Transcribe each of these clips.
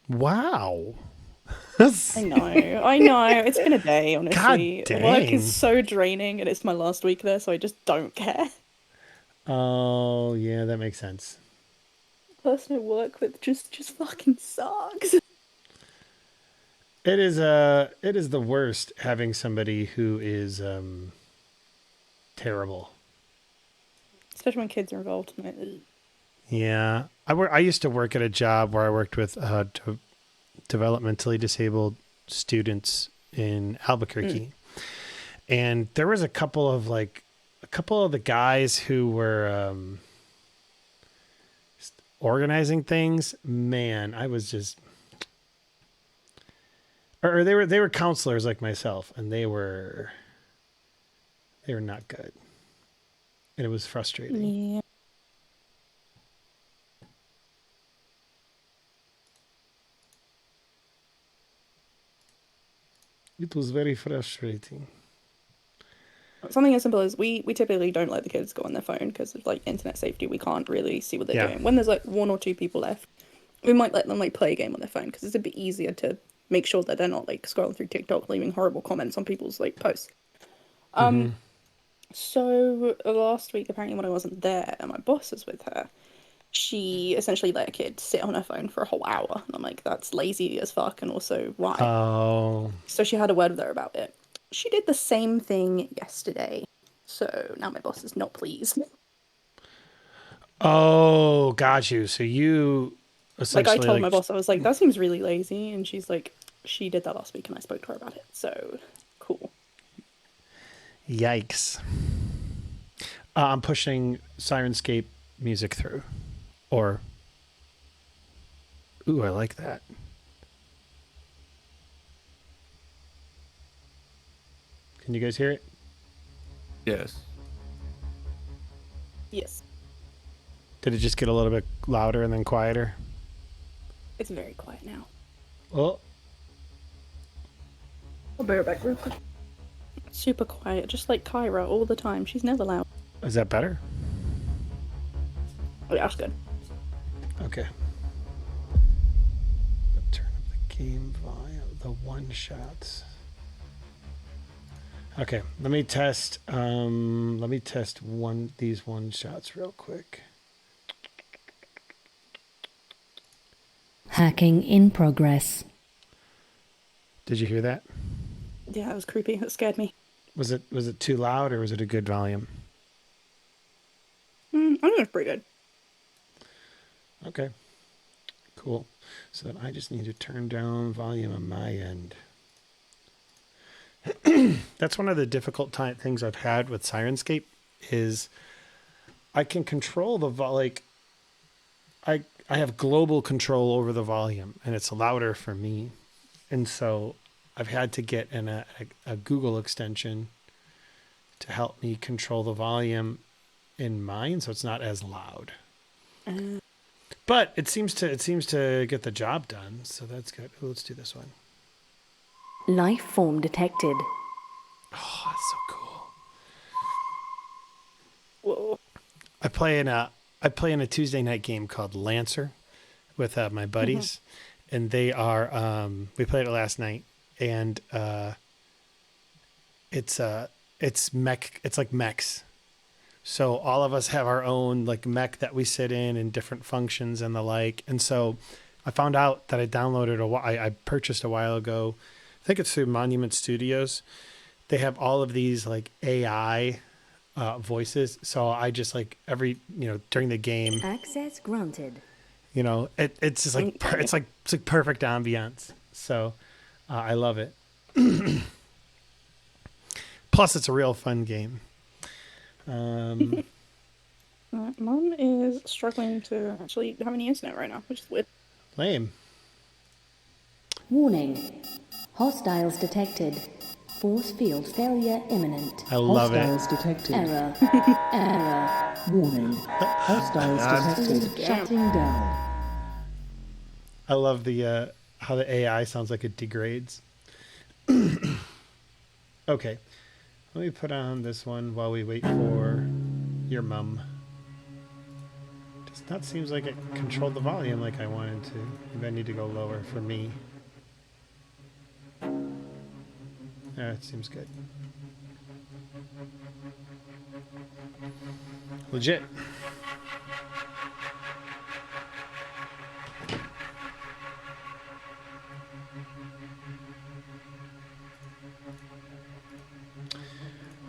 Wow. I know. It's been a day, God honestly. Work is dang. so draining, and it's my last week there, so I just don't care. Oh, yeah, that makes sense. The person I work with just fucking sucks. It is the worst having somebody who is terrible. Especially when kids are involved. I'm like, Yeah. I used to work at a job where I worked with developmentally disabled students in mm. Albuquerque. And there was a couple of the guys who were organizing things. Man, I was just or they were counselors like myself, and they were not good. And it was frustrating. Yeah. It was very frustrating. Something as simple as we typically don't let the kids go on their phone because of like internet safety. We can't really see what they're Yeah. doing. When there's like one or two people left, we might let them like play a game on their phone because it's a bit easier to make sure that they're not like scrolling through TikTok, leaving horrible comments on people's like posts. Mm-hmm. So last week, apparently when I wasn't there and my boss was with her, she essentially let a kid sit on her phone for a whole hour. And I'm like, that's lazy as fuck, and also why? Oh. So she had a word with her about it. She did the same thing yesterday. So now my boss is not pleased. Oh, got you. So you Like I essentially told my like boss, I was like, that seems really lazy. And she's like, she did that last week and I spoke to her about it. So cool. yikes. I'm pushing Sirenscape music through. Or ooh, I like that. Can you guys hear it? Yes. Yes, Did it just get a little bit louder and then quieter? it's very quiet now. Oh, I'll be right back real quick. Super quiet, just like Kyra all the time. She's never loud. is that better? Oh, yeah, that's good. Okay. Turn up the game volume, the one shots. Okay, let me test these one shots real quick. Hacking in progress. Did you hear that? Yeah, that was creepy. That scared me. Was it too loud or was it a good volume? I think it's pretty good. Okay. Cool. So then I just need to turn down volume on my end. That's one of the difficult things I've had with Sirenscape is I can control I have global control over the volume and it's louder for me. And so I've had to get a Google extension to help me control the volume in mine so it's not as loud. But it seems to get the job done, so that's good. Ooh, let's do this one. Life form detected. Oh, that's so cool. Whoa. I play in a Tuesday night game called Lancer with my buddies, and they are we played it last night, and it's mech. It's like mechs. So all of us have our own like mech that we sit in and different functions and the like. And so I found out that I downloaded I purchased a while ago. I think it's through Monument Studios. They have all of these like AI voices. So I just like during the game, Access granted. it's just like Okay. it's like perfect ambiance. So I love it. Plus, it's a real fun game. Mom is struggling to actually have any internet right now, which is weird. Lame. Warning. Hostiles detected. Force field failure imminent. I love Hostiles detected. Error. Error. Warning. Hostiles detected. Shutting down. I love the how the AI sounds like it degrades. Okay, let me put on this one while we wait for your mum. Just That seems like it controlled the volume like I wanted to. Maybe I need to go lower for me. Yeah, it seems good. Legit.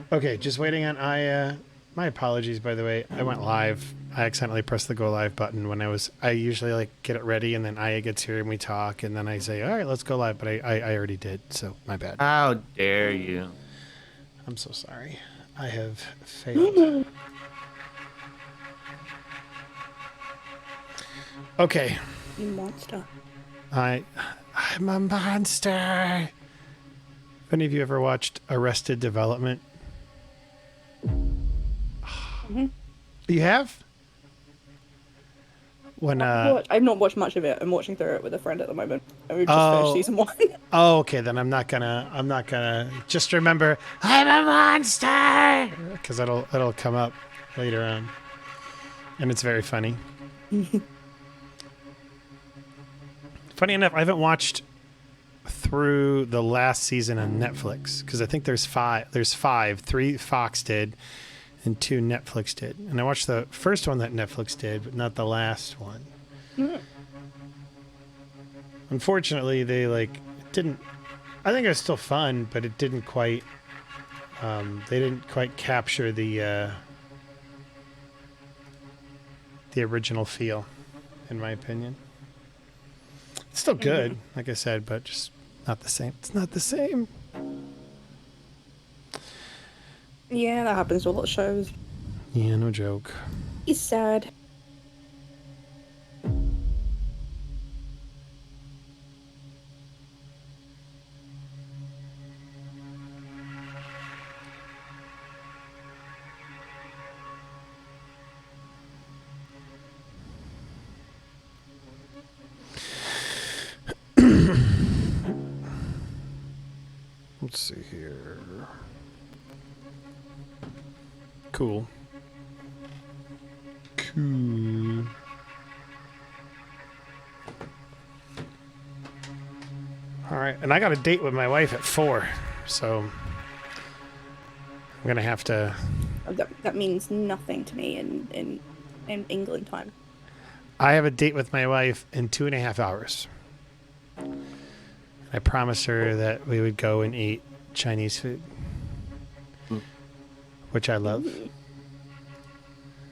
Okay, just waiting on Aya. My apologies, by the way. I went live. I accidentally pressed the go live button when I usually like get it ready, and then Aya gets here and we talk, and then I say, all right, let's go live. But I already did, so my bad. How dare you? I'm so sorry. I have failed. Okay. You monster. I'm a monster. Have any of you ever watched Arrested Development? Mm-hmm. You have? When I've not watched much of it. I'm watching through it with a friend at the moment. And we've just finished season 1. Oh, okay. Then I'm not gonna. Just remember, I'm a monster, because it'll come up later on, and it's very funny. Funny enough, I haven't watched through the last season on Netflix because I think there's 5. There's 5. 3 Fox did, and 2 Netflix did. And I watched the first one that Netflix did, but not the last one. Mm. Unfortunately, they didn't. I think it was still fun, but it didn't quite. They didn't quite capture the original feel, in my opinion. It's still good, like I said, but just not the same. It's not the same. Yeah, that happens to a lot of shows. Yeah, no joke. It's sad. Let's see here. Cool. All right, and I got a date with my wife at 4, so I'm gonna have to. That means nothing to me in England time. I have a date with my wife in 2.5 hours. I promised her that we would go and eat Chinese food, which I love.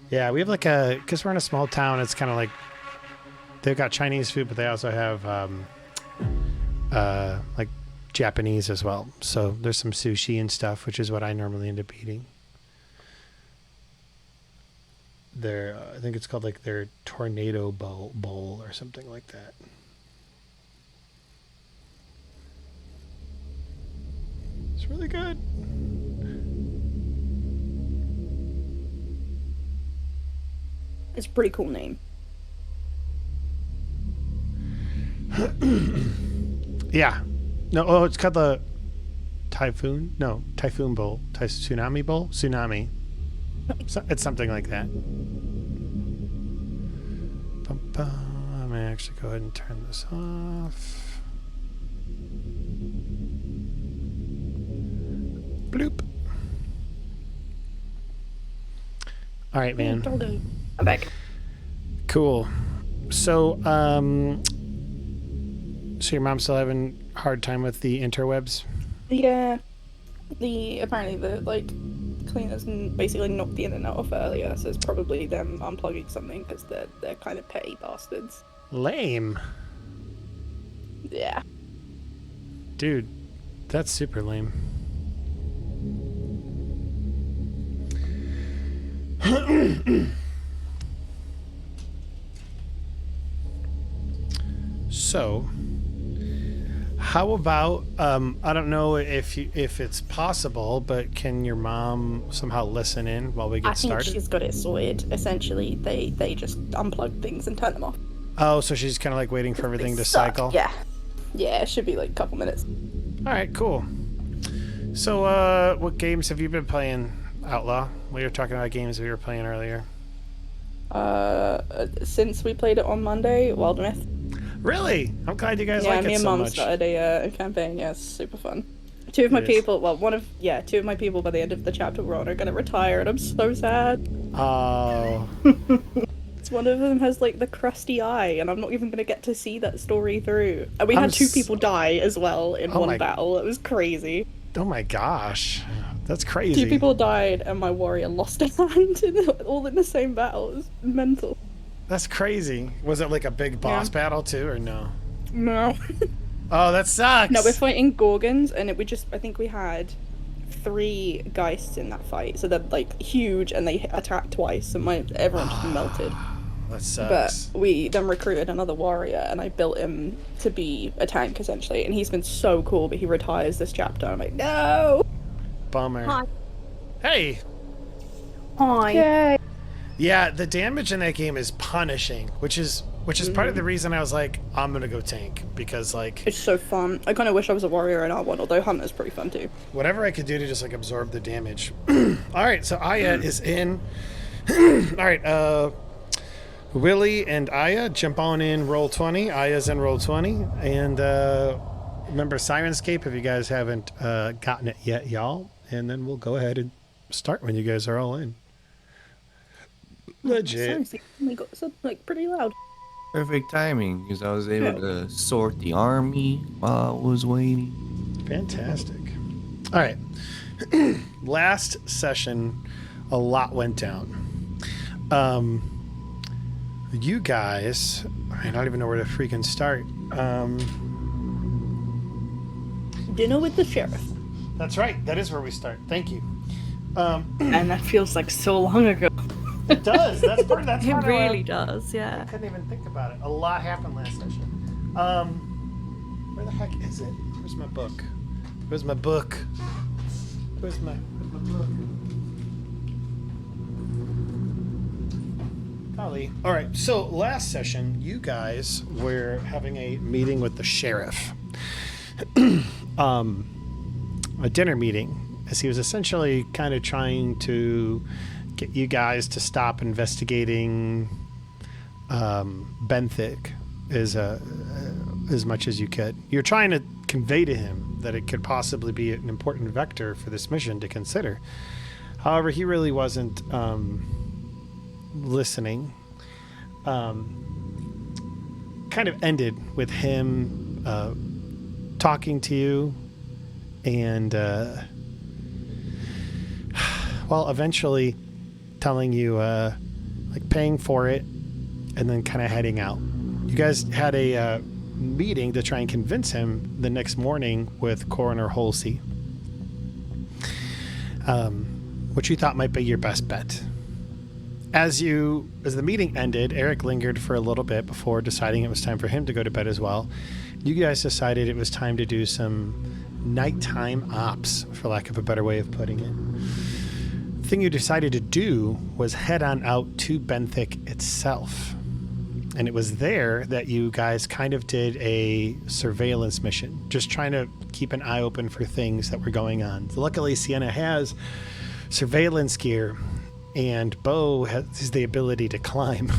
Yeah, we have because we're in a small town, it's kind of like they've got Chinese food, but they also have like Japanese as well. So there's some sushi and stuff, which is what I normally end up eating. I think it's called their tornado bowl or something like that. It's really good. It's a pretty cool name. Yeah. No, it's called the Typhoon Bowl. Tsunami Bowl? Tsunami. It's something like that. I may actually go ahead and turn this off. Bloop. All right, man. I'm back. Cool. So, so your mom's still having a hard time with the interwebs? Yeah. Apparently the cleaners basically knocked the internet off earlier, so it's probably them unplugging something because they're kind of petty bastards. Lame. Yeah. Dude, that's super lame. So, how about I don't know if it's possible, but can your mom somehow listen in while we get started? I think she's got it sorted. Essentially, they just unplug things and turn them off. Oh, so she's kind of like waiting for everything to cycle? Yeah. Yeah, it should be like a couple minutes. All right, cool. So, what games have you been playing, Outlaw? We were talking about games we were playing earlier. Since we played it on Monday, Wild Myth. Really? I'm glad you guys Yeah, like me it and so Mom much. started a campaign. Yeah, it's super fun. Two of my It is. people, well, two of my people by the end of the chapter we're on are gonna retire, and I'm so sad. Oh, It's one of them has like the crusty eye, and I'm not even gonna get to see that story through. And we I'm had two s- people die as well in Oh one my- battle. It was crazy. oh my gosh, that's Two crazy. people died, and my warrior lost a hand all in the same battle. It was mental. That's crazy. Was it like a big boss Yeah. battle too, or no? No. Oh, that sucks. No, we're fighting Gorgons, and I think we had 3 Geists in that fight, so they're like huge, and they attacked twice, and everyone just melted. That But sucks. we then recruited another warrior, and I built him to be a tank essentially, and he's been so cool, but he retires this chapter. I'm like, no. Bummer. Hi. Hey. Hi. Yay. Yeah, the damage in that game is punishing, which is part of the reason I was like, I'm gonna go tank, because like It's so fun. I kind of wish I was a warrior in R1, although Hunter's pretty fun too. whatever I could do to just like absorb the damage. All right, so Aya is in. All right, Willy and Aya jump on in roll 20. Aya's in roll 20, and remember Sirenscape if you guys haven't gotten it yet, y'all. And then we'll go ahead and start when you guys are all in. Legit. Seriously, we got so, like pretty loud. Perfect timing, because I was able to sort the army while I was waiting. Fantastic. All right. Last session, a lot went down. You guys, I don't even know where to freaking start. Dinner with the sheriff. That's right. That is where we start. Thank you. And that feels like so long ago. It does. That's part of It really does, yeah. I couldn't even think about it. A lot happened last session. Where the heck is it? Where's my book? Where's my book? Where's my book? Golly. All right. So last session, you guys were having a meeting with the sheriff. A dinner meeting, as he was essentially kind of trying to get you guys to stop investigating Benthic as much as you could. You're trying to convey to him that it could possibly be an important vector for this mission to consider. However, he really wasn't listening. Kind of ended with him talking to you and well, eventually telling you like paying for it and then kind of heading out. You guys had a meeting to try and convince him the next morning with Coroner Halsey, which you thought might be your best bet. As the meeting ended, Eric lingered for a little bit before deciding it was time for him to go to bed as well. You guys decided it was time to do some nighttime ops, for lack of a better way of putting it. The thing you decided to do was head on out to Benthic itself. And it was there that you guys kind of did a surveillance mission, just trying to keep an eye open for things that were going on. So luckily, Sienna has surveillance gear, and Beau has the ability to climb.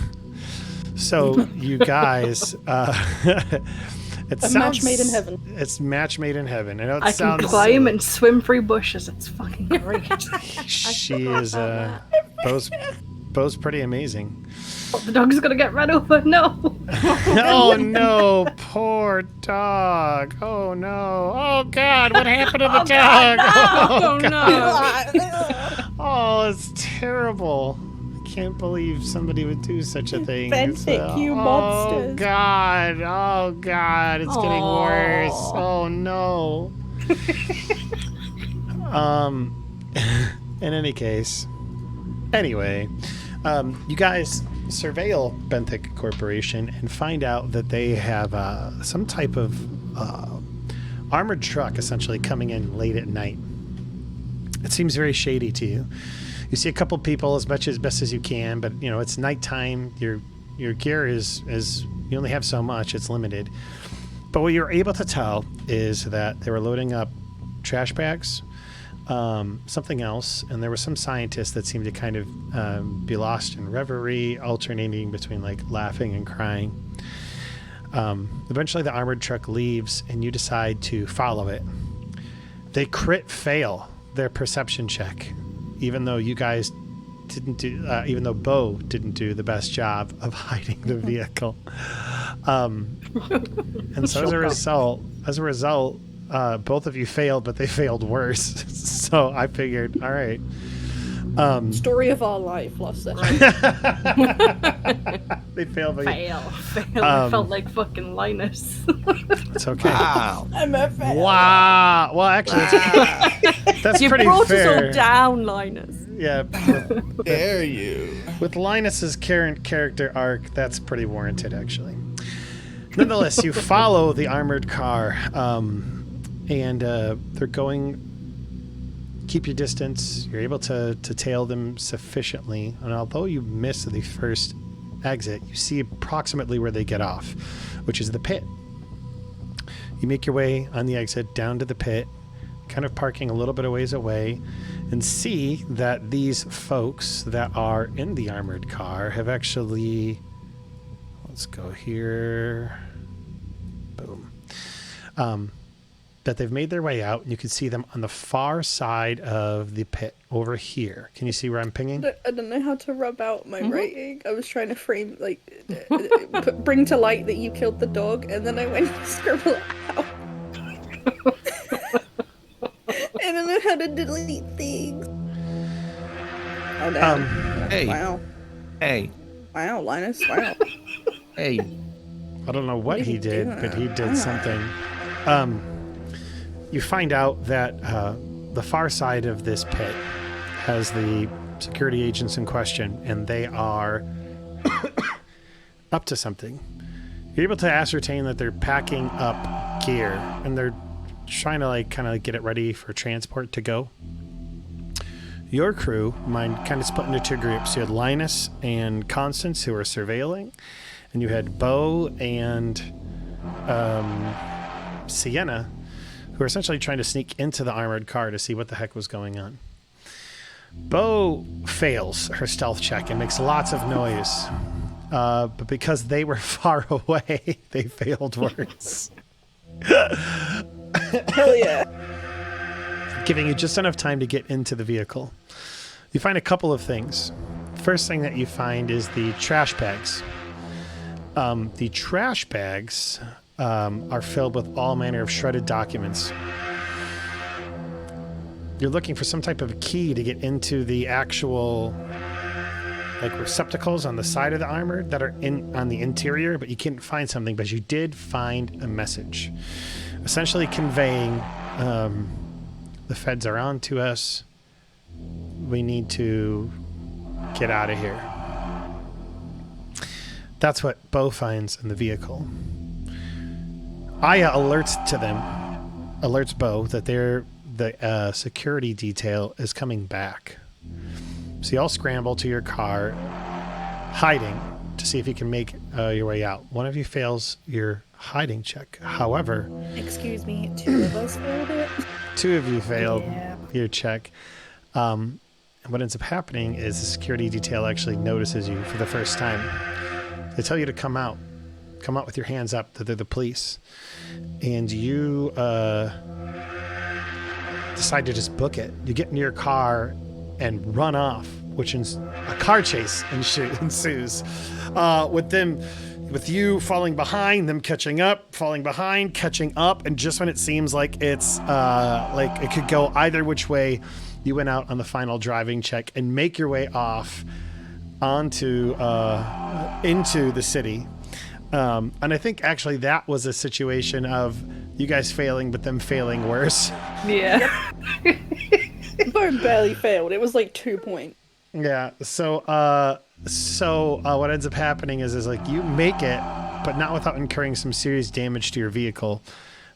So you guys, A match made in heaven. It's match made in heaven. I know it I sounds can climb silly. and swim through bushes. It's fucking great. She is Beau's pretty amazing. The dog's gonna get run over. No. Oh no, poor dog. Oh no. Oh God, what happened to the dog? Oh no. Oh, it's terrible. I can't believe somebody would do such a thing. Benthic, you Oh monsters. God. Oh God, it's getting worse. Aw. Oh no. In any case, anyway, you guys surveil Benthic Corporation and find out that they have some type of armored truck essentially coming in late at night. It seems very shady to you. You see a couple people as best as you can, but you know it's nighttime. Your gear is you only have so much; it's limited. But what you're able to tell is that they were loading up trash bags something else, and there were some scientists that seemed to kind of be lost in reverie, alternating between like laughing and crying. Eventually the armored truck leaves and you decide to follow it. They crit fail their perception check, even though you guys didn't do, even though Beau didn't do the best job of hiding the vehicle. And so as a result, both of you failed, but they failed worse. So I figured, all right. Story of our life, last session. They failed. Fail. I felt like fucking Lynas. It's okay. Wow. I'm a fail. Wow. Well, actually, that's You pretty brought fair. us all down, Lynas. Yeah. Dare you? With Linus's current character arc, that's pretty warranted, actually. Nonetheless, you follow the armored car, and they're going. Keep your distance. You're able to tail them sufficiently, and although you miss the first exit, you see approximately where they get off, which is the pit. You make your way on the exit down to the pit, kind of parking a little bit of ways away, and see that these folks that are in the armored car have actually, let's go here, boom, that they've made their way out, and you can see them on the far side of the pit over here. Can you see where I'm pinging? I don't know how to rub out my writing. I was trying to frame, like, bring to light that you killed the dog, and then I went to scribble it out. I don't know how to delete things. Oh, damn. Hey. Wow. Hey. Wow, Linus. Wow. Hey. I don't know what What did he he did, do? but he did something. You find out that the far side of this pit has the security agents in question, and they are up to something. You're able to ascertain that they're packing up gear, and they're trying to like kind of get it ready for transport to go. Your crew, mine, kind of split into two groups. You had Lynas and Constance, who were surveilling, and you had Beau and Sienna, who are essentially trying to sneak into the armored car to see what the heck was going on. Beau fails her stealth check and makes lots of noise. But because they were far away, they failed worse. Hell yeah. Giving you just enough time to get into the vehicle. You find a couple of things. First thing that you find is the trash bags. The trash bags are filled with all manner of shredded documents. You're looking for some type of key to get into the actual like receptacles on the side of the armor that are on the interior, but you can't find something, but you did find a message essentially conveying the feds are on to us. We need to get out of here. That's what Beau finds in the vehicle. Aya alerts Beau that the security detail is coming back. So you all scramble to your car, hiding, to see if you can make your way out. One of you fails your hiding check. However, Excuse me, two of us failed it. two of you failed Yeah. your check. And what ends up happening is the security detail actually notices you for the first time. They tell you to come out with your hands up, that they're the police. And you decide to just book it. You get into your car and run off, which a car chase ensues. With you falling behind, them catching up, falling behind, catching up, and just when it seems like it's like it could go either which way, you went out on the final driving check and make your way off onto into the city. And I think actually that was a situation of you guys failing, but them failing worse. Yeah. Bo barely failed. It was like 2 points. Yeah. So what ends up happening is like you make it, but not without incurring some serious damage to your vehicle.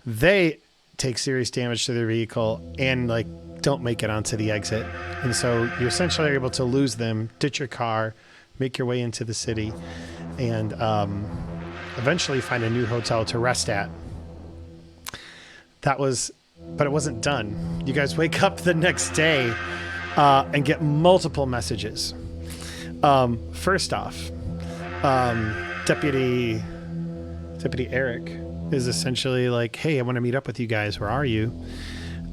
They take serious damage to their vehicle and like don't make it onto the exit. And so you essentially are able to lose them, ditch your car, make your way into the city, and eventually find a new hotel to rest at. That was but it wasn't done. You guys wake up the next day and get multiple messages. First off, Deputy Eric is essentially like, hey, I want to meet up with you guys. Where are you?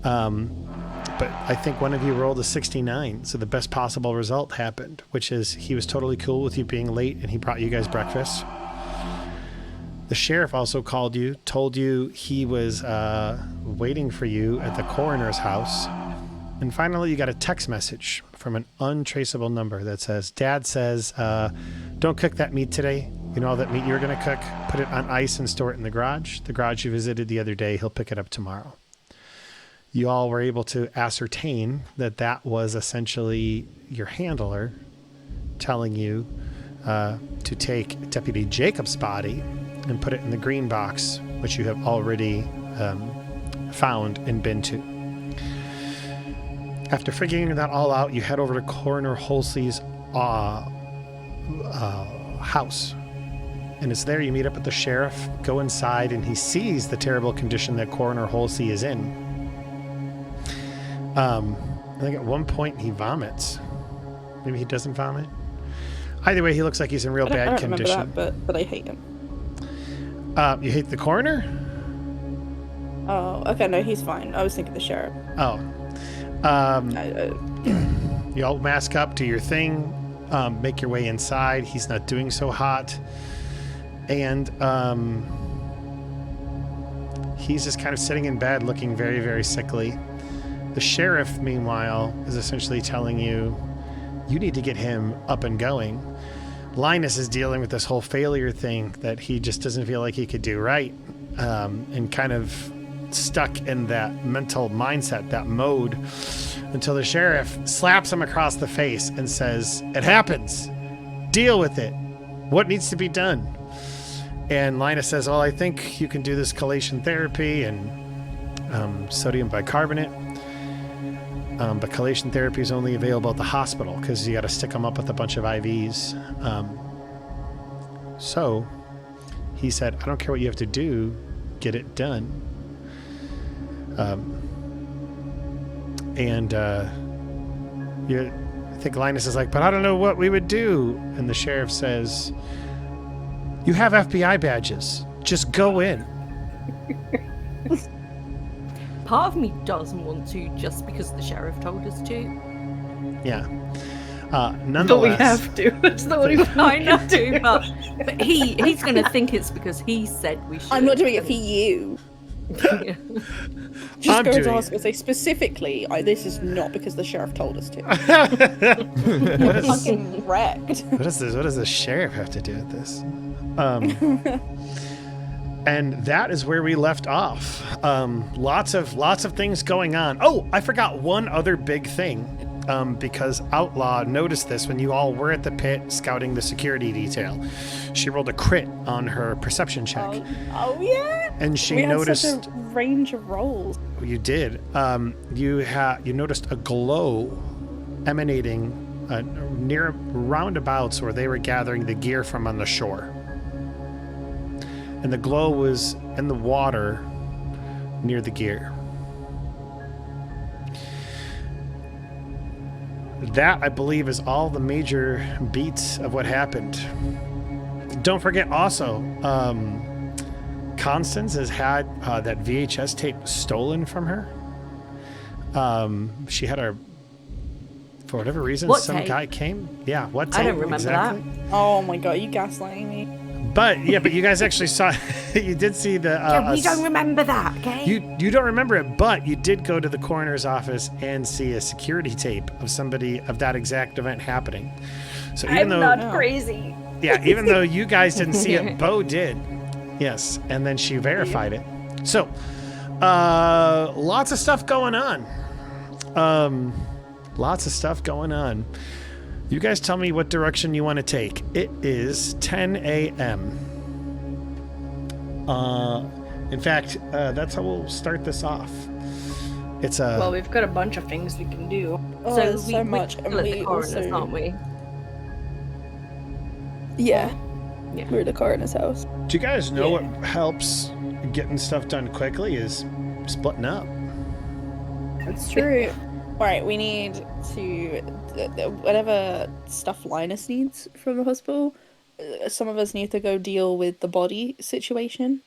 But I think one of you rolled a 69, so the best possible result happened, which is he was totally cool with you being late, and he brought you guys breakfast. The sheriff also called you, told you he was waiting for you at the coroner's house. And finally, you got a text message from an untraceable number that says, Dad says, don't cook that meat today. You know all that meat you were going to cook? Put it on ice and store it in the garage. The garage you visited the other day, he'll pick it up tomorrow. You all were able to ascertain that that was essentially your handler telling you to take Deputy Jacob's body and put it in the green box, which you have already found and been to. After figuring that all out, you head over to Coroner Holsey's house. And it's there you meet up with the sheriff, go inside, and he sees the terrible condition that Coroner Holsey is in. I think at one point he vomits. Maybe he doesn't vomit. Either way, he looks like he's in real bad condition. I don't remember that, but I hate him. You hate the coroner? Oh, okay, no, he's fine. I was thinking the sheriff. Oh. You all mask up, do your thing, make your way inside. He's not doing so hot. And he's just kind of sitting in bed looking very, very sickly. The sheriff, meanwhile, is essentially telling you, you need to get him up and going. Lynas is dealing with this whole failure thing that he just doesn't feel like he could do right, and kind of stuck in that mental mindset, that mode, until the sheriff slaps him across the face and says, it happens. Deal with it. What needs to be done? And Lynas says, well, I think you can do this chelation therapy and sodium bicarbonate. But chelation therapy is only available at the hospital because you got to stick them up with a bunch of IVs. So he said, I don't care what you have to do, get it done. I think Lynas is like, but I don't know what we would do. And the sheriff says, you have FBI badges. Just go in. Part of me doesn't want to just because the sheriff told us to. Yeah. But we Nonetheless, have to. It's not what he I know to, but he's going to think it's because he said we should. I'm not doing it for you. Yeah. Just I'm go to doing ask and say specifically, this is not because the sheriff told us to. what is, Fucking wrecked. what does the sheriff have to do with this? And that is where we left off. Lots of things going on. Oh, I forgot one other big thing. Because Outlaw noticed this when you all were at the pit scouting the security detail. She rolled a crit on her perception check. Oh yeah. And she we noticed had such a range of rolls. you did. You noticed a glow emanating near roundabouts where they were gathering the gear from on the shore. And the glow was in the water near the gear. That, I believe, is all the major beats of what happened. Don't forget also, Constance has had that VHS tape stolen from her. She had for whatever reason, What some tape? guy came. Yeah, what tape? I don't remember exactly? that. Oh my god, you gaslighting me. But you guys actually saw, you did see the... we don't remember that, okay? You don't remember it, but you did go to the coroner's office and see a security tape of somebody of that exact event happening. So even crazy. Yeah, even though you guys didn't see it, Beau did. Yes, and then she verified it. So, lots of stuff going on. Lots of stuff going on. You guys tell me what direction you want to take. It is 10 a.m. In fact, that's how we'll start this off. It's a... Well, we've got a bunch of things we can do. Oh, there's so much, and We're at we the coroner's, also- aren't we? Yeah. Yeah. We're at the coroner's house. Do you guys know what helps getting stuff done quickly is splitting up? It's true. Right, we need to whatever stuff Lynas needs from the hospital. Some of us need to go deal with the body situation.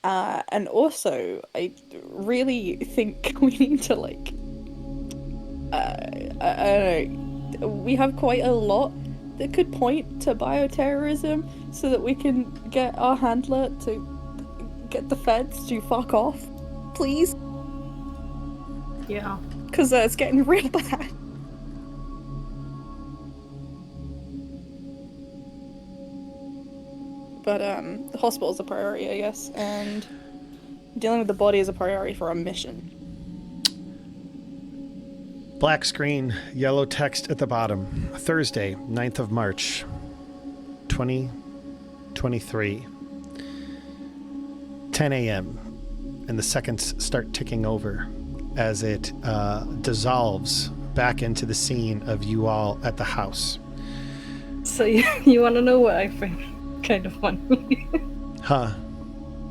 And also, I really think we need to I don't know. We have quite a lot that could point to bioterrorism, so that we can get our handler to get the feds to fuck off, please. Yeah. Because it's getting real bad. But the hospital's a priority, I guess, and dealing with the body is a priority for our mission. Black screen, yellow text at the bottom. Thursday, 9th of March, 2023. 10 a.m. And the seconds start ticking over as it dissolves back into the scene of you all at the house. So you want to know what I think kind of funny? Huh?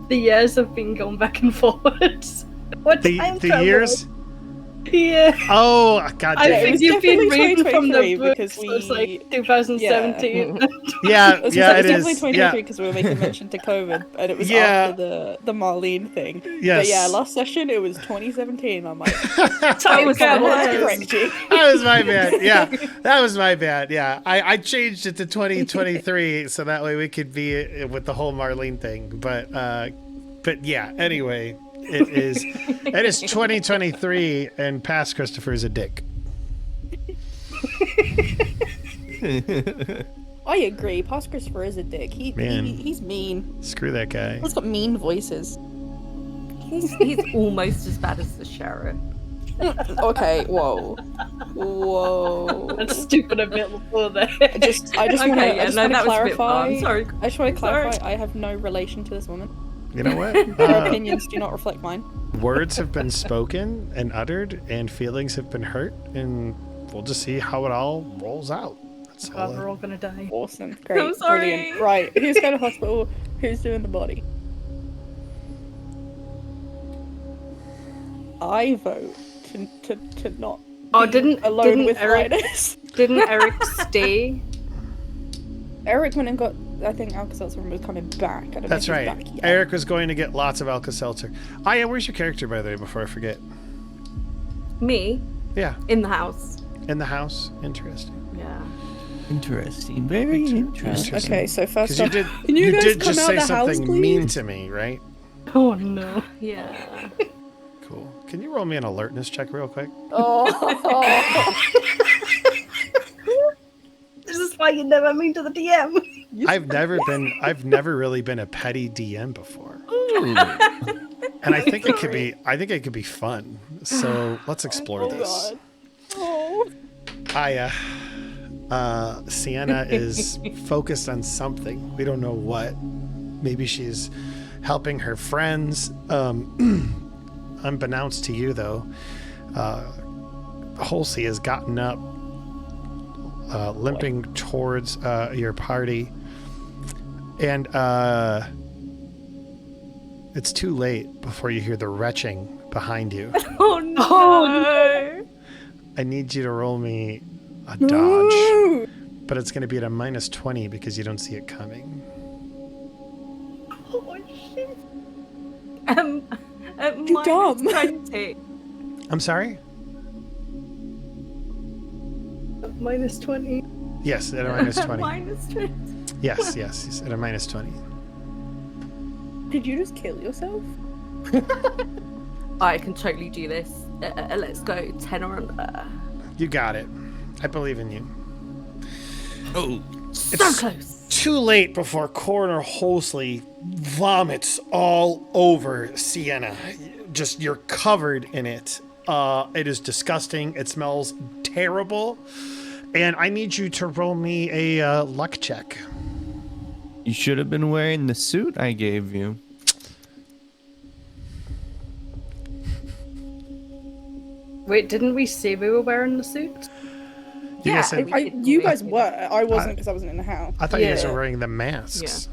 The years have been going back and forwards. What time The travel? years? Yeah. Oh, God I damn. think was you've been definitely reading from the 2023 book, because so it's like we- 2017. Yeah, It was yeah, it definitely is. 2023 Yeah. because we were making mention to COVID, and it was Yeah. after the Marlene thing. Yes. But yeah, last session it was 2017. I'm like, Time was travel. hilarious. correct you. That was my bad. Yeah, that was my bad. Yeah, I changed it to 2023 so that way we could be with the whole Marlene thing. But yeah. Anyway, it is 2023 and past Christopher's a dick. I agree. Past Christopher is a dick. Man. He's mean. Screw that guy. He's got mean voices. He's almost as bad as the sheriff. Okay, whoa. That's stupid a bit before there. I just want to Okay, yeah, no, that was a bit far. clarify. I'm sorry. I just want to Sorry. clarify. I have no relation to this woman. You know what? Her opinions do not reflect mine. Words have been spoken and uttered, and feelings have been hurt, and we'll just see how it all rolls out. That's all. God, we're all gonna die. Awesome, great, I'm sorry. brilliant. Right, who's going to hospital? Who's doing the body? I vote to not. Oh, be didn't alone with Eric? Lynas. Didn't Eric stay? Eric went and got. I think Alka-Seltzer was coming back. I don't That's know if he's right. back yet. Eric was going to get lots of Alka-Seltzer. Aya, where's your character, by the way, before I forget? Me Yeah, in the house. in the house. Interesting. Yeah. Interesting. Very interesting. Okay, so Because first you off, did, can you guys did come just out say the house, something please? mean to me, right? Oh no. Yeah. Cool. Can you roll me an alertness check real quick? Oh, This is why you never mean to the DM. I've never really been a petty DM before. And I think it could be fun. So let's explore this. God. Oh. Aya, Sienna is focused on something. We don't know what. Maybe she's helping her friends. Unbeknownst to you, though, Halsey has gotten up, limping towards your party, and it's too late before you hear the retching behind you. Oh no. I need you to roll me a dodge, but it's going to be at a -20 because you don't see it coming. Oh shit. You dumb. -20. I'm sorry? -20. Yes, at a -20. -20. Yes, at a -20. Did you just kill yourself? I can totally do this. Let's go 10 or under. You got it. I believe in you. Oh, So It's- close. Too late before Coroner Halsey vomits all over Sienna. Just, you're covered in it. It is disgusting. It smells terrible. And I need you to roll me a luck check. you should have been wearing the suit I gave you. Wait, didn't we say we were wearing the suit? You Yeah, guys said- You guys were. I wasn't because I wasn't in the house. I thought you guys Yeah. were wearing the masks.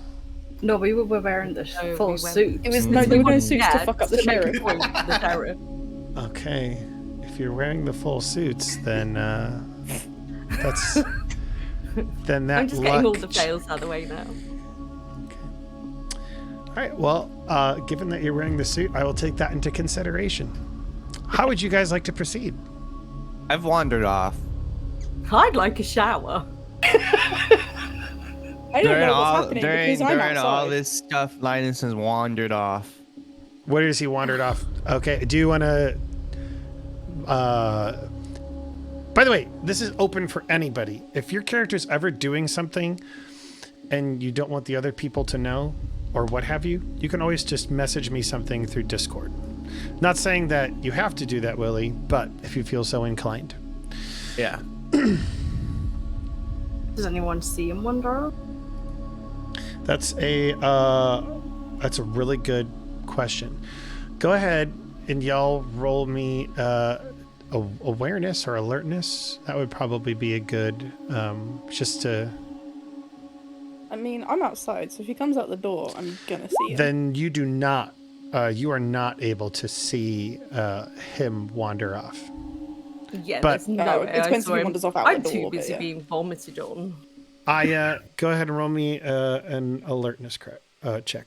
No, we were wearing the No, full we went- suit. It was no, We they were were doing suits to scared fuck up the to make a sheriff. point for the sheriff. Okay. if you're wearing the full suits, then that's then that I'm just getting all luck. the fails out of the way now. All right. Well, given that you're wearing the suit, I will take that into consideration. How would you guys like to proceed? I've wandered off. I'd like a shower. I don't know what's happening because I'm During all outside. this stuff, Lynas has wandered off. Where has he wandered off? Okay. Do you want to? By the way, this is open for anybody. If your character's ever doing something and you don't want the other people to know, or what have you, you can always just message me something through Discord. Not saying that you have to do that, Willie, but if you feel so inclined. Yeah. Does anyone see him wander? That's a really good question. Go ahead and y'all roll me awareness or alertness. That would probably be a good just to. I mean, I'm outside, so if he comes out the door, I'm gonna see him. Then you do not. You are not able to see him wander off. Yeah, But- there's no way it I depends saw if he him. wanders off out I'm the too door, but busy yeah. being vomited on. Go ahead and roll me an alertness check.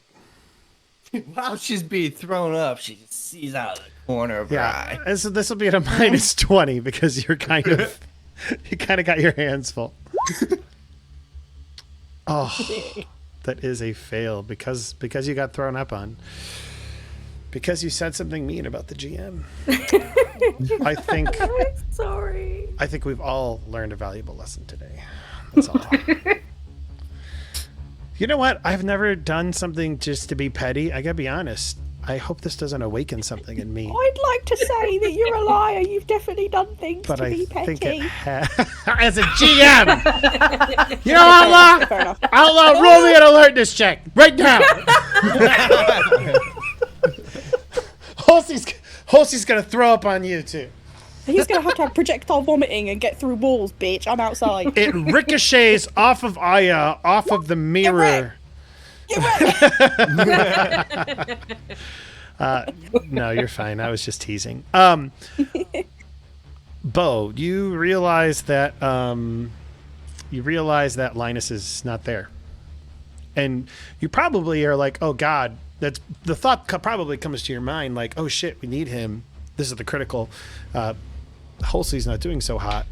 While she's being thrown up, she just sees out of the corner of her eye. And so this will be at a minus 20 because you're kind of you kind of got your hands full. Oh, that is a fail because you got thrown up on. Because you said something mean about the GM. I think Sorry. we've all learned a valuable lesson today. That's all. You know what? I've never done something just to be petty. I gotta be honest. I hope this doesn't awaken something in me. I'd like to say that you're a liar. You've definitely done things But to I be think petty. it as a GM. You know, Outlaw, Fair enough. Outlaw, roll me an alertness check right now. Halsey's gonna throw up on you too. He's gonna have to have projectile vomiting and get through walls, bitch. I'm outside. It ricochets off of Aya, off of the mirror. No, you're fine. I was just teasing. Beau, you realize that Lynas is not there, and you probably are like, "Oh God!" That's the thought probably comes to your mind, like, "Oh shit, we need him. This is the critical." Halsey's not doing so hot,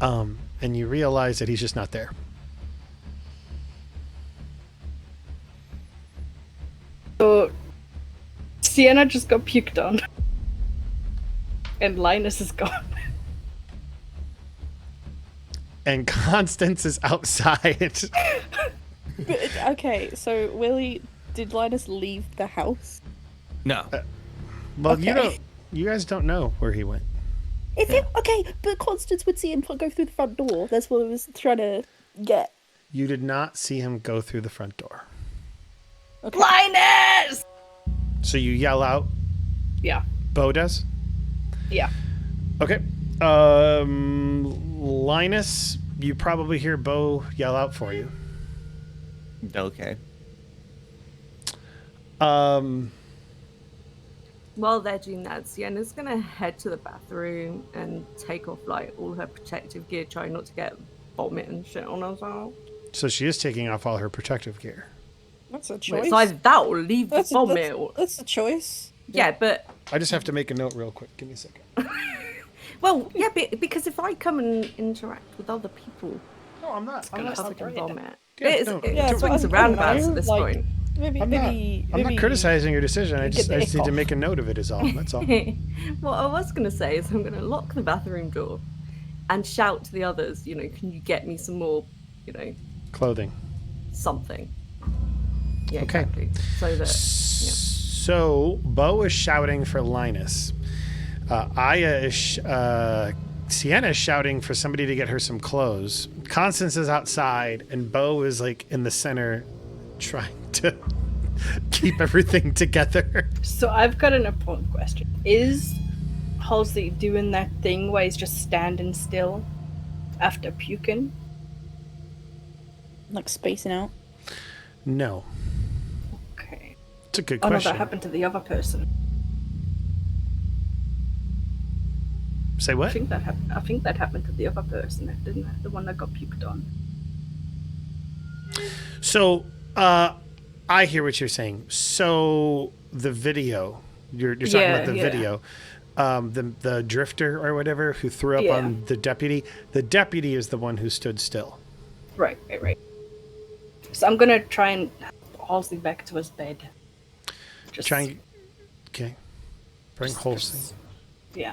and you realize that he's just not there. So, Sienna just got puked on. And Lynas is gone. And Constance is outside. But, okay, so Willie, did Linus leave the house? No. Well, Okay. you guys don't know where he went. Is it okay? But Constance would see him go through the front door. That's what I was trying to get. You did not see him go through the front door. Okay. Lynas! So you yell out. Yeah. Beau does. Yeah. Okay. Linus, you probably hear Beau yell out for you. Okay. While they're doing that, Sienna's gonna head to the bathroom and take off like all her protective gear, trying not to get vomit and shit on herself. So she is taking off all her protective gear. That's a Well, choice. it's either that or leave the That's, vomit. Or... that's a choice. Yeah, but I just have to make a note real quick. Give me a second. well, yeah, because if I come and interact with other people, No, I'm not. I'm covered in vomit. Yeah, It is, no. it Yeah, so swings I and don't roundabouts know, at this like- point. Maybe, I'm not criticizing your decision. I just the need ick to off. make a note of it is all. That's all. What I was going to say is I'm going to lock the bathroom door and shout to the others, can you get me some more, Clothing. something. Yeah, Okay. exactly. So that, So Beau is shouting for Linus. Sienna is shouting for somebody to get her some clothes. Constance is outside, and Beau is like in the center, trying to keep everything together. So I've got an important question. Is Halsey doing that thing where he's just standing still after puking? Like spacing out. No, Okay. it's a good Oh no, question. that happened to the other person. Say I what? think that happened to the other person, didn't it? The one that got puked on. So, I hear what you're saying. So the video, you're talking about the video, the drifter or whatever who threw up on the deputy. The deputy is the one who stood still. Right. So I'm gonna try and Halsey back to his bed. Okay. Bring Halsey.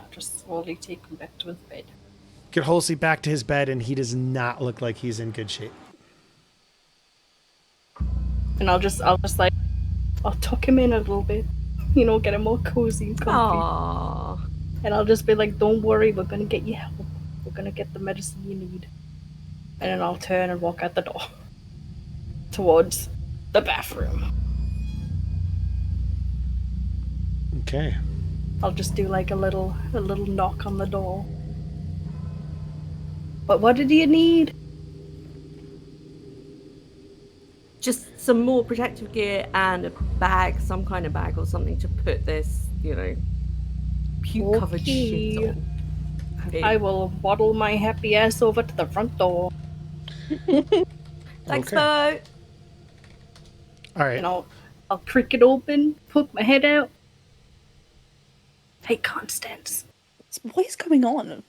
Just slowly take him back to his bed. Get Halsey back to his bed, and he does not look like he's in good shape. And I'll tuck him in a little bit, get him all cozy and comfy. Aww. And I'll just be like, "Don't worry, we're gonna get you help. We're gonna get the medicine you need." And then I'll turn and walk out the door towards the bathroom. Okay. I'll just do like a little knock on the door. But what did you need? Just some more protective gear and a bag, some kind of bag or something to put this, puke-covered shit on. I will waddle my happy ass over to the front door. Thanks, Okay. Beau. All right. And I'll creak it open, poke my head out. Hey, Constance, What is going on?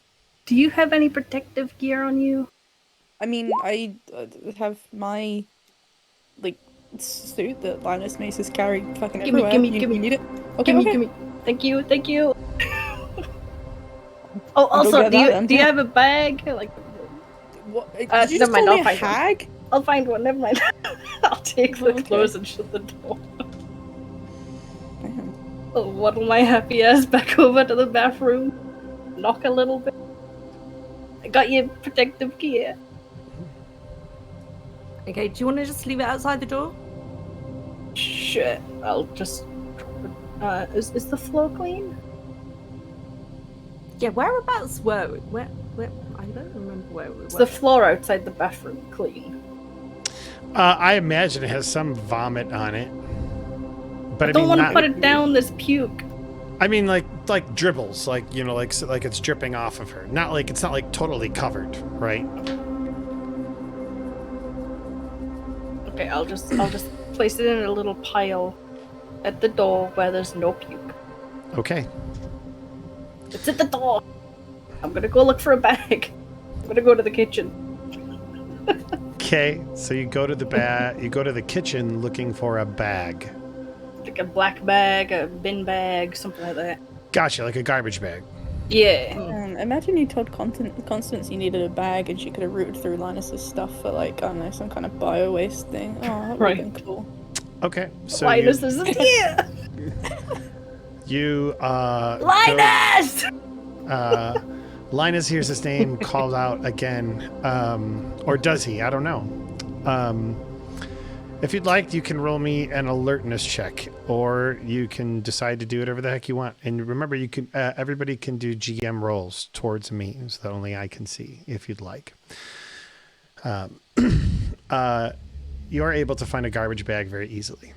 do you have any protective gear on you? I mean, I have my suit that Lynas makes us carry fucking Gimme, everywhere. gimme, You gimme. need it? Okay, Gimme. Thank you. Oh, also, get that then. do you have a bag? Like, What? Did you never just mind, call me I'll a find one. hag? I'll find one. Never mind. I'll take the Okay. clothes and shut the door. Damn. I'll waddle my happy ass back over to the bathroom. Knock a little bit. I got your protective gear. Okay, do you want to just leave it outside the door? Shit. I'll just drop it. Is the floor clean? Yeah, whereabouts were we? Where? I don't remember where we were. Is the floor outside the bathroom clean? I imagine it has some vomit on it. But I don't want to not, put it down this puke. I mean, like dribbles, like it's dripping off of her. It's not like totally covered, right? Okay, I'll just place it in a little pile at the door where there's no puke. Okay. It's at the door. I'm gonna go look for a bag. I'm gonna go to the kitchen. Okay. So you go to the kitchen looking for a bag. Like a black bag, a bin bag, something like that. Gotcha, like a garbage bag. Yeah. Imagine you told Constance you needed a bag and she could have rooted through Linus's stuff for some kind of bio waste thing. Oh, that would Right. have been cool. Okay. So Linus isn't here. you Linus! Linus hears his name called out again, or does he? I don't know. If you'd like, you can roll me an alertness check, or you can decide to do whatever the heck you want. And remember, you can everybody can do GM rolls towards me, so that only I can see. If you'd like, you are able to find a garbage bag very easily.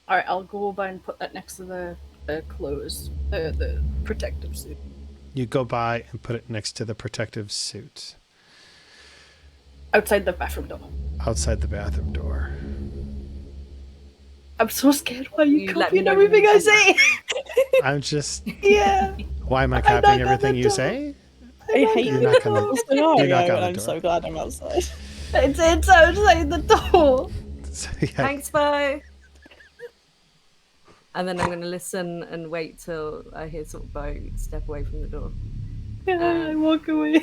All right, I'll go over and put that next to the clothes, the protective suit. You go by and put it next to the protective suit Outside the bathroom door. outside the bathroom door. I'm so scared why you let me copying know everything when I you say. I'm just. Yeah. Why am I I'm copying not everything gonna you do say? I hate You're this not gonna- whole scenario, you're not gonna and I'm do so it. glad I'm outside. It's outside the door. So, yeah. Thanks, Beau. And then I'm going to listen and wait till I hear sort of Beau step away from the door. Yeah, I walk away.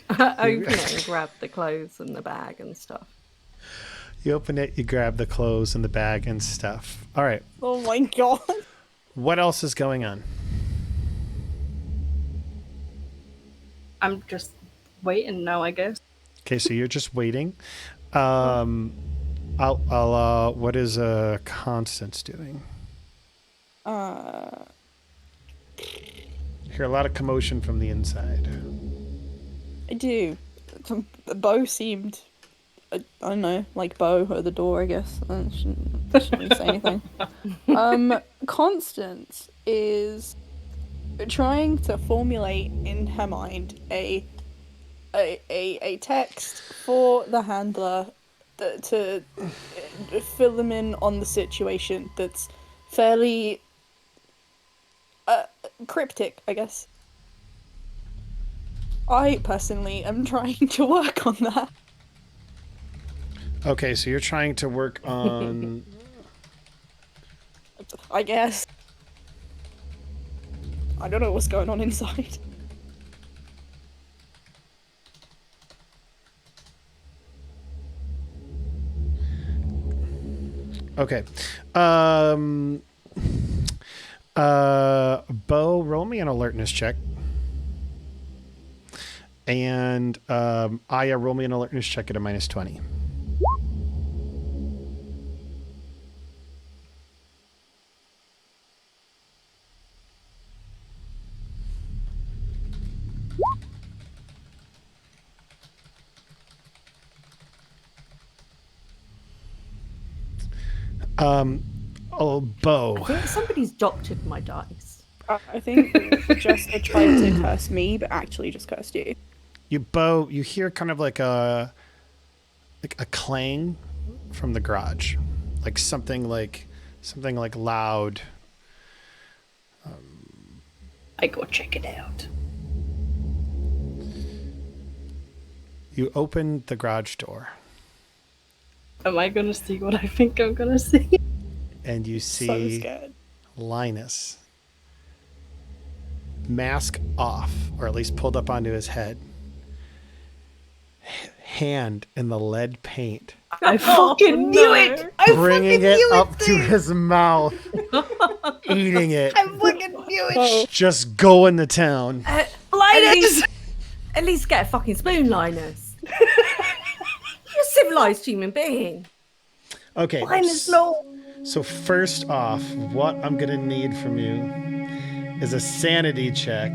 Open it and grab the clothes and the bag and stuff. You open it, you grab the clothes and the bag and stuff. All right. Oh my god. What else is going on? I'm just waiting now, I guess. Okay, so you're just waiting. What is Constance doing? You hear a lot of commotion from the inside. I do. Beau seemed, I don't know, like Beau at the door, I guess. I shouldn't really say anything. Constance is trying to formulate in her mind a text for the handler to fill them in on the situation that's fairly cryptic, I guess. I personally am trying to work on that. Okay, so you're trying to work on. I guess. I don't know what's going on inside. Okay. Beau, roll me an alertness check. And Aya, roll me an alertness check at a -20. Oh, Beau. I think somebody's doctored my dice. I think Jester tried to curse me, but actually just cursed you. Beau, you hear kind of like a clang from the garage, like something like loud. I go check it out. You open the garage door. Am I gonna see what I think I'm gonna see? And you So see scared. Lynas, mask off, or at least pulled up onto his head, hand in the lead paint, I fucking knew it! I bringing fucking it knew up to his mouth, eating it, I fucking knew it! just going to town. Lynas! At least get a fucking spoon, Linus. You're a civilized human being. Okay. Lynas, no! So first off, what I'm gonna need from you is a sanity check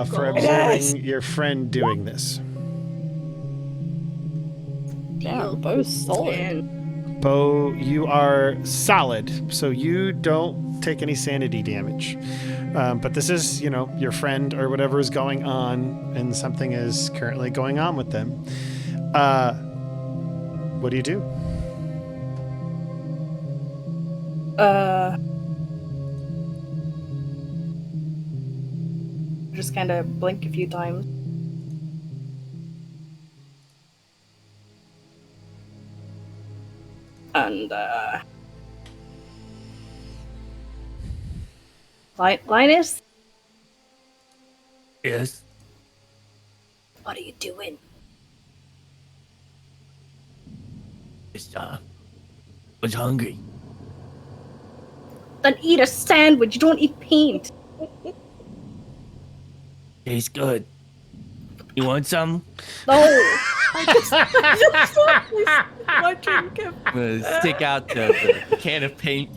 for observing your friend doing this. Damn, Beau's solid. Beau, you are solid, so you don't take any sanity damage. But this is, your friend or whatever is going on, and something is currently going on with them. What do you do? Just kind of blink a few times. And, Lynas? Yes. What are you doing? Just was hungry. Then eat a sandwich. You don't eat paint. Tastes good. You want some? No. My drink of I'm gonna stick out the can of paint.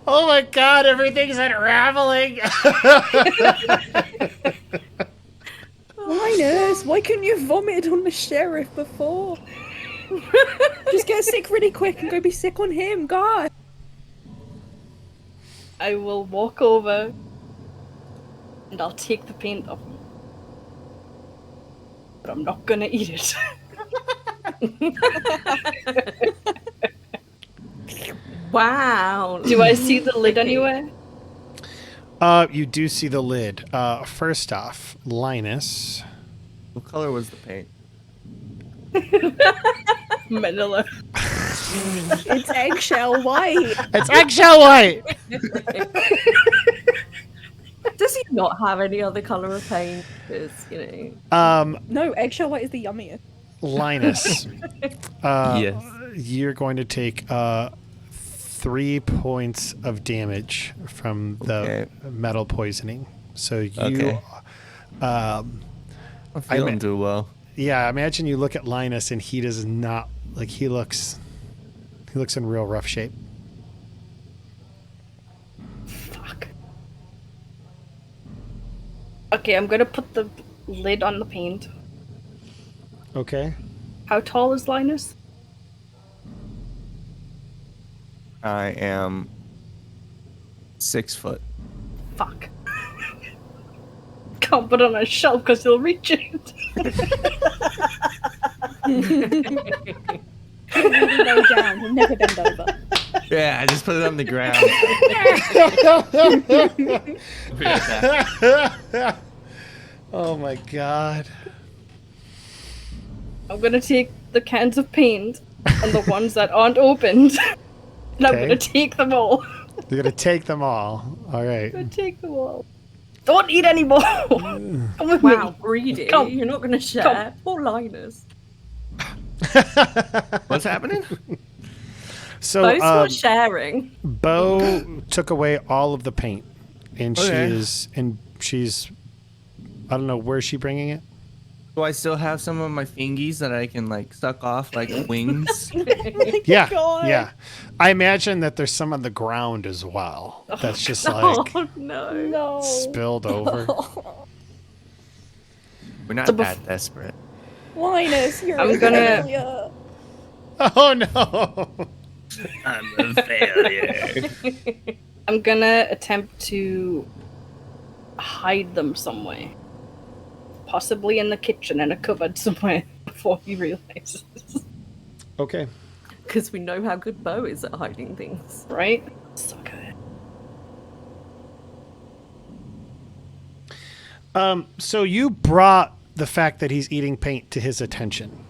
Oh my god, everything's unraveling. Linus, why couldn't you vomit on the sheriff before? Just get sick really quick and go be sick on him, God. I will walk over and I'll take the paint off me. But I'm not gonna eat it. wow. Do I see the lid anywhere? You do see the lid. First off, Lynas. What color was the paint? Manila. It's eggshell white. It's eggshell white. Does he not have any other colour of paint? Because, No, eggshell white is the yummiest. Linus. Yes. You're going to take 3 points of damage from the metal poisoning. So you. Okay. I'm feeling too well. Yeah, imagine you look at Linus and he does not he looks in real rough shape. Fuck. Okay, I'm gonna put the lid on the paint. Okay. How tall is Lynas? I am 6 foot. Fuck. Can't put it on a shelf because he'll reach it. He'll really lay down. He'll never bend over. Yeah, I just put it on the ground. Oh my god. I'm gonna take the cans of paint and the ones that aren't opened, and I'm Okay. gonna take them all. You're gonna take them all. All right. I'm gonna take them all. Don't eat any more. Come with Wow, me. greedy. Come. You're not going to share. Poor Lynas. What's happening? So Beau's not sharing. Beau took away all of the paint, and Okay. she's I don't know, where is she bringing it? Do I still have some of my fingies that I can like suck off like wings? Yeah, God. yeah. I imagine that there's some on the ground as well. That's just like Oh, no. No. spilled over. We're not So bef- that desperate. Linus, you're I'm a gonna- failure. Oh no! I'm a failure. I'm gonna attempt to hide them somewhere. Possibly in the kitchen in a cupboard somewhere before he realizes. Okay. Because we know how good Beau is at hiding things. Right? So good. So you brought the fact that he's eating paint to his attention.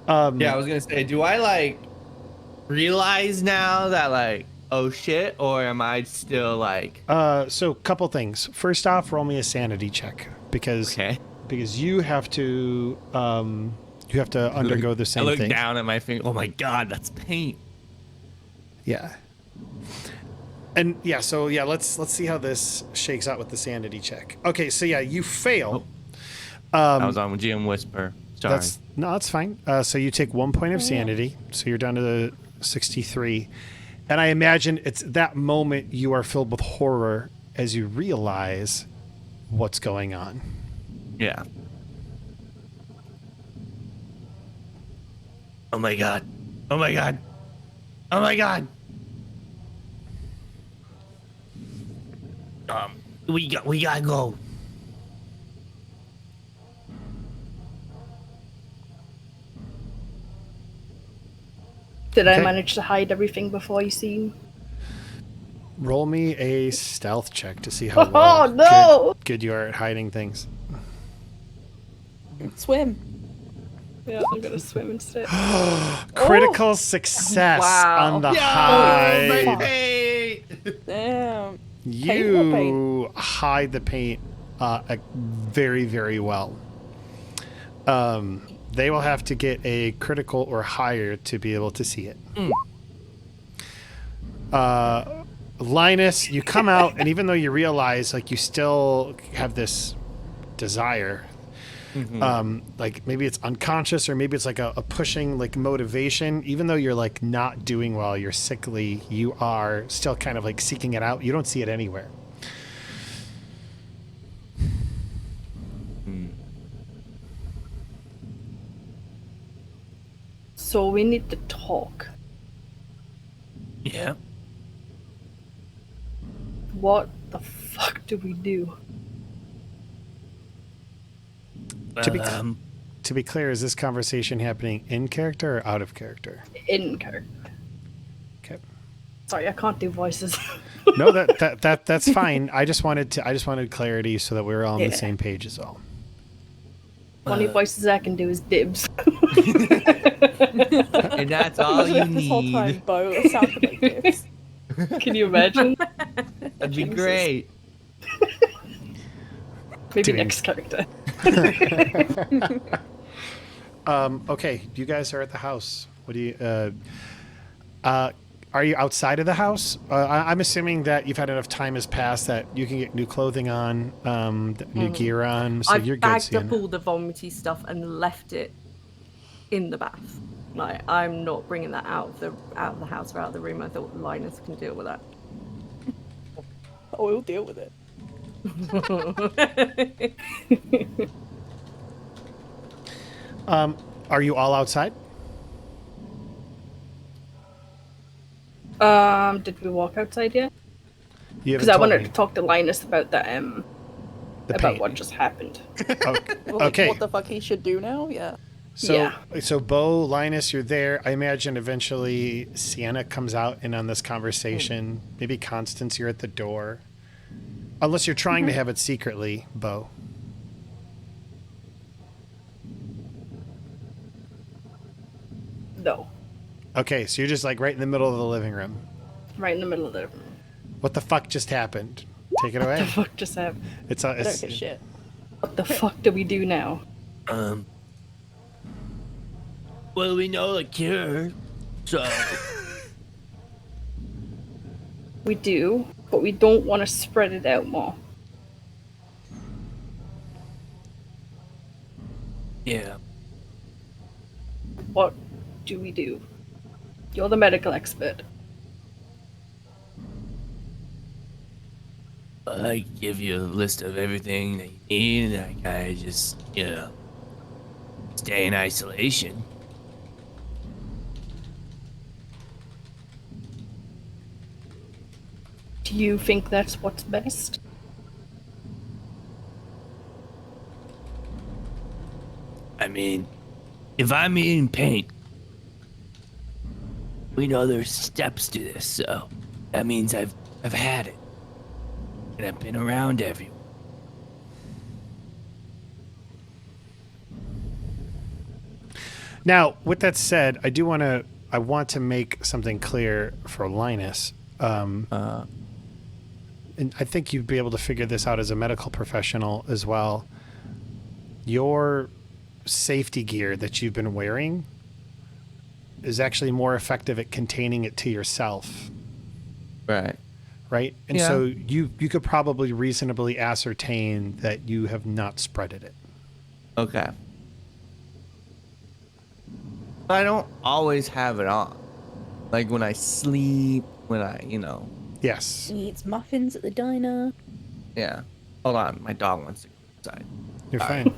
Yeah, I was gonna say, do I like realize now that like, oh shit, or am I still like? So couple things. First off, roll me a sanity check because Okay. you have to undergo the I same look thing. down at my finger. Oh my god, that's paint. Yeah. And yeah, so yeah, let's see how this shakes out with the sanity check. Okay, so yeah, you fail. I was on with GM Whisper. Sorry. That's fine. So you take 1 point of sanity, so you're down to the 63. And I imagine it's that moment you are filled with horror as you realize what's going on. Yeah. Oh my god. Oh my god. Oh my god. We gotta go. Did I Okay. manage to hide everything before you see? Roll me a stealth check to see how Oh, well no! good you are at hiding things. Swim. Yeah, I'm gonna swim instead. Critical success Wow. on the Yo, hide. my paint. Damn. You hide the paint very, very well. They will have to get a critical or higher to be able to see it. Lynas, you come out, and even though you realize like you still have this desire, like maybe it's unconscious or maybe it's like a pushing like motivation, even though you're like not doing well, you're sickly, you are still kind of like seeking it out. You don't see it anywhere. So we need to talk. Yeah. What the fuck do we do? To be clear, is this conversation happening in character or out of character? In character. Okay. Sorry, I can't do voices. No, that's fine. I just wanted clarity so that we were all on Yeah. the same page as well. Only voices I can do is dibs. And that's all you This whole time, need. Beau sounded like this. Can you imagine? That'd be great. Maybe Doing- next character. Okay, you guys are at the house. What do you? Are you outside of the house? I'm assuming that you've had enough time has passed that you can get new clothing on, new gear on, so I've you're good. bagged up Sienna. all the vomity stuff and left it in the bath. Like, I'm not bringing that out of the house or out of the room. I thought Lynas can deal with that. Oh, we'll deal with it. Are you all outside? Did we walk outside yet? You Because haven't I told wanted me. to talk to Linus about that, The about paint. what just happened. Okay. What the fuck he should do now? Yeah. So Beau, Lynas, you're there. I imagine eventually Sienna comes out in on this conversation. Maybe Constance, you're at the door. Unless you're trying to have it secretly, Beau. No. Okay, so you're just like right in the middle of the living room. Right in the middle of the room. What the fuck just happened? Take it What away. the fuck just happened? It's I don't give a shit. What the fuck do we do now? Well, we know the cure, so We do, but we don't want to spread it out more. yeah. What do we do? You're the medical expert. I give you a list of everything that you need, and I kind of just, stay in isolation. Do you think that's what's best? I mean, if I'm eating paint, we know there's steps to this, so that means I've had it. And I've been around everyone. Now, with that said, I want to make something clear for Lynas. And I think you'd be able to figure this out as a medical professional as well. Your safety gear that you've been wearing is actually more effective at containing it to yourself. Right. Right? And so you could probably reasonably ascertain that you have not spreaded it. Okay. I don't always have it on. Like when I sleep, when I, Yes. He eats muffins at the diner. Yeah. Hold on, my dog wants to go outside. You're fine.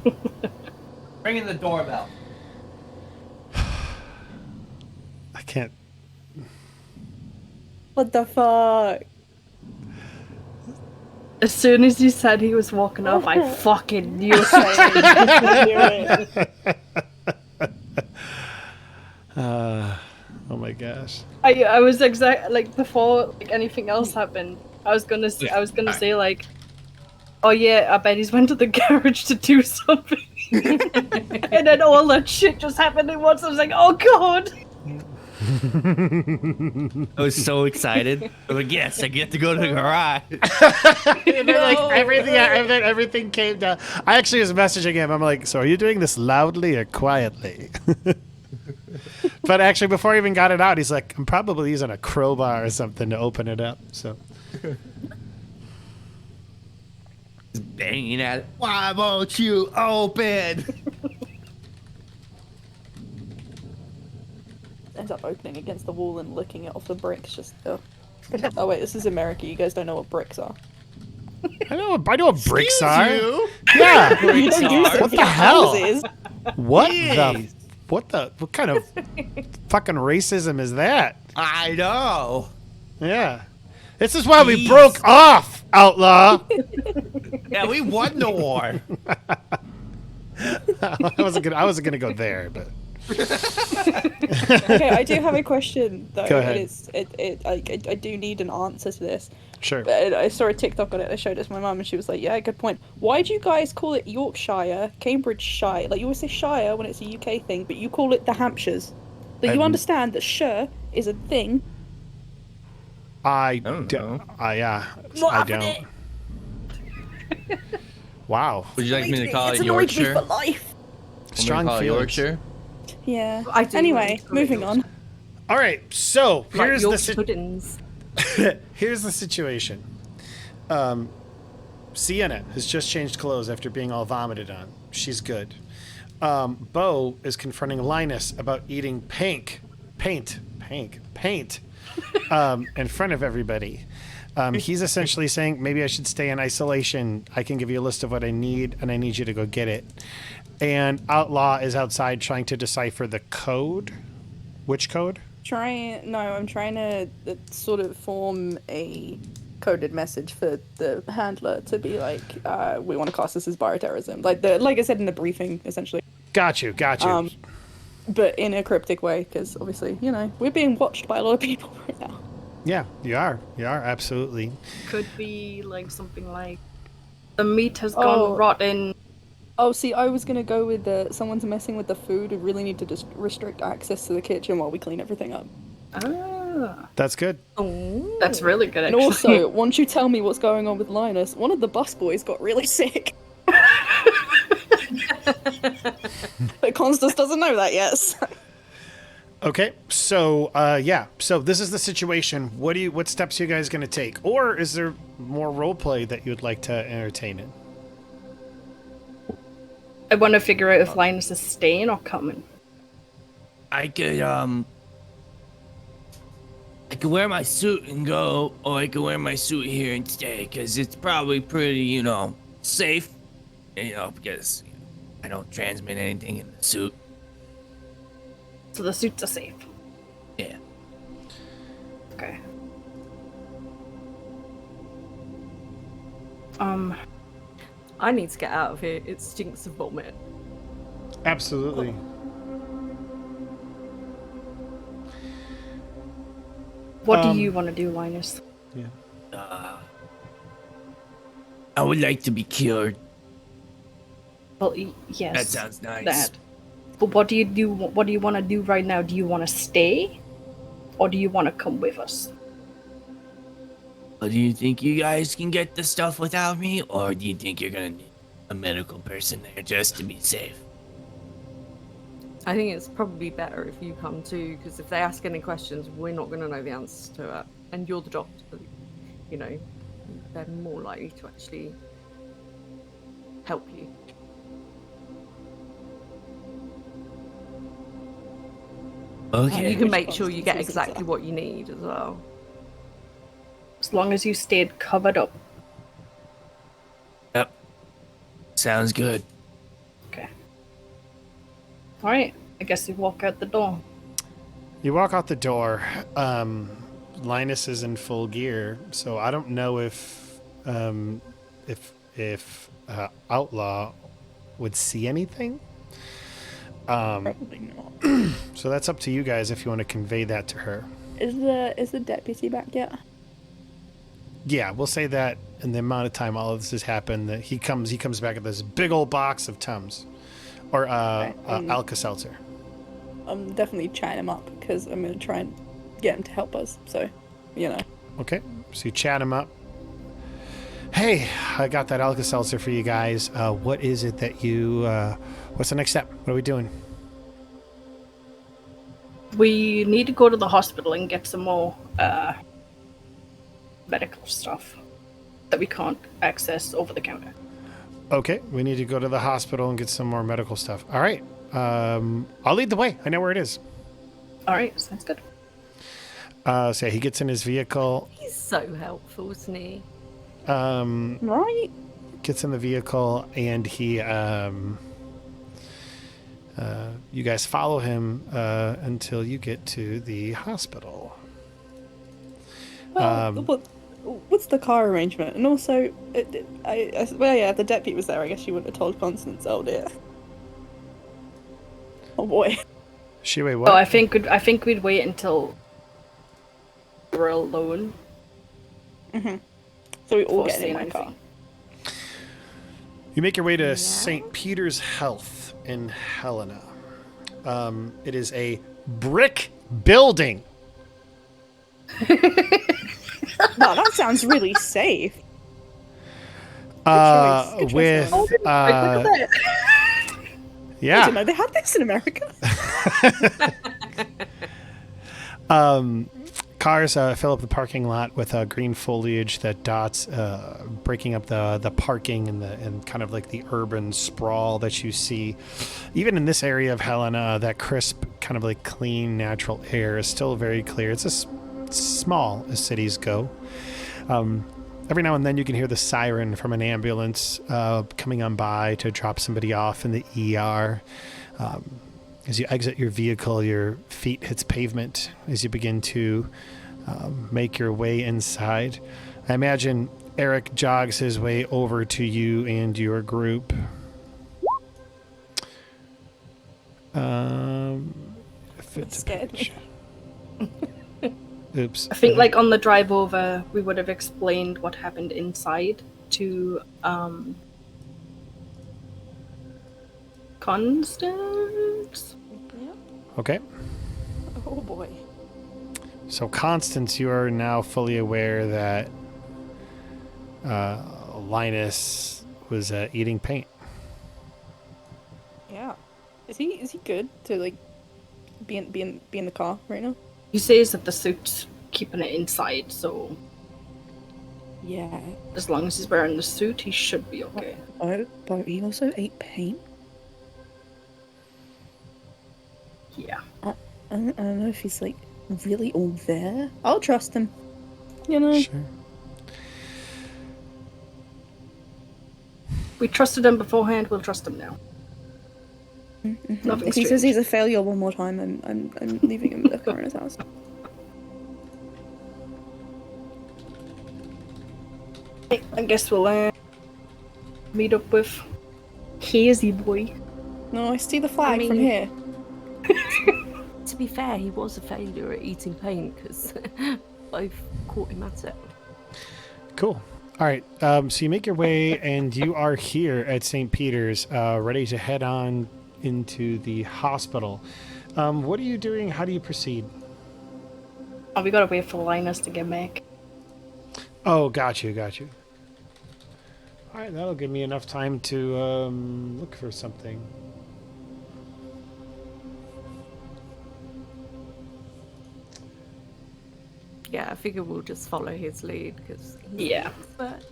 Ringing the doorbell. I can't. What the fuck? As soon as you said he was walking off, I fucking knew it. Oh my gosh. I was like before anything else happened. I was gonna say like, oh yeah, I bet he's went to the garage to do something, and then all that shit just happened at once. I was like, oh god. I was so excited. I was like, yes, I get to go to the garage. And then, like everything came down. I actually was messaging him. I'm like, so are you doing this loudly or quietly? But actually, before he even got it out, he's like, I'm probably using a crowbar or something to open it up. So Just banging at it. Why won't you open? Ends up opening against the wall and licking it off the bricks. Just oh wait, this is America. You guys don't know what bricks are. I know what bricks are. You? Yeah. What the hell? Houses. What kind of fucking racism is that? I know. Yeah. This is why we broke off, Outlaw. Yeah, we won the war. I wasn't gonna go there, but Okay, I do have a question though. Go ahead. I do need an answer to this. sure. But I saw a TikTok on it. I showed it to my mum, and she was like, "Yeah, good point. Why do you guys call it Yorkshire, Cambridgeshire? Like you always say Shire when it's a UK thing, but you call it the Hampshires. But you understand that shire is a thing." I don't don't. know. I Not don't. having it. Wow. Would you like me to call It's it annoyed me Yorkshire? for life. Strong call it feelings. Yorkshire? Yeah. I do Anyway, like to call it moving on. Yorkshire. All right. So Like here's Yorkshire the puddings. here's the situation. Sienna has just changed clothes after being all vomited on. She's good. Beau is confronting Lynas about eating paint in front of everybody. He's essentially saying, maybe I should stay in isolation. I can give you a list of what I need, and I need you to go get it. And Outlaw is outside trying to decipher the code. Which code? I'm trying to sort of form a coded message for the handler to be like, we want to class this as bioterrorism. Like I said in the briefing, essentially. Got you. But in a cryptic way, because obviously, we're being watched by a lot of people right now. Yeah, you are, absolutely. Could be like something like the meat has gone rotten. Oh, see, I was gonna go with someone's messing with the food. We really need to just restrict access to the kitchen while we clean everything up. That's good. That's really good, And actually. also, once you tell me what's going on with Lynas, one of the busboys got really sick. But Constance doesn't know that yet. So. Okay, so so this is the situation. What steps are you guys going to take, or is there more role play that you would like to entertain in? I want to figure out if Linus is staying or coming. I could wear my suit and go, or I could wear my suit here and stay, because it's probably pretty, safe, because I don't transmit anything in the suit. So the suits are safe. Yeah. Okay. I need to get out of here. It stinks of vomit. Absolutely. What do you want to do, Linus? Yeah. I would like to be cured. Well, yes. That sounds nice. That. But what do you do? What do you want to do right now? Do you want to stay, or do you want to come with us? Well, do you think you guys can get the stuff without me, or do you think you're gonna need a medical person there just to be safe? I think it's probably better if you come too, because if they ask any questions, we're not going to know the answers to it. And you're the doctor, they're more likely to actually help you. Okay. And you can make sure you get exactly what you need as well. As long as you stayed covered up. Yep. Sounds good. Okay. All right. I guess you walk out the door. You walk out the door. Linus is in full gear, so I don't know if Outlaw would see anything. Probably not. So that's up to you guys if you want to convey that to her. Is the deputy back yet? Yeah, we'll say that in the amount of time all of this has happened, that he comes back with this big old box of Tums, or Alka-Seltzer. I'm definitely chatting him up because I'm going to try and get him to help us. So, Okay, so you chat him up. Hey, I got that Alka-Seltzer for you guys. What is it that you? What's the next step? What are we doing? We need to go to the hospital and get some more medical stuff that we can't access over the counter. Okay, we need to go to the hospital and get some more medical stuff. All right, I'll lead the way. I know where it is. All right, sounds good. So he gets in his vehicle. He's so helpful, isn't he? Right? Gets in the vehicle and he you guys follow him until you get to the hospital. What's the car arrangement? And also, the deputy was there. I guess she wouldn't have told Constance. Oh dear. Oh boy. She wait what? Oh, I think we'd wait until we're alone. Mm-hmm. So we all Before get in saying my car. anything. You make your way to St. Peter's Health in Helena. It is a brick building. Wow, that sounds really safe. With Look at that. I yeah. didn't know they had this in America. Cars fill up the parking lot with green foliage that dots, breaking up the parking and kind of like the urban sprawl that you see. Even in this area of Helena, that crisp, kind of like clean, natural air is still very clear. It's as small as cities go. Every now and then you can hear the siren from an ambulance coming on by to drop somebody off in the ER. As you exit your vehicle, your feet hits pavement as you begin to make your way inside. I imagine Eric jogs his way over to you and your group. That scared me. Oops. I think, like, on the drive over, we would have explained what happened inside to Constance. Yeah. Okay. Oh boy. So, Constance, you are now fully aware that Lynas was eating paint. Yeah. Is he good to like be in the car right now? He says that the suit's keeping it inside, so Yeah. as long as he's wearing the suit, he should be okay. Oh, but he also ate paint. Yeah. I don't know if he's like really all there. I'll trust him. You know. Sure. We trusted him beforehand, we'll trust him now. Nothing If he says strange. he's a failure one more time, I'm leaving him at the coroner's house. I guess we'll meet up with Hazy Boy. No, I see the flag from mean- here. To be fair, he was a failure at eating paint because both caught him at it. Cool. All right. So you make your way, and you are here at St. Peter's, ready to head on into the hospital. What are you doing? How do you proceed? Oh, we gotta wait for Lynas to get back. Oh, got you. All right, that'll give me enough time to look for something. Yeah, I figure we'll just follow his lead because Yeah. But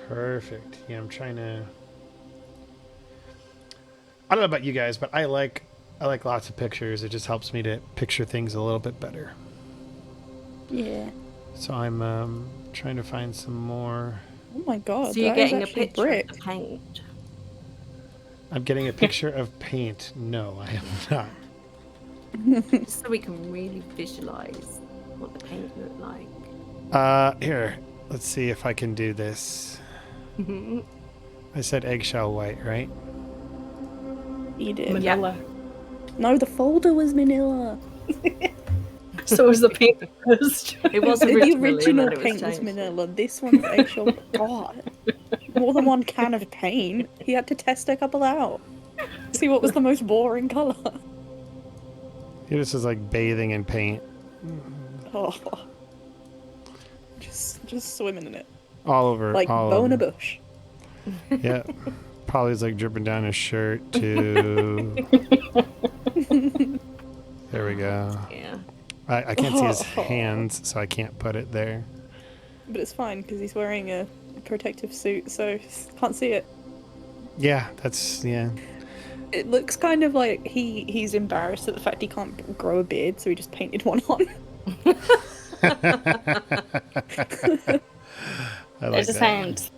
Perfect. Yeah, I'm trying to. I don't know about you guys, but I like lots of pictures. It just helps me to picture things a little bit better. Yeah. So I'm trying to find some more. Oh my god. so you're that is getting a actually picture brick. of the paint. I'm getting a picture of paint. No, I am not. Just so we can really visualize what the paint looked like. Here, let's see if I can do this. I said eggshell white, right? You did. Manila. No, the folder was manila. So was the paint first. It was The originally, original and then it was paint was changed. manila. This one's eggshell. God. More than one can of paint. He had to test a couple out. See what was the most boring colour. He just is like bathing in paint. Oh. Just swimming in it. All over. Like all Beau in a over. bush. Yeah. Polly's like dripping down his shirt too. There we go. Yeah. I can't see his hands, so I can't put it there. But it's fine because he's wearing a protective suit, so can't see it. Yeah, that's yeah. It looks kind of like he's embarrassed at the fact he can't grow a beard, so he just painted one on. I like There's his that. hands.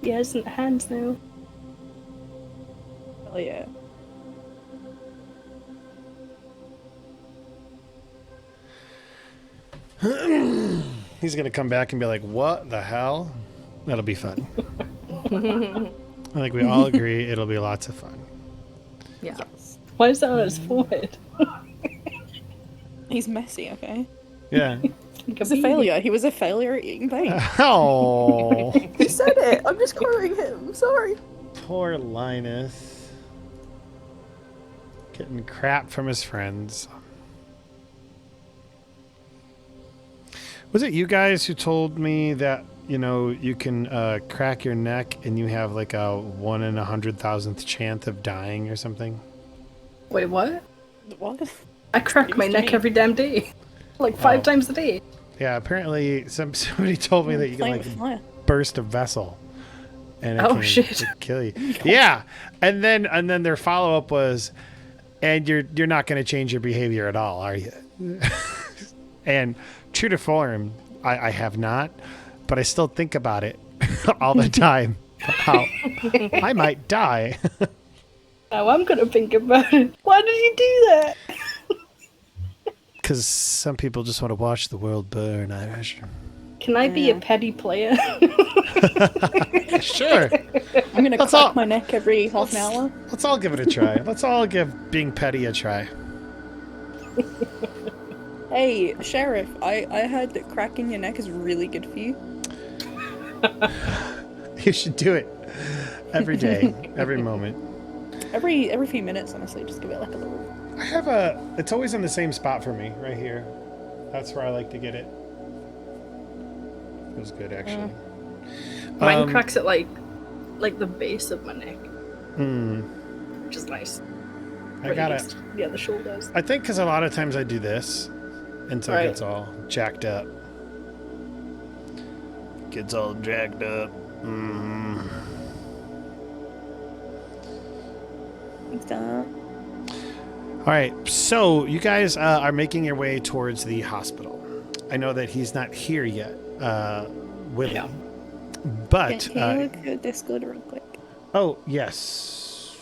Yeah, isn't hands now? Oh yeah. He's gonna come back and be like, "What the hell?" That'll be fun. I think we all agree it'll be lots of fun. Yeah. Why is that on his forehead? He's messy, okay? Yeah. He's a failure. He was a failure at eating paint. Oh, He said it. I'm just quoting him. Sorry. poor Lynas. Getting crap from his friends. Was it you guys who told me that you know, you can crack your neck and you have like a 1 in 100,000th chance of dying or something. Wait, what? What? I crack my neck every damn day. Like 5 times a day. Yeah, apparently somebody told me that you can Playing like with fire. burst a vessel and it Oh, can shit. it kill you. Yeah. And then their follow-up was, and you're not going to change your behavior at all, are you? And true to form, I have not, but I still think about it all the time. How I might die. Now I'm gonna think about it. Why did you do that? Because some people just want to watch the world burn, Irish. Can I be a petty player? Sure. I'm gonna That's crack all- my neck every half an hour. Let's all give it a try. Let's all give being petty a try. Hey, Sheriff, I heard that cracking your neck is really good for you. You should do it every day, every moment. Every few minutes, honestly, just give it like a little. I have it's always in the same spot for me, right here. That's where I like to get it. Feels good, actually. Mine cracks at like the base of my neck, Hmm. which is nice. I Right got it. against the other shoulders. I think because a lot of times I do this until it Right. gets all jacked up. Gets all jacked up. Mm. All right, so you guys are making your way towards the hospital. I know that he's not here yet, Willie. Yeah. But Can you look at Discord real quick? oh yes.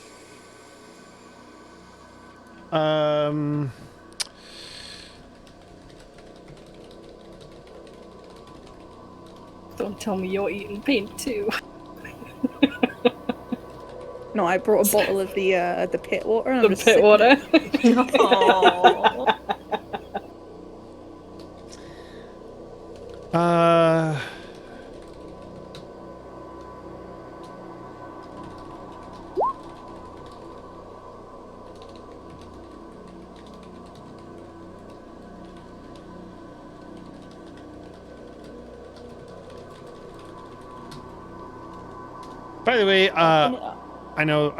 Don't tell me you're eating paint too. No, I brought a bottle of the pit water. And I'm The just pit sipping water. it. Aw. By the way, I know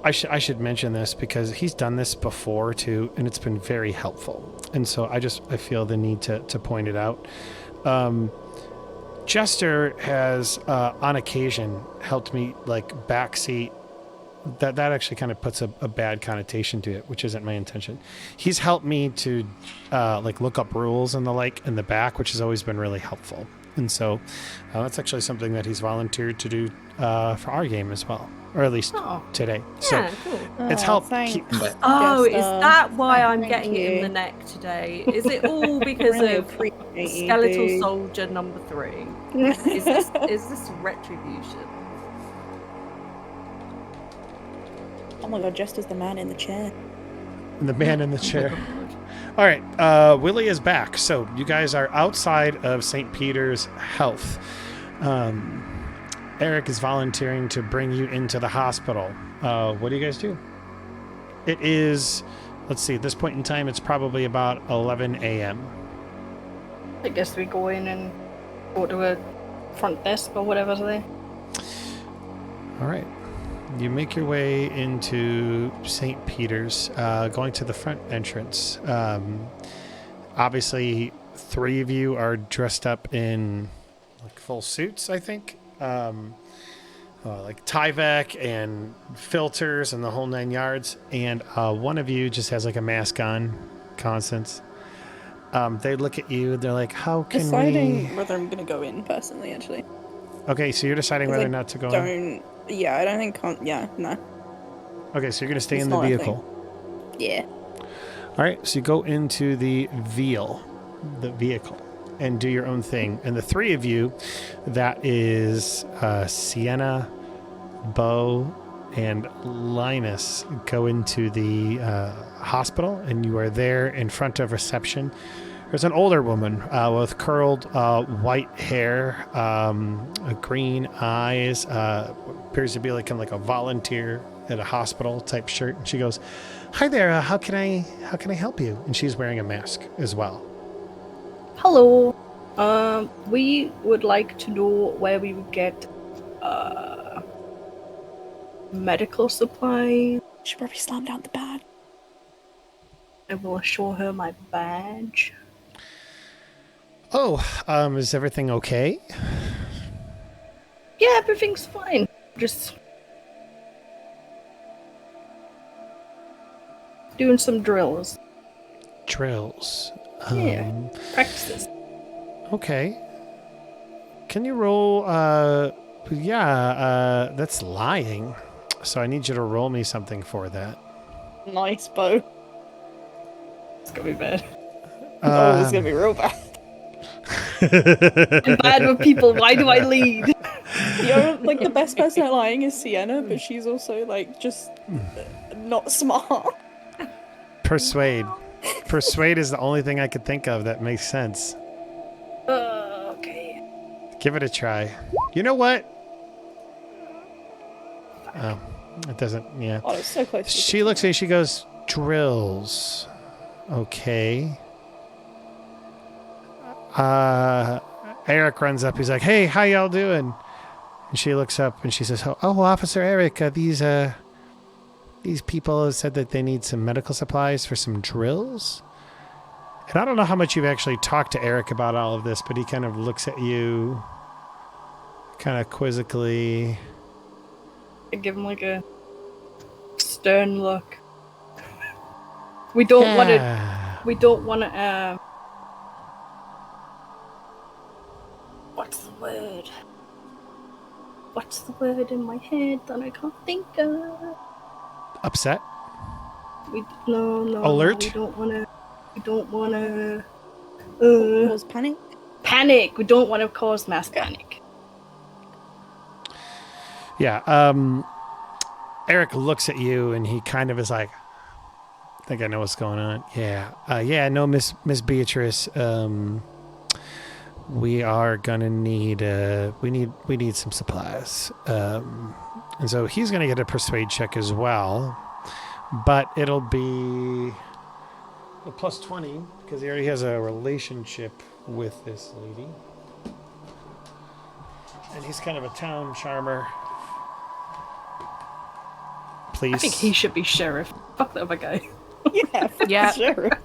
I should mention this because he's done this before too, and it's been very helpful. And so I feel the need to point it out. Jester has on occasion helped me like backseat. That actually kind of puts a bad connotation to it, which isn't my intention. He's helped me to like look up rules and the like in the back, which has always been really helpful. And so that's actually something that he's volunteered to do for our game as well, or at least Oh. today. Yeah, So cool. it's Oh, helped thanks. keep. Oh, is Jester. that why I'm Thank getting it in you. the neck today? Is it all because Really of appreciate you, Skeletal dude. Soldier number 3? Is this retribution? Oh my god, Jester's the man in the chair. The man in the chair. All right, Willie is back. So you guys are outside of St. Peter's Health. Eric is volunteering to bring you into the hospital. What do you guys do? It is, let's see, at this point in time, it's probably about 11 a.m. I guess we go in and go to a front desk or whatever they. All right. You make your way into St. Peter's, going to the front entrance. Obviously, 3 of you are dressed up in like full suits, I think. Like Tyvek and filters and the whole 9 yards. And one of you just has like a mask on, Constance. They look at you. They're like, how can Deciding whether I'm gonna go in personally, actually. Okay, so you're deciding 'Cause whether I or not to go in. Don't. Yeah, I don't think. Yeah, no. Okay, so you're going to stay It's in the not a thing. vehicle. Yeah. All right, so you go into the vehicle, and do your own thing. And the 3 of you, that is Sienna, Beau, and Lynas, go into the hospital, and you are there in front of reception. There's an older woman with curled white hair, green eyes, appears to be like a volunteer at a hospital type shirt. And she goes, "Hi there, how can I help you?" And she's wearing a mask as well. Hello. We would like to know where we would get medical supplies. Should probably slam down the bag. I will show her my badge. Oh, is everything okay? Yeah, everything's fine. Just doing some drills. Drills. Yeah, practices. Okay. Can you roll? That's lying. So I need you to roll me something for that. Nice, Beau. It's gonna be bad. Oh, it's gonna be real bad. I'm bad with people. Why do I lead? Like the best person at lying is Sienna, but she's also like just not smart. Persuade. Persuade is the only thing I could think of that makes sense. Okay. Give it a try. You know what? Oh, it doesn't. Yeah. Oh, it's so close. She looks at you. She goes, drills. Okay. Eric runs up. He's like, "Hey, how y'all doing?" And she looks up and she says, "Oh, Officer Eric, these people said that they need some medical supplies for some drills." And I don't know how much you've actually talked to Eric about all of this, but he kind of looks at you kind of quizzically. I give him like a stern look. We don't want to. We don't want to. What's the word? What's the word in my head that I can't think of? Upset? No. Alert? We don't want to. We don't want to. Cause panic. Panic. We don't want to cause mass panic. Yeah. Eric looks at you and he kind of is like, "I think I know what's going on." Yeah. No, Miss Beatrice. We are gonna need. We need some supplies. And so he's gonna get a persuade check as well, but it'll be a plus 20 because he already has a relationship with this lady, and he's kind of a town charmer. Please. I think he should be sheriff. Fuck the other guy. Yeah. Sheriff.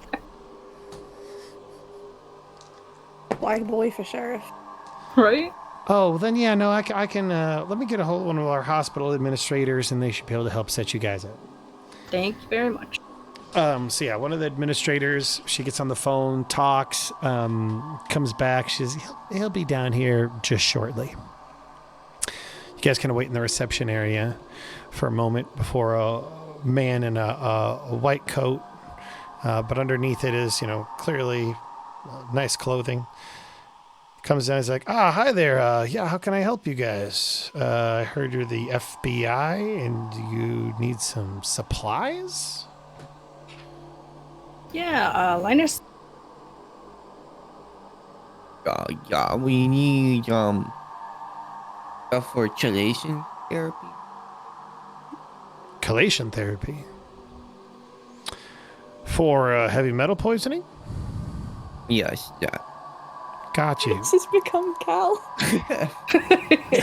White boy for sheriff. Right? Oh, then yeah, no, I can let me get a hold of one of our hospital administrators and they should be able to help set you guys up. Thank you very much. So yeah, one of the administrators, she gets on the phone, talks, comes back. She says, he'll be down here just shortly. You guys kind of wait in the reception area for a moment before a man in a white coat, but underneath it is, clearly nice clothing. Comes down, he's like, hi there. Yeah, how can I help you guys? I heard you're the FBI and you need some supplies? Yeah, Lynas. Yeah, we need stuff for chelation therapy. Chelation therapy? For heavy metal poisoning? Yes, yeah. Got you. This has become Cal.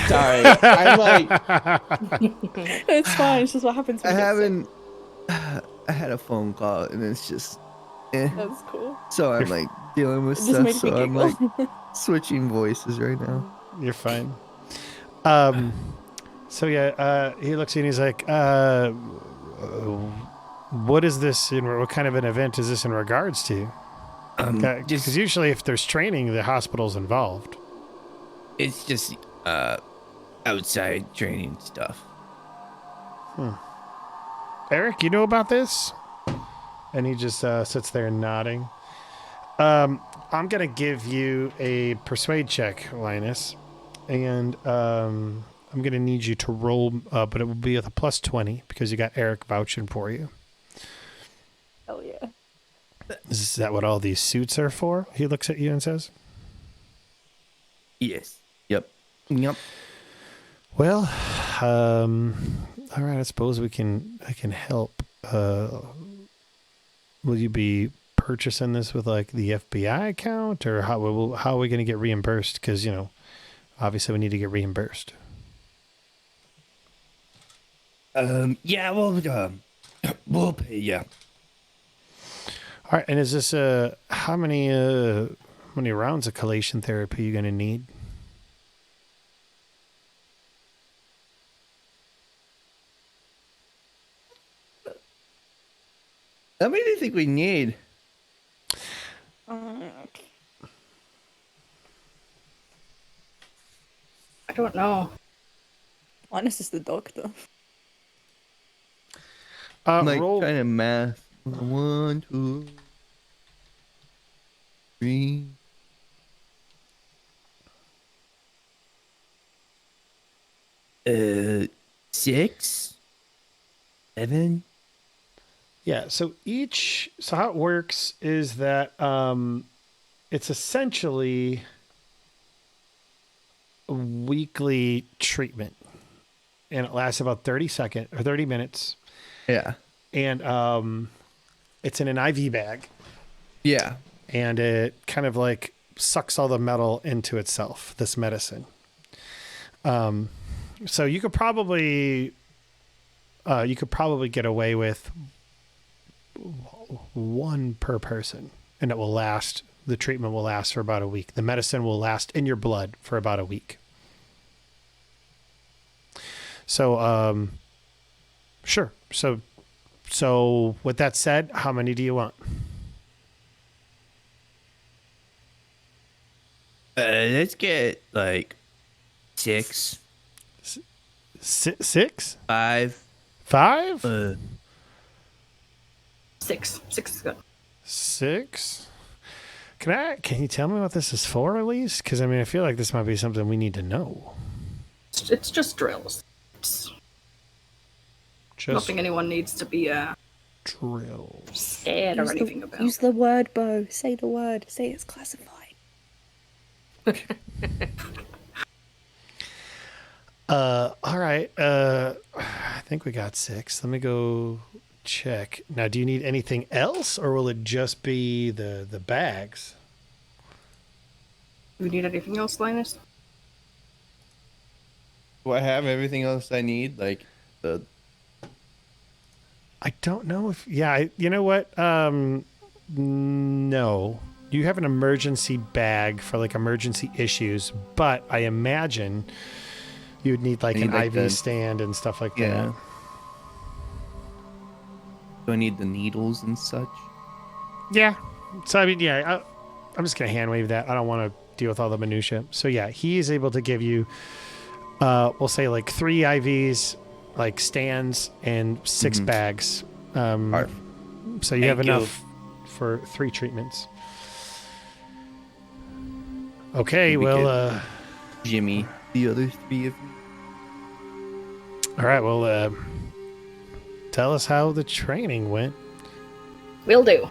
Sorry, I'm like, It's fine. It's just what happens. When I had a phone call and it's just, That's cool. So I'm like dealing with It just stuff, made me so I'm giggle. like switching voices right now. You're fine. So yeah, he looks at you and he's like, what is this? What kind of an event is this in regards to? Because usually if there's training, the hospital's involved. It's just outside training stuff. Eric, you know about this? And he just sits there nodding. I'm going to give you a persuade check, Lynas. And I'm going to need you to roll, but it will be with a plus 20 because you got Eric vouching for you. Hell yeah. Is that what all these suits are for? He looks at you and says. Yes. Yep. Well, all right. I suppose I can help. Will you be purchasing this with like the FBI account, or how are we going to get reimbursed? Because obviously we need to get reimbursed. Yeah, well, we'll pay. Yeah. All right, and is this how many rounds of chelation therapy are you going to need? How many do you think we need? I don't know. Linus is the doctor. I'm like Roll. trying to math. 1, 2, 3. Uh, 6, 7. Yeah, so how it works is that it's essentially a weekly treatment, and it lasts about 30 minutes, Yeah. and it's in an IV bag, Yeah. and it kind of like sucks all the metal into itself, this medicine. So you could probably get away with one per person, and the treatment will last for about a week. The medicine will last in your blood for about a week. So, sure. So with that said, how many do you want? Let's get like 6. 6? 5. 5? 6. 6 is good. 6? Can you tell me what this is for, at least? Because, I feel like this might be something we need to know. It's just drills. It's nothing anyone needs to be drills. scared or anything about. Use the word, Beau. Say the word. Say it's classified. All right. I think we got 6. Let me go check. Now, do you need anything else, or will it just be the bags? Do we need anything else, Linus? Do I have everything else I need? Like the. I don't know if. Yeah, you know what? No. You have an emergency bag for like emergency issues, but I imagine you'd need like an IV stand and stuff like that. Do I need the needles and such? Yeah. So, I'm just going to hand wave that. I don't want to deal with all the minutia. So, yeah, he is able to give you, we'll say like 3 IVs, like stands, and 6 bags. So you have enough for 3 treatments. Okay, well, Jimmy, the other 3 of you. All right, well, tell us how the training went. Will do.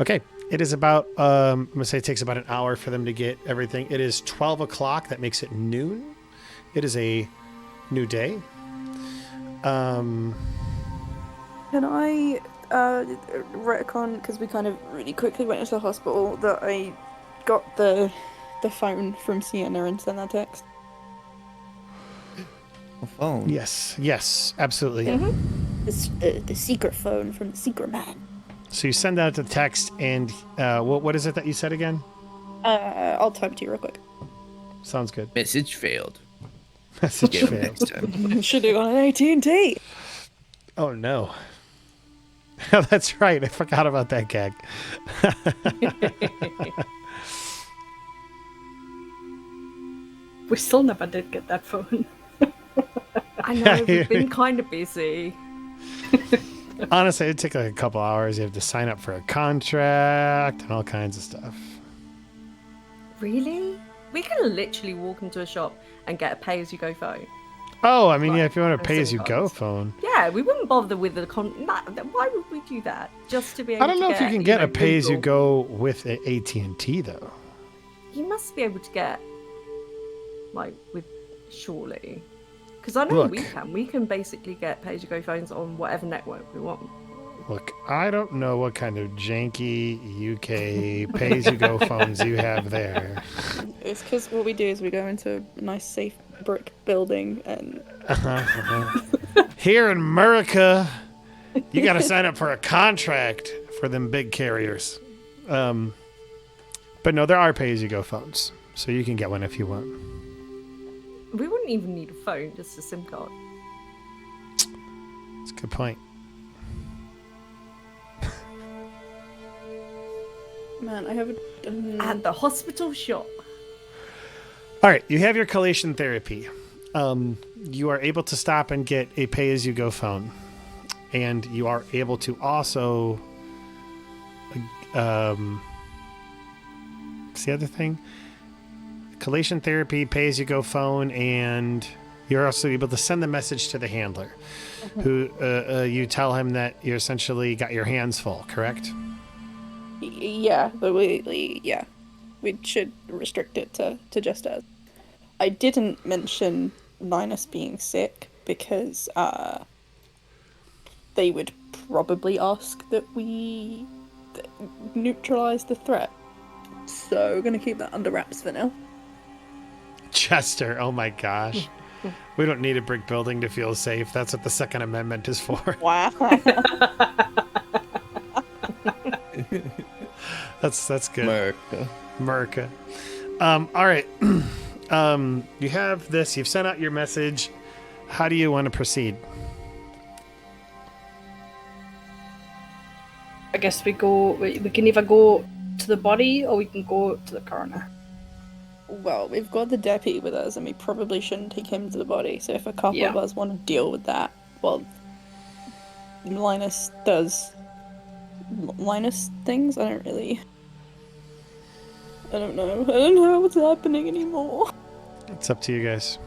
Okay, it is about, I'm going to say it takes about an hour for them to get everything. It is 12 o'clock. That makes it noon. It is a new day. Can I retcon, because we kind of really quickly went into the hospital, that I got the phone from Sienna and sent that text? A phone? Yes, absolutely. Mm-hmm. The secret phone from the secret man. So you send that to text, and what is it that you said again? I'll type it to you real quick. Sounds good. Message failed. Message failed. Next time. Should do on an AT&T. Oh, no. Oh, that's right. I forgot about that gag. We still never did get that phone. I know, we've been kind of busy. Honestly, it'd take like a couple hours. You have to sign up for a contract and all kinds of stuff. Really? We can literally walk into a shop and get a pay-as-you-go phone. Oh, if you want to pay as you go phone. Yeah, we wouldn't bother with the why would we do that? Just to be able to I don't know if you can get a pay as you go with AT&T though. You must be able to get with surely. Because I know we can basically get pay-as-you-go phones on whatever network we want. Look, I don't know what kind of janky UK pay-as-you-go phones you have there. It's because what we do is we go into a nice safe brick building and Here in America, you got to sign up for a contract for them big carriers. But no, there are pay-as-you-go phones, so you can get one if you want. We wouldn't even need a phone, just a SIM card. That's a good point. man, I have a At the hospital shop. All right, you have your collation therapy. You are able to stop and get a pay-as-you-go phone. And you are able to also... what's the other thing? Collation therapy, pay-as-you-go phone, and you're also able to send the message to the handler, who you tell him that you essentially got your hands full, correct? Yeah, but we should restrict it to just us. I didn't mention Lynas being sick because they would probably ask that we neutralize the threat. So we're gonna keep that under wraps for now. Chester, oh my gosh. We don't need a brick building to feel safe. That's what the Second Amendment is for. Wow. That's good. America. All right. You have this. You've sent out your message. How do you want to proceed? I guess we can either go to the body or we can go to the coroner. Well, we've got the deputy with us, and we probably shouldn't take him to the body. So if a couple of us want to deal with that, well, Lynas does Lynas things. I don't know. I don't know what's happening anymore. It's up to you guys.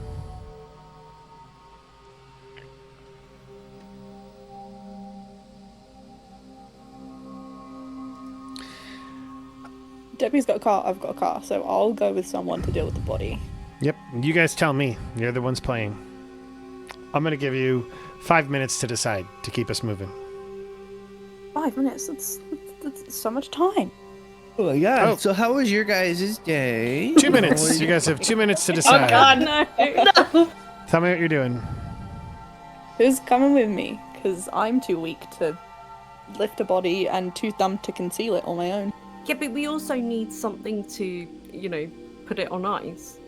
Debbie's got a car, I've got a car, so I'll go with someone to deal with the body. Yep. You guys tell me. You're the ones playing. I'm going to give you 5 minutes to decide to keep us moving. 5 minutes? That's so much time. Oh my god. Oh. So how was your guys' day? 2 minutes. You guys have 2 minutes to decide. Oh god, no! Tell me what you're doing. Who's coming with me? Because I'm too weak to lift a body and too dumb to conceal it on my own. Yeah, but we also need something to, put it on ice.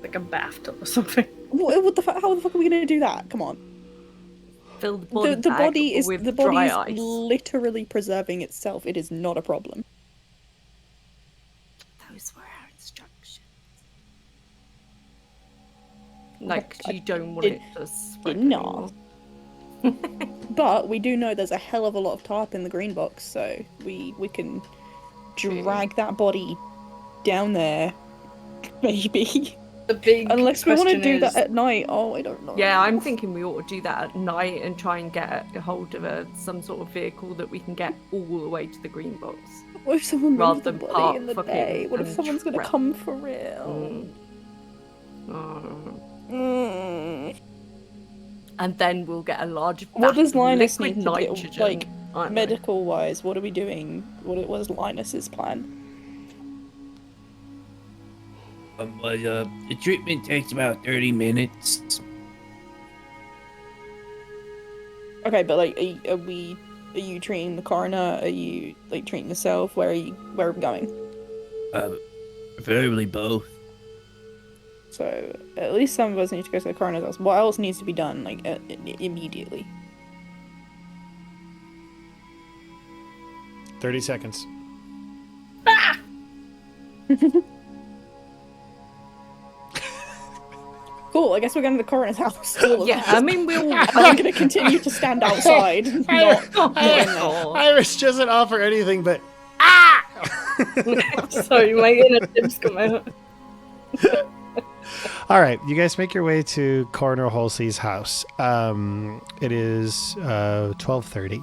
Like a bathtub or something. What the fuck? How the fuck are we gonna do that? Come on. Fill the body The bag body is with the body dry is ice. literally preserving itself. It is not a problem. Those were our instructions. Like, you don't want it to spread. No. But we do know there's a hell of a lot of tarp in the green box, so we can drag that body down there, maybe. The big Unless we want to question do that is- at night. Oh, I don't know. Yeah, I'm thinking we ought to do that at night and try and get a hold of some sort of vehicle that we can get all the way to the green box. What if someone rather moves the than body park in the fucking day? What if and someone's gonna trap. come for real? And then we'll get a large What vat does of Lynas liquid need to do? nitrogen. Like, I don't know. medical-wise, what are we doing? What is Lynas's plan? The treatment takes about 30 minutes. Okay, but like, are you treating the coroner? Are you like treating yourself? Where are we going? Preferably both. So at least some of us need to go to the coroner's house. What else needs to be done like immediately? 30 seconds. Cool. I guess we're going to the coroner's house. All of Yeah, us. I mean, we'll. I'm going to continue to stand outside. not in there. Irish doesn't offer anything but Sorry, my inner tips come out. All right, you guys make your way to Coroner Halsey's house. It is 12:30.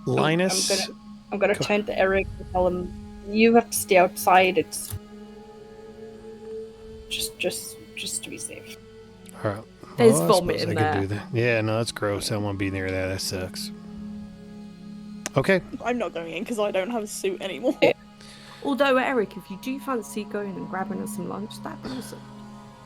Lynas, I'm gonna turn to Eric and tell him you have to stay outside. It's just to be safe. all right. There's I vomit suppose in I could do there. that. Yeah, no, that's gross. I won't be near that. That sucks. Okay. I'm not going in because I don't have a suit anymore. Although, Eric, if you do fancy going and grabbing us some lunch, that'd be awesome.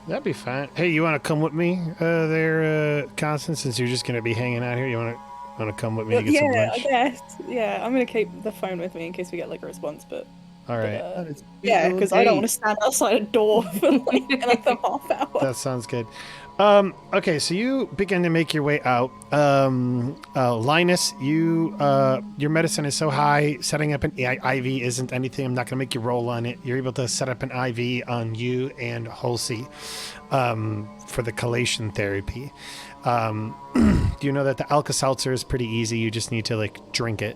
That'd be fine. Hey, you want to come with me there, Constance, since you're just going to be hanging out here? You want to come with me to get some Yeah, I lunch? guess. Yeah, I'm gonna keep the phone with me in case we get like a response, but All right. yeah, because I don't want to stand outside a door for like another half hour. That sounds good. Okay, so you begin to make your way out. Linus, your medicine is so high, setting up an IV isn't anything. I'm not going to make you roll on it. You're able to set up an IV on you and Halsey for the collation therapy. Do you know that the Alka-Seltzer is pretty easy? You just need to like drink it,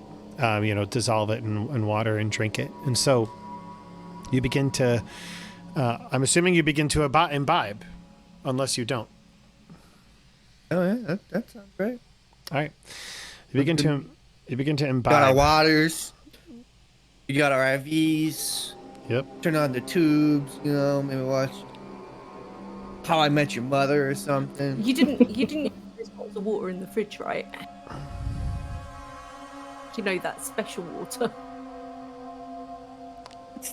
dissolve it in water and drink it. And so you begin to, I'm assuming you begin to imbibe. Unless you don't. Oh yeah, that sounds great. All right. You begin to imbibe. Got our waters. You got our IVs. Yep. Turn on the tubes. Maybe watch How I Met Your Mother or something. You didn't use those bottles of water in the fridge, right? You know, that special water.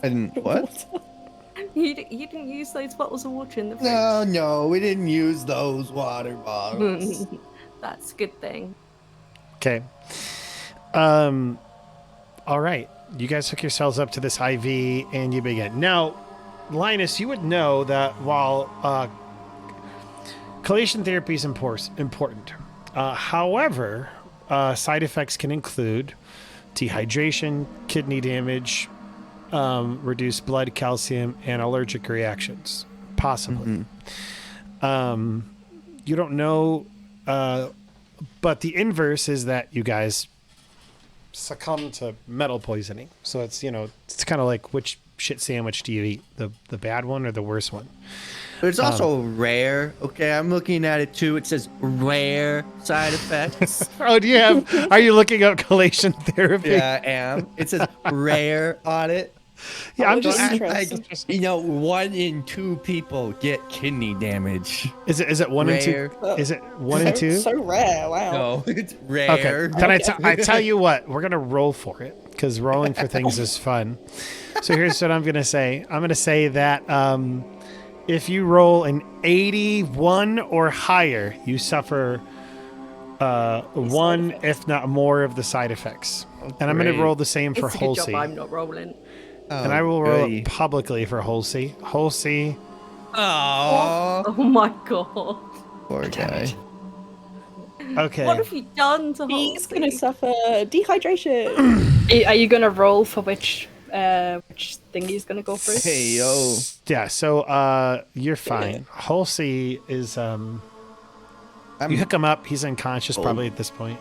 And what? You didn't use those bottles of water in the fridge. No, we didn't use those water bottles. That's a good thing. Okay. All right. You guys hook yourselves up to this IV and you begin. Now, Linus, you would know that while collation therapy is important, however, side effects can include dehydration, kidney damage, reduced blood calcium, and allergic reactions, possibly. You don't know, but the inverse is that you guys succumb to metal poisoning. So it's kind of like, which shit sandwich do you eat, the bad one or the worst one? But it's also rare. Okay, I'm looking at it too. It says rare side effects. Oh, are you looking up collation therapy? Yeah, I am. It says rare on it. Yeah, I'm just. interesting. 1 in 2 people get kidney damage. Is it 1 and 2? Rare. Is it 1 and 2? So rare, wow. No, it's rare. Okay. Then I tell you what, we're gonna roll for it because rolling for things is fun. So here's what I'm gonna say. I'm gonna say that if you roll an 81 or higher, you suffer one, if not more, of the side effects. And I'm gonna roll the same for It's a good job Halsey. I'm not rolling. And I will roll it publicly for Halsey. Halsey. Oh, Oh my god. poor guy. Okay. What have you done to He's Halsey? gonna suffer dehydration. Are you gonna roll for which thing he's gonna go through? Hey yo. Yeah. So you're fine. Halsey is you hook him up. He's unconscious probably at this point.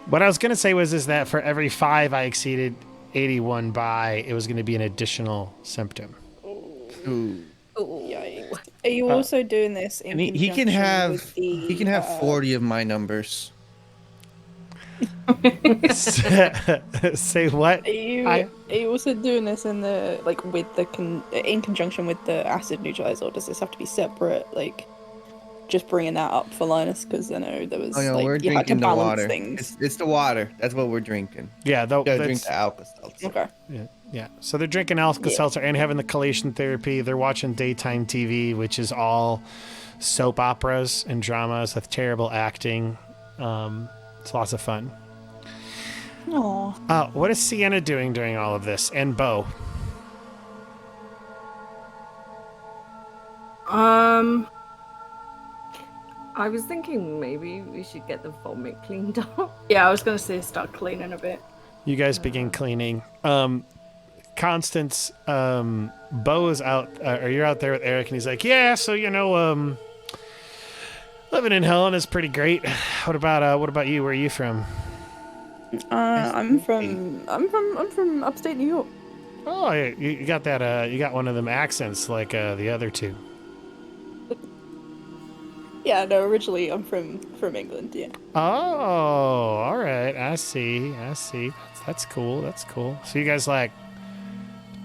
What I was gonna say is that for every 5 I exceeded 81 by, it was going to be an additional symptom. Ooh. Yikes. Are you also doing this in And he can conjunction have with the, he can have 40 of my numbers. Say what? Are you also doing this in the in conjunction with the acid neutralizer, or does this have to be separate? Like, just bringing that up for Linus because I know there was. Oh no, like, we're you had to drinking the balance water. Things. It's the water. That's what we're drinking. Yeah, You gotta drink the Alka-Seltzer. Okay. Yeah. So they're drinking Alka-Seltzer and having the collation therapy. They're watching daytime TV, which is all soap operas and dramas with terrible acting. It's lots of fun. Aww. What is Sienna doing during all of this? And Beau? I was thinking maybe we should get the vomit cleaned up. Yeah, I was gonna say start cleaning a bit. You guys begin cleaning. Constance, Beau is out, or you're out there with Eric, and he's like, yeah, so, living in Helen is pretty great. What about you? Where are you from? I'm from upstate New York. Oh, you got that, you got one of them accents like the other two. Yeah, no, originally I'm from England, yeah. Oh, all right. I see. That's cool. So you guys like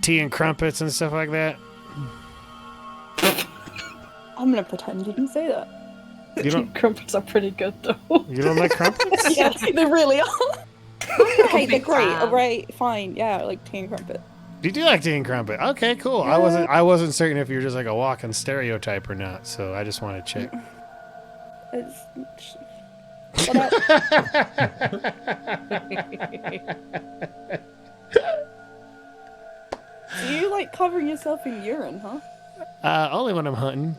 tea and crumpets and stuff like that? I'm gonna pretend you didn't say that. You don't. Crumpets are pretty good though. You don't like crumpets? Yeah, they really are. Okay, they're big great. fan. Alright, fine. Yeah, I like tea and crumpet. You do like tea and crumpet. Okay, cool. Yeah. I wasn't certain if you're just like a walking stereotype or not, so I just want to check. What up? Do you like covering yourself in urine, huh? Only when I'm hunting.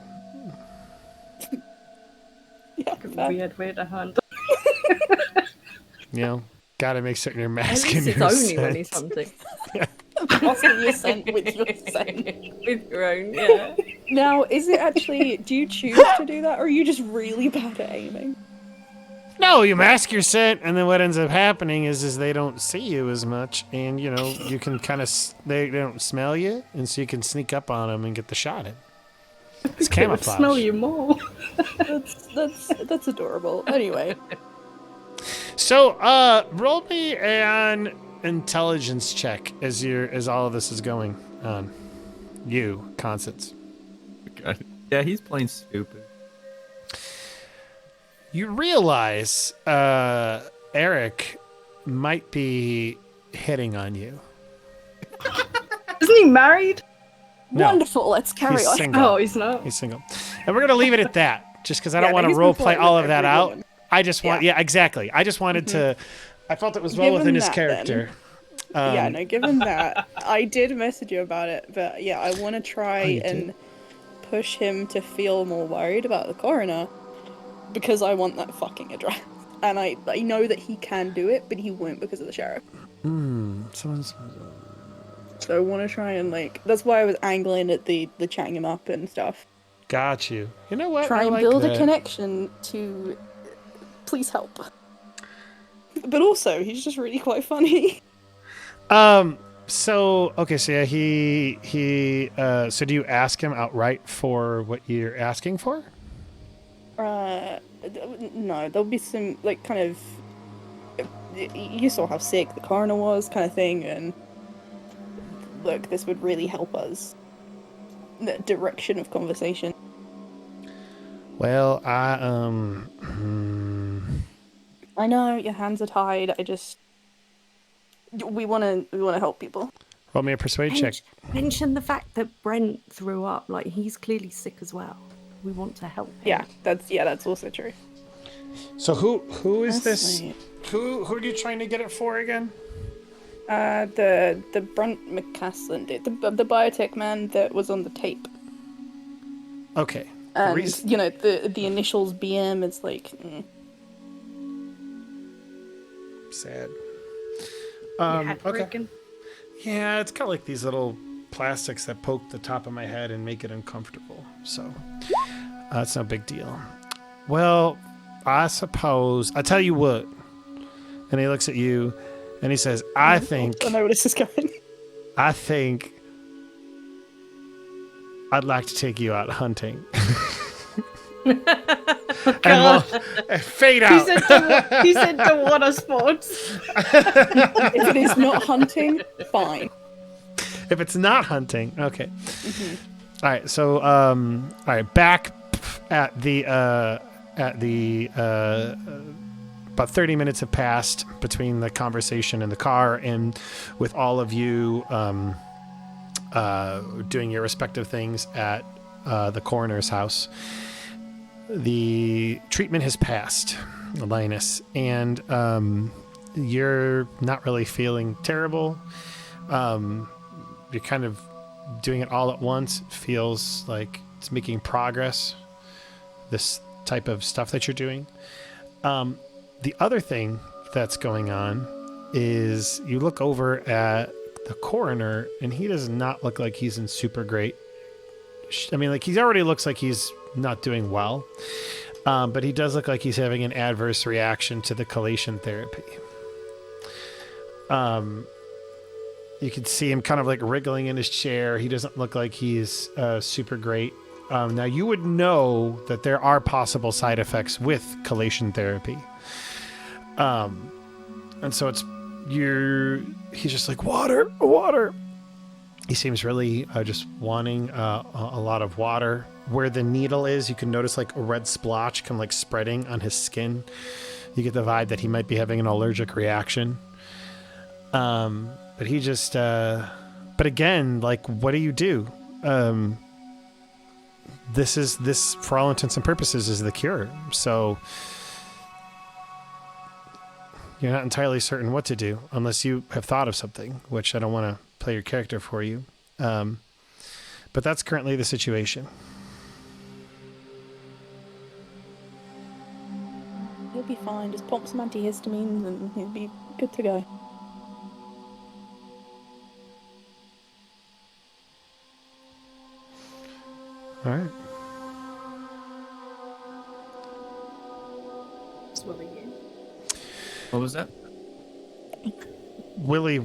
Yeah, fair. Weird way to hunt. You know, gotta make certain you're At masking least it's your only when he's scent. hunting. Masking your scent with your scent. With your own, yeah. Now, is it actually, do you choose to do that, or are you just really bad at aiming? No, you mask your scent, and then what ends up happening is they don't see you as much, and you know you can kind of they don't smell you, and so you can sneak up on them and get the shot in. It's They would camouflage. smell you more. That's adorable. Anyway, So, roll me an intelligence check as all of this is going on. You, Constance. Yeah, he's playing stupid. You realize Eric might be hitting on you. Isn't he married? No, wonderful. Let's carry he's on. single. Oh, he's not. He's single. And we're going to leave it at that, just because I don't Yeah, want no, to he's role been play flirting all with of that every out. woman. I just want, yeah, exactly. I just wanted to, I felt it was well Give within him his that, character. Yeah, no, given that, I did message you about it, but yeah, I want to try you and did? push him to feel more worried about the coroner because I want that fucking address. And I know that he can do it, but he won't because of the sheriff. Someone's... So I want to try and, like, that's why I was angling at the chatting him up and stuff. Got you. You know what? Try I and like build that. a connection to please help. But also, he's just really quite funny. So okay, so yeah, so do you ask him outright for what you're asking for? No, there'll be some, like, kind of, you saw how sick the coroner was, kind of thing, and look, this would really help us. The direction of conversation. Well, I know your hands are tied. We want to help people. roll me a persuade check. Mention the fact that Brent threw up. Like, he's clearly sick as well. We want to help him. Yeah, that's also true. So who is That's this? sweet. Who are you trying to get it for again? The Brent McCaslin, the biotech man that was on the tape. Okay. And you know the initials BM is like. Sad. Yeah, Okay. freaking. Yeah, it's kind of like these little plastics that poke the top of my head and make it uncomfortable. So it's no big deal. Well, I suppose I'll tell you what. And he looks at you, and he says, "I think know where this is going." I'd like to take you out hunting." And we'll fade out. He said the water sports. If it is not hunting, fine. If it's not hunting, okay. All right. So, all right. Back at the about 30 minutes have passed between the conversation in the car and with all of you doing your respective things at the coroner's house. The treatment has passed, Lynas, and you're not really feeling terrible. You're kind of doing it all at once. It feels like it's making progress, this type of stuff that you're doing. The other thing that's going on is you look over at the coroner, and he does not look like he's in super great. I mean, like, he already looks like he's not doing well, but he does look like he's having an adverse reaction to the chelation therapy. You can see him kind of like wriggling in his chair. He doesn't look like he's super great. Now, you would know that there are possible side effects with chelation therapy. And so he's just like, water. He seems really just wanting a lot of water. where the needle is, you can notice like a red splotch come like spreading on his skin. You get the vibe that he might be having an allergic reaction. But he just, but again, like, what do you do? This, for all intents and purposes, is the cure. So you're not entirely certain what to do unless you have thought of something, which I don't want to play your character for you. But that's currently the situation. He'll be fine. Just pop some antihistamines and he'll be good to go. All right. What was that? Willie,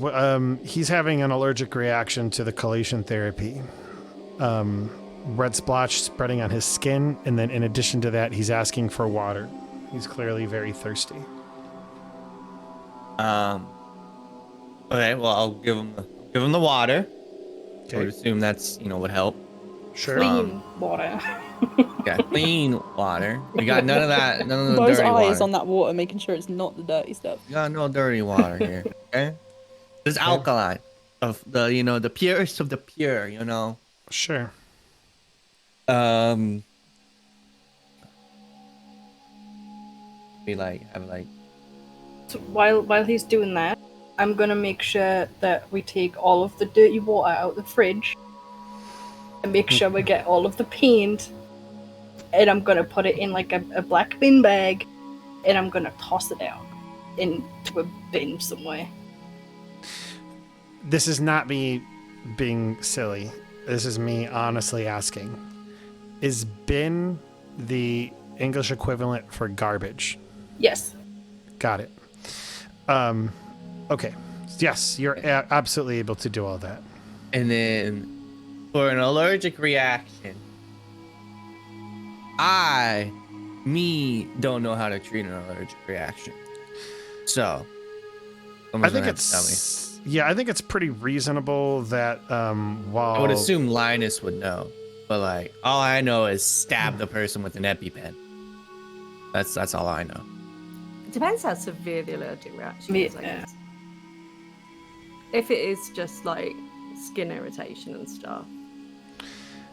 he's having an allergic reaction to the collation therapy. Red splotch spreading on his skin, and then in addition to that, he's asking for water. He's clearly very thirsty. Okay, well, I'll give him the water. I would assume that's, would help. Sure. Clean water. Yeah, clean water. You got none of that, none of the Beau's dirty eyes water. on that water, making sure it's not the dirty stuff. You got no dirty water here, okay? There's alkaline of the, the purest of the pure, Sure. So while he's doing that, I'm gonna make sure that we take all of the dirty water out of the fridge and make sure we get all of the paint, and I'm gonna put it in like a black bin bag, and I'm gonna toss it out into a bin somewhere. This is not me being silly. This is me honestly asking. Is bin the English equivalent for garbage? Yes. Got it. Okay. Yes, you're absolutely able to do all that. And then for an allergic reaction, don't know how to treat an allergic reaction. So, I think I think it's pretty reasonable that while I would assume Lynas would know, but all I know is stab the person with an EpiPen. That's all I know. It depends how severe the allergic reaction is, I guess. If it is just like skin irritation and stuff.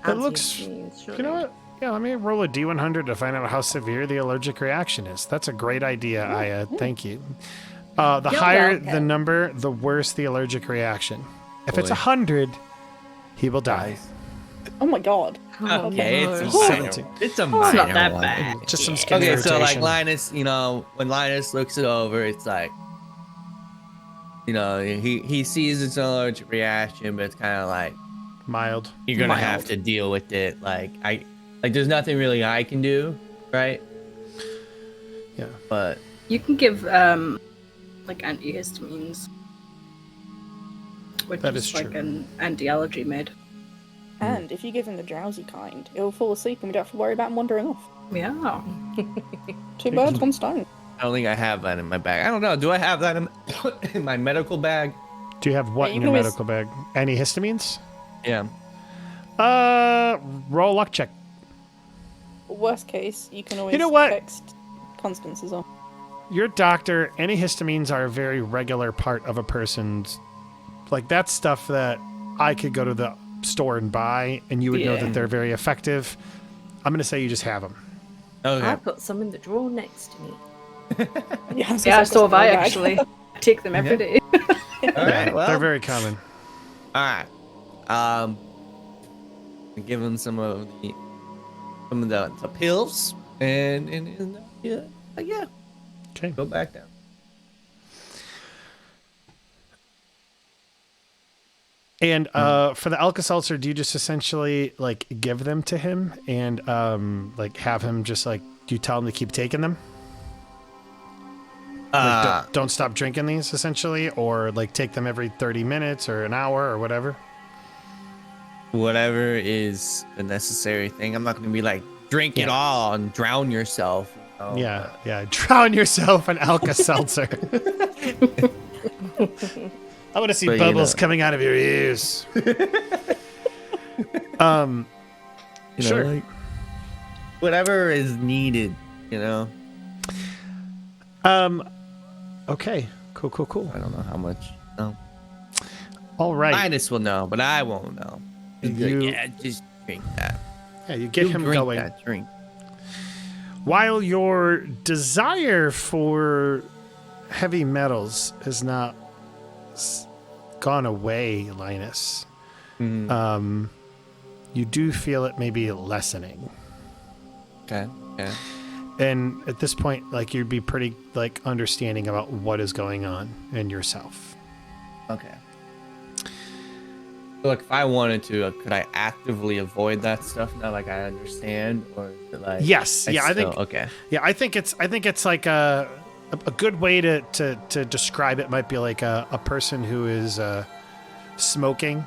It looks, you know what? Yeah, let me roll a D100 to find out how severe the allergic reaction is. That's a great idea, Aya. Thank you. The higher the number, the worse the allergic reaction. If it's 100, he will die. Oh my god. Okay, no. it's It's a minor not that one. bad. Just some skin Okay, irritation. so Linus, when Linus looks it over, it's like, he sees it's an allergic reaction, but it's kind of like mild. you're gonna have to deal with it. There's nothing really I can do, right? Yeah. But You can give antihistamines, which That is is like true. an anti-allergy med. And if you give him the drowsy kind, he'll fall asleep and we don't have to worry about him wandering off. Yeah. Two birds, one stone. I don't think I have that in my bag. I don't know. Do I have that in my medical bag? Do you have what Yeah, in you your can always- medical bag? Antihistamines? Yeah. Roll luck check. Worst case, you can always know what? text Constance as well. Your doctor, antihistamines are a very regular part of a person's. That's stuff that I could go to the store and buy, and you would know that they're very effective. I'm going to say you just have them. Okay. I put some in the drawer next to me. Yeah, Yeah, so have I actually. I take them every day. All right. Well, They're very common. all right. Give him some of the pills, and yeah. Okay. Go back down. And for the Alka-Seltzer, do you just essentially give them to him and have him just do you tell him to keep taking them? Don't stop drinking these essentially, or take them every 30 minutes or an hour or whatever? Whatever is the necessary thing. I'm not going to be drink it all and drown yourself. Yeah. Drown yourself in Alka-Seltzer. I want to see But, bubbles coming out of your ears. Sure. whatever is needed, you know. Okay. Cool. I don't know how much. No. All right. Linus will know, but I won't know. He'll be like, You- yeah, just drink that. Yeah, you get You him drink going. that drink. While your desire for heavy metals has not gone away, Linus, you do feel it maybe lessening. Okay. Yeah. And at this point, like, you'd be pretty like understanding about what is going on in yourself. Okay. So, like, if I wanted to, could I actively avoid that stuff now? Like, I understand, or is it like? Yes. Yeah. I think. Okay. Yeah. I think it's like a good way to describe it might be like a person who is smoking,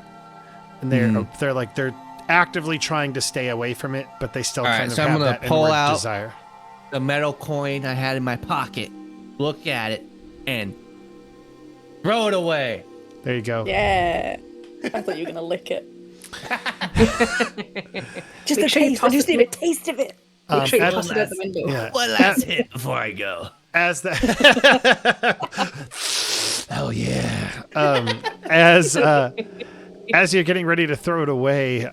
and they're actively trying to stay away from it, but they still All kind right, of so I'm have gonna that pull inward out desire. the metal coin I had in my pocket, look at it, and throw it away. There you go. Yeah. I thought you were gonna lick it. Just Make a sure you taste. I toss just it- need a taste of it. Make sure you as- toss it out the window. Yeah. One last hit before I go. As the hell yeah. As you're getting ready to throw it away,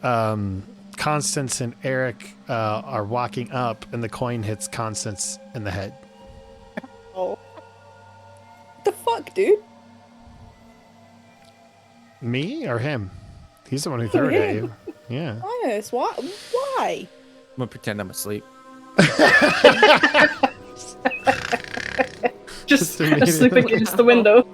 Constance and Eric are walking up, and the coin hits Constance in the head. Oh. What the fuck, dude? Me or him? He's the one who threw it at him. you. Yeah. Linus, what? Why? I'm gonna pretend I'm asleep. Just immediately. asleep against the window.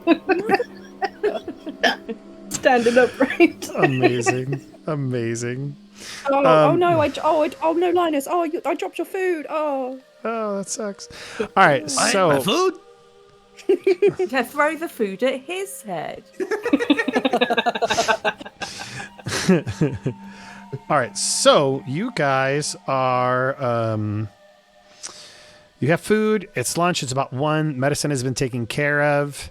Standing upright. Amazing. Oh no! Oh no, Linus! Oh, I dropped your food. Oh. Oh, that sucks. All right, My so food? To throw the food at his head. all right, so you guys are you have food, it's lunch, it's about 1. Medicine has been taken care of.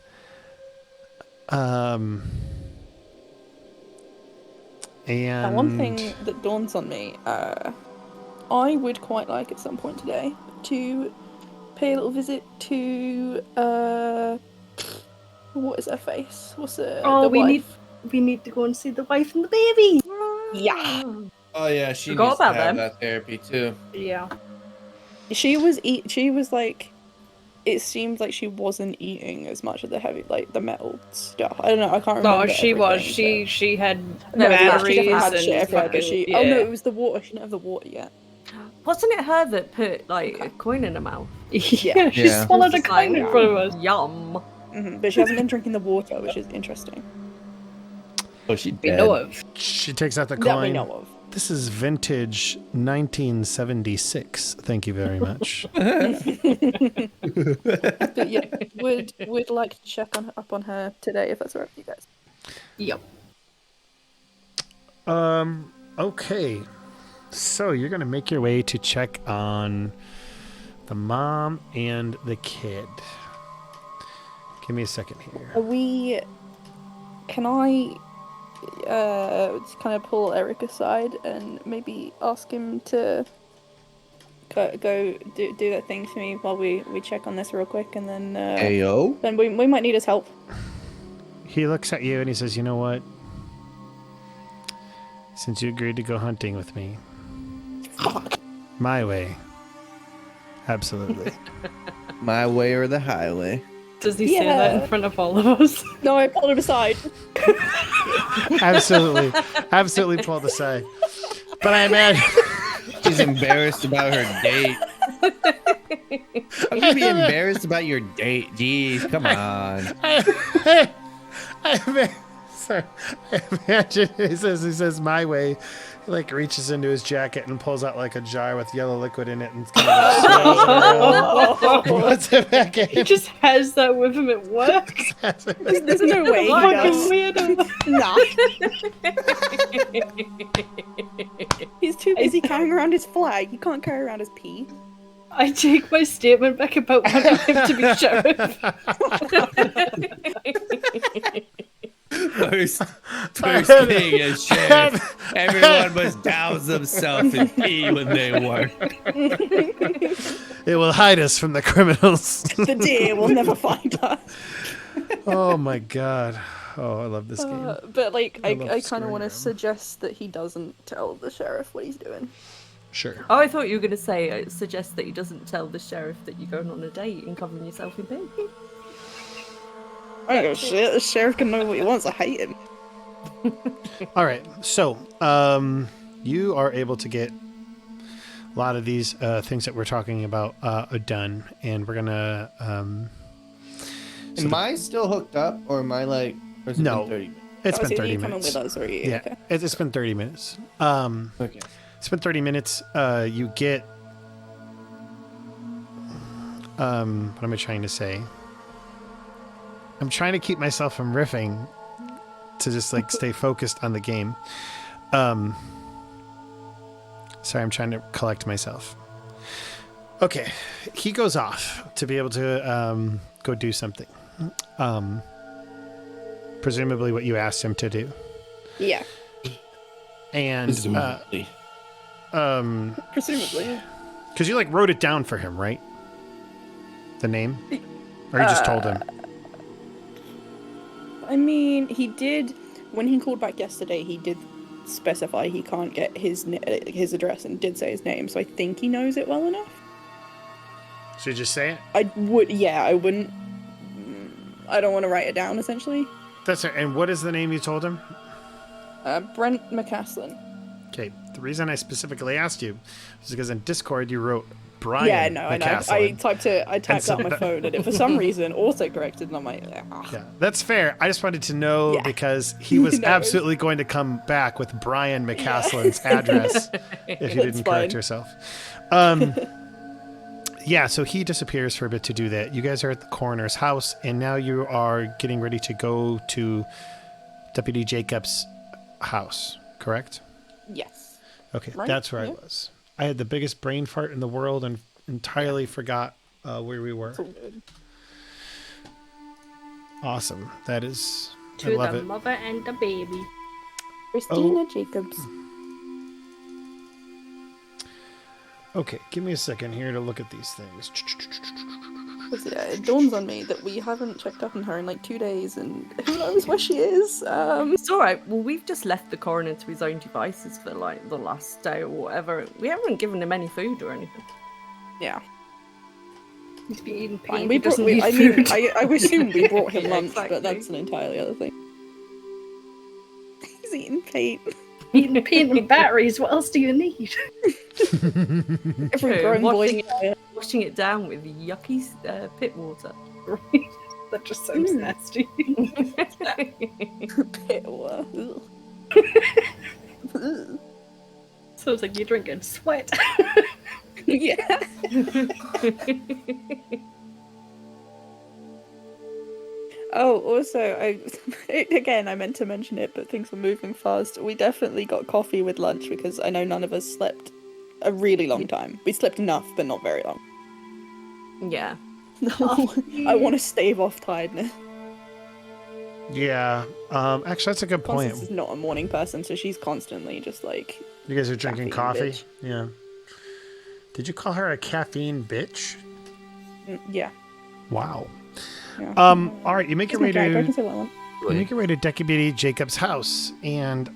And One thing that dawns on me, I would quite like at some point today to pay a little visit to what is her face? What's the We wife? need to go and see the wife and the baby. Yeah. Oh yeah, she Forgot needs to about have them. that therapy too. Yeah. She was like, it seemed like she wasn't eating as much of the heavy, like the metal stuff. I don't know. I can't remember. No, she was. everything, She had No, yeah, batteries she definitely had and shit everywhere, but fucking- Oh no, yeah. it was the water. She didn't have the water yet. Wasn't it her that put like a coin in her mouth? Yeah, she Yeah. swallowed a It's like, coin in front of us. Yum. But she hasn't been drinking the water, which is interesting. Oh, she We dead. know of. she takes out the That we coin. know of. This is vintage 1976. Thank you very much. But yeah, would like to check up on her today if that's alright with you guys. Yep. Okay. So you're going to make your way to check on the mom and the kid. Give me a second here. Can I just kind of pull Eric aside and maybe ask him to go do that thing for me while we check on this real quick, and then Ayo. then we might need his help. He looks at you and he says, "You know what? Since you agreed to go hunting with me, my way. Absolutely." My way or the highway. Does he say that Yeah. in front of all of us? No, I pulled him aside. Absolutely. Absolutely pulled aside. But I imagine... She's embarrassed about her date. How can you be embarrassed about your date? Jeez, come on. Sorry. I imagine he says my way. He like reaches into his jacket and pulls out like a jar with yellow liquid in it and kind of swirls it around. Puts it back He in. just has that with him at work. There's no way he Fucking does. weirdo. Nah. He's too busy carrying around his flag. He can't carry around his pee. I take my statement back about wanting him to be sheriff. First thing as sheriff, everyone must douse themselves in pee when they work. It will hide us from the criminals. The deer will never find us. Oh my god. Oh, I love this game. But like, I love kind of squaring want to around. suggest that he doesn't tell the sheriff what he's doing. Sure. Oh, I thought you were going to say, suggest that he doesn't tell the sheriff that you're going on a date and covering yourself in pink. I don't give a shit. The sheriff can know what he wants. I hate him. All right. So, you are able to get a lot of these things that we're talking about done, and we're gonna. Am I still hooked up, or am I like? Or has it No. been 30 minutes? It's been So 30 you coming minutes. with us, or are you? Yeah, Okay. it's been 30 minutes. Okay. It's been 30 minutes. You get. What am I trying to say? I'm trying to keep myself from riffing to just like stay focused on the game. Sorry, I'm trying to collect myself. Okay, he goes off to be able to go do something. Presumably what you asked him to do. Yeah. And Presumably. Presumably. because you like wrote it down for him, right? The name? Or you just told him? I mean, he did. When he called back yesterday, he did specify he can't get his address and did say his name. So I think he knows it well enough. Should you just say it? I would. Yeah, I wouldn't. I don't want to write it down. Essentially, That's it. And what is the name you told him? Brent McCaslin. Okay. The reason I specifically asked you is because in Discord you wrote Brian. Yeah, no, I know. I McCaslin. typed it. I typed so out my that- phone, and it for some reason autocorrected, and I'm like, ah. Yeah, that's fair. I just wanted to know Yeah. because he was No, absolutely going to come back with Brian McCaslin's address if you That's didn't correct fine. yourself. Yeah, so he disappears for a bit to do that. You guys are at the coroner's house, and now you are getting ready to go to Deputy Jacobs' house, correct? Yes. Okay, Right, that's where I yeah. was. I had the biggest brain fart in the world and entirely forgot where we were. It's all good. Awesome. That is... I To love the it. mother and the baby. Christina Jacobs. Okay, give me a second here to look at these things. 'Cause, yeah, it dawns on me that we haven't checked up on her in like 2 days, and who knows where she is. It's alright, well, we've just left the coroner to his own devices for like the last day or whatever. We haven't given him any food or anything. Yeah. He's been eating Fine. pain. We He brought, doesn't we, need I mean, food. I assume we brought him Yeah, lunch, exactly. but that's an entirely other thing. He's eating paint. Eating paint and batteries. What else do you need? Every True, grown boy. washing it down with yucky pit water. That just sounds nasty. Pit water. Ugh. Sounds like you're drinking sweat. Yeah. Oh, also, I meant to mention it, but things were moving fast. We definitely got coffee with lunch because I know none of us slept a really long time. We slept enough, but not very long. Yeah. I want to stave off tiredness. Yeah. Actually, that's a good point. Constance is not a morning person, so she's constantly just like, You guys are drinking coffee? Caffeine Yeah. Did you call her a caffeine bitch? yeah. Wow. Yeah. All right, you make your It's way my drag, I to can say what I want. you make your way to Deputy Jacobs' house, and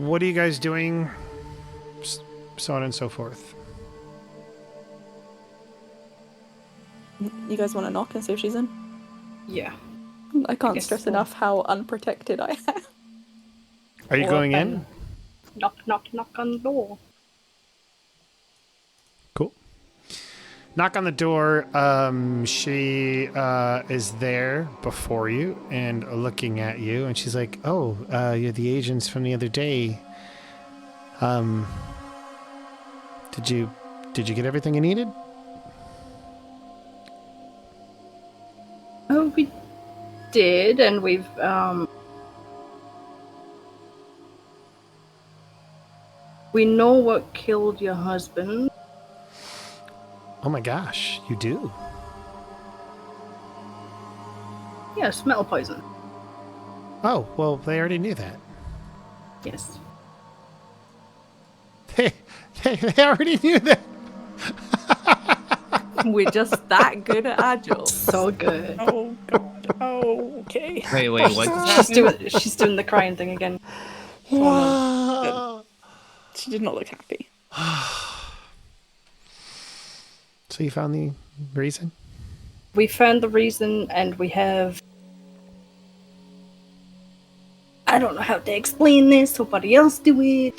what are you guys doing? So on and so forth. You guys want to knock and see if she's in? Yeah. I can't guess stress so. enough how unprotected I am. Are you Or going in? then Knock, knock, knock on the door. Cool. Knock on the door. She is there before you and looking at you, and she's like, "Oh, you're the agents from the other day. Did you get everything you needed?" Oh, we did, and we've we know what killed your husband. Oh my gosh, you do. Yes, metal poison. Oh, well, they already knew that. Yes. They already knew that. We're just that good at our job. So good. Oh god. Oh, okay. Wait, what? She's doing the crying thing again. She did not look happy. So you found the reason? We found the reason, and we have... I don't know how to explain this. Somebody else do it.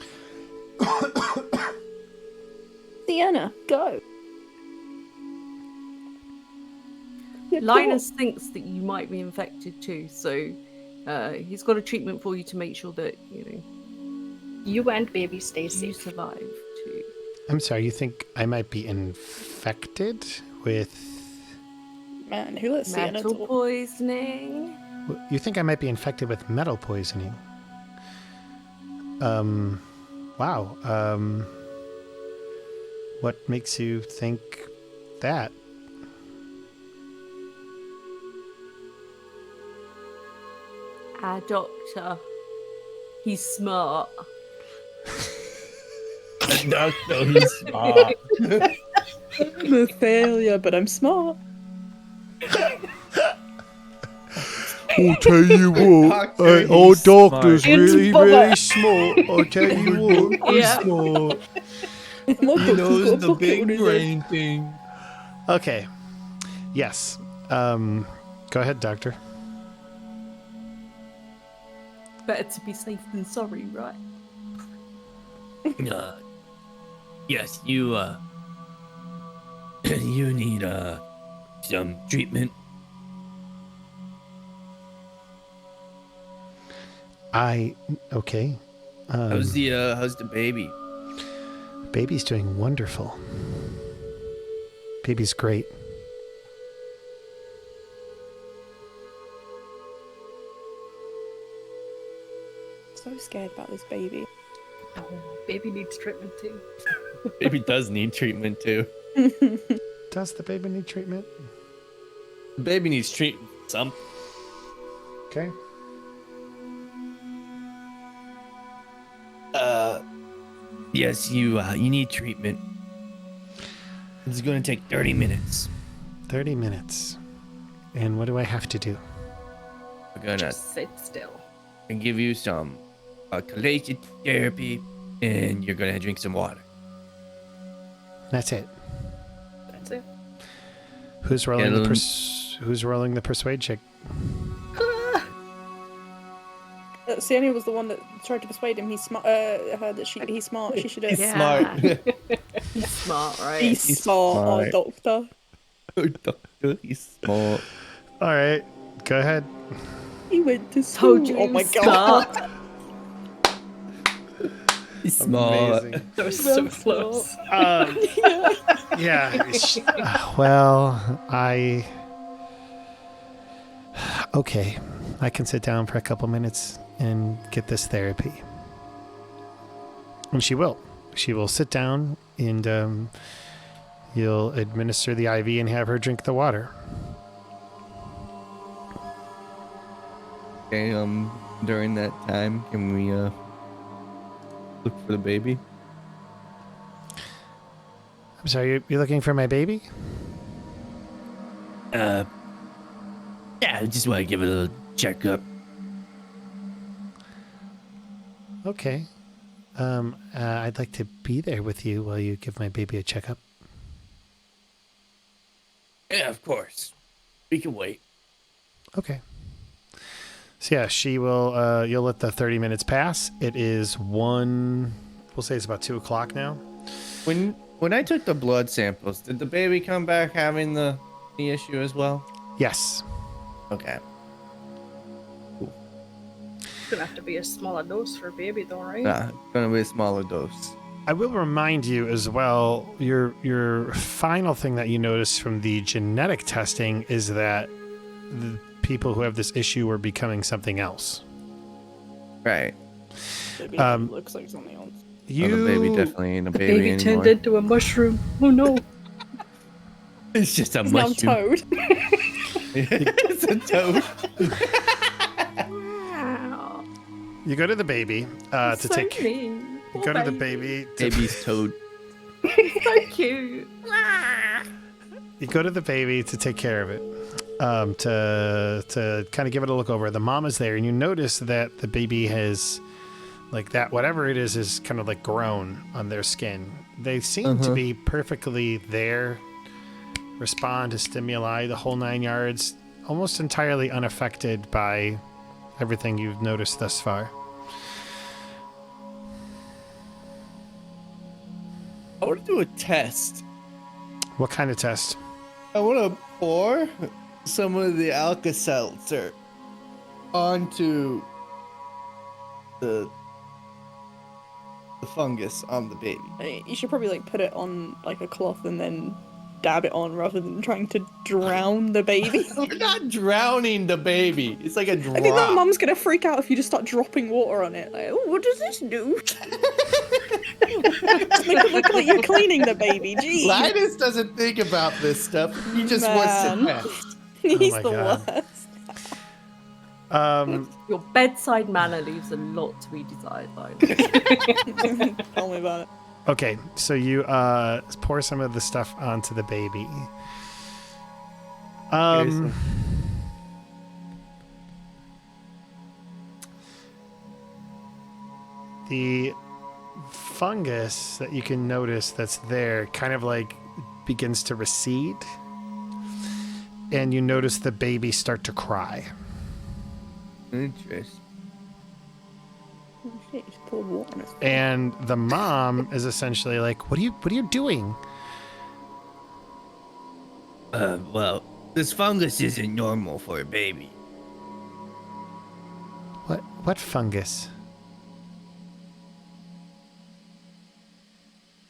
Sienna, go. Lynas thinks that you might be infected too, so he's got a treatment for you to make sure that, You and baby stay you safe. survive too. I'm sorry, you think I might be infected with... Man, who let Sienna Metal talk? poisoning. You think I might be infected with metal poisoning? Wow. What makes you think that? Our doctor. He's smart. Doctor, he's smart. I'm a failure, but I'm smart. I'll tell you what, our doctor's really, really smart. I'll tell you what, he's smart. He knows the big brain thing. Okay. Yes. Go ahead, doctor. Better to be safe than sorry, right? Yes, you you need some treatment. Okay. How's the baby? Baby's doing wonderful. Baby's great. So scared about this baby. Oh, baby needs treatment too. Baby does need treatment too. Does the baby need treatment? The baby needs treatment. Some. Okay. Yes, you need treatment. It's going to take 30 minutes. 30 minutes. And what do I have to do? We're gonna Just sit still. give you some chelation therapy, and you're gonna drink some water. That's it. That's it. Who's rolling Yeah, Who's rolling the persuade check? Sienna was the one that tried to persuade him. He's smart. Her that he's smart. She should have. Yeah. Smart. He's smart, right? He's smart, our doctor. Doctor, he's smart. All right. Go ahead. He went to school. Told you. Oh my god. He's smart. Amazing. That was so close. Yeah. Well, okay. I can sit down for a couple minutes and get this therapy. And she will. She will sit down and you'll administer the IV and have her drink the water. Okay, during that time, can we look for the baby? I'm sorry, you're looking for my baby? Yeah, I just want to give it a little checkup. Okay. I'd like to be there with you while you give my baby a checkup. Yeah, of course. We can wait. Okay. So yeah, she will, you'll let the 30 minutes pass. It is we'll say it's about 2:00 now. When I took the blood samples, did the baby come back having the issue as well? Yes. Okay. It's gonna have to be a smaller dose for a baby, though, right? Nah, gonna be a smaller dose. I will remind you as well, your final thing that you notice from the genetic testing is that the people who have this issue are becoming something else. Right. Baby looks like something else. Oh, the baby definitely ain't a The baby baby anymore. turned into a mushroom. Oh no. It's just a He's now mushroom. Toad. It's a toad. Wow. You go to the baby to So take. mean. You Poor go to the baby. Baby's toad. So cute. You go to the baby to take care of it, to kind of give it a look over. The mom is there, and you notice that the baby has, like that, whatever it is kind of like grown on their skin. They seem to be perfectly there, respond to stimuli, the whole 9 yards, almost entirely unaffected by everything you've noticed thus far. I want to do a test. What kind of test? I want to pour some of the Alka-Seltzer onto the fungus on the baby. You should probably like put it on like a cloth and then dab it on rather than trying to drown the baby. We're not drowning the baby. It's like a drop. I think that mum's gonna freak out if you just start dropping water on it. Like, oh, what does this do? Just make it look like you're cleaning the baby. Jeez. Lynas doesn't think about this stuff. He just wants to Man. test. He's my the God. worst. Your bedside manner leaves a lot to be desired, though. Tell me about it. Okay, so you pour some of the stuff onto the baby. The fungus that you can notice that's there kind of like begins to recede, and you notice the baby start to cry. Interesting. Oh, shit, just pour water on his face. And the mom is essentially like, "What are you doing?" Well, this fungus isn't normal for a baby. What fungus?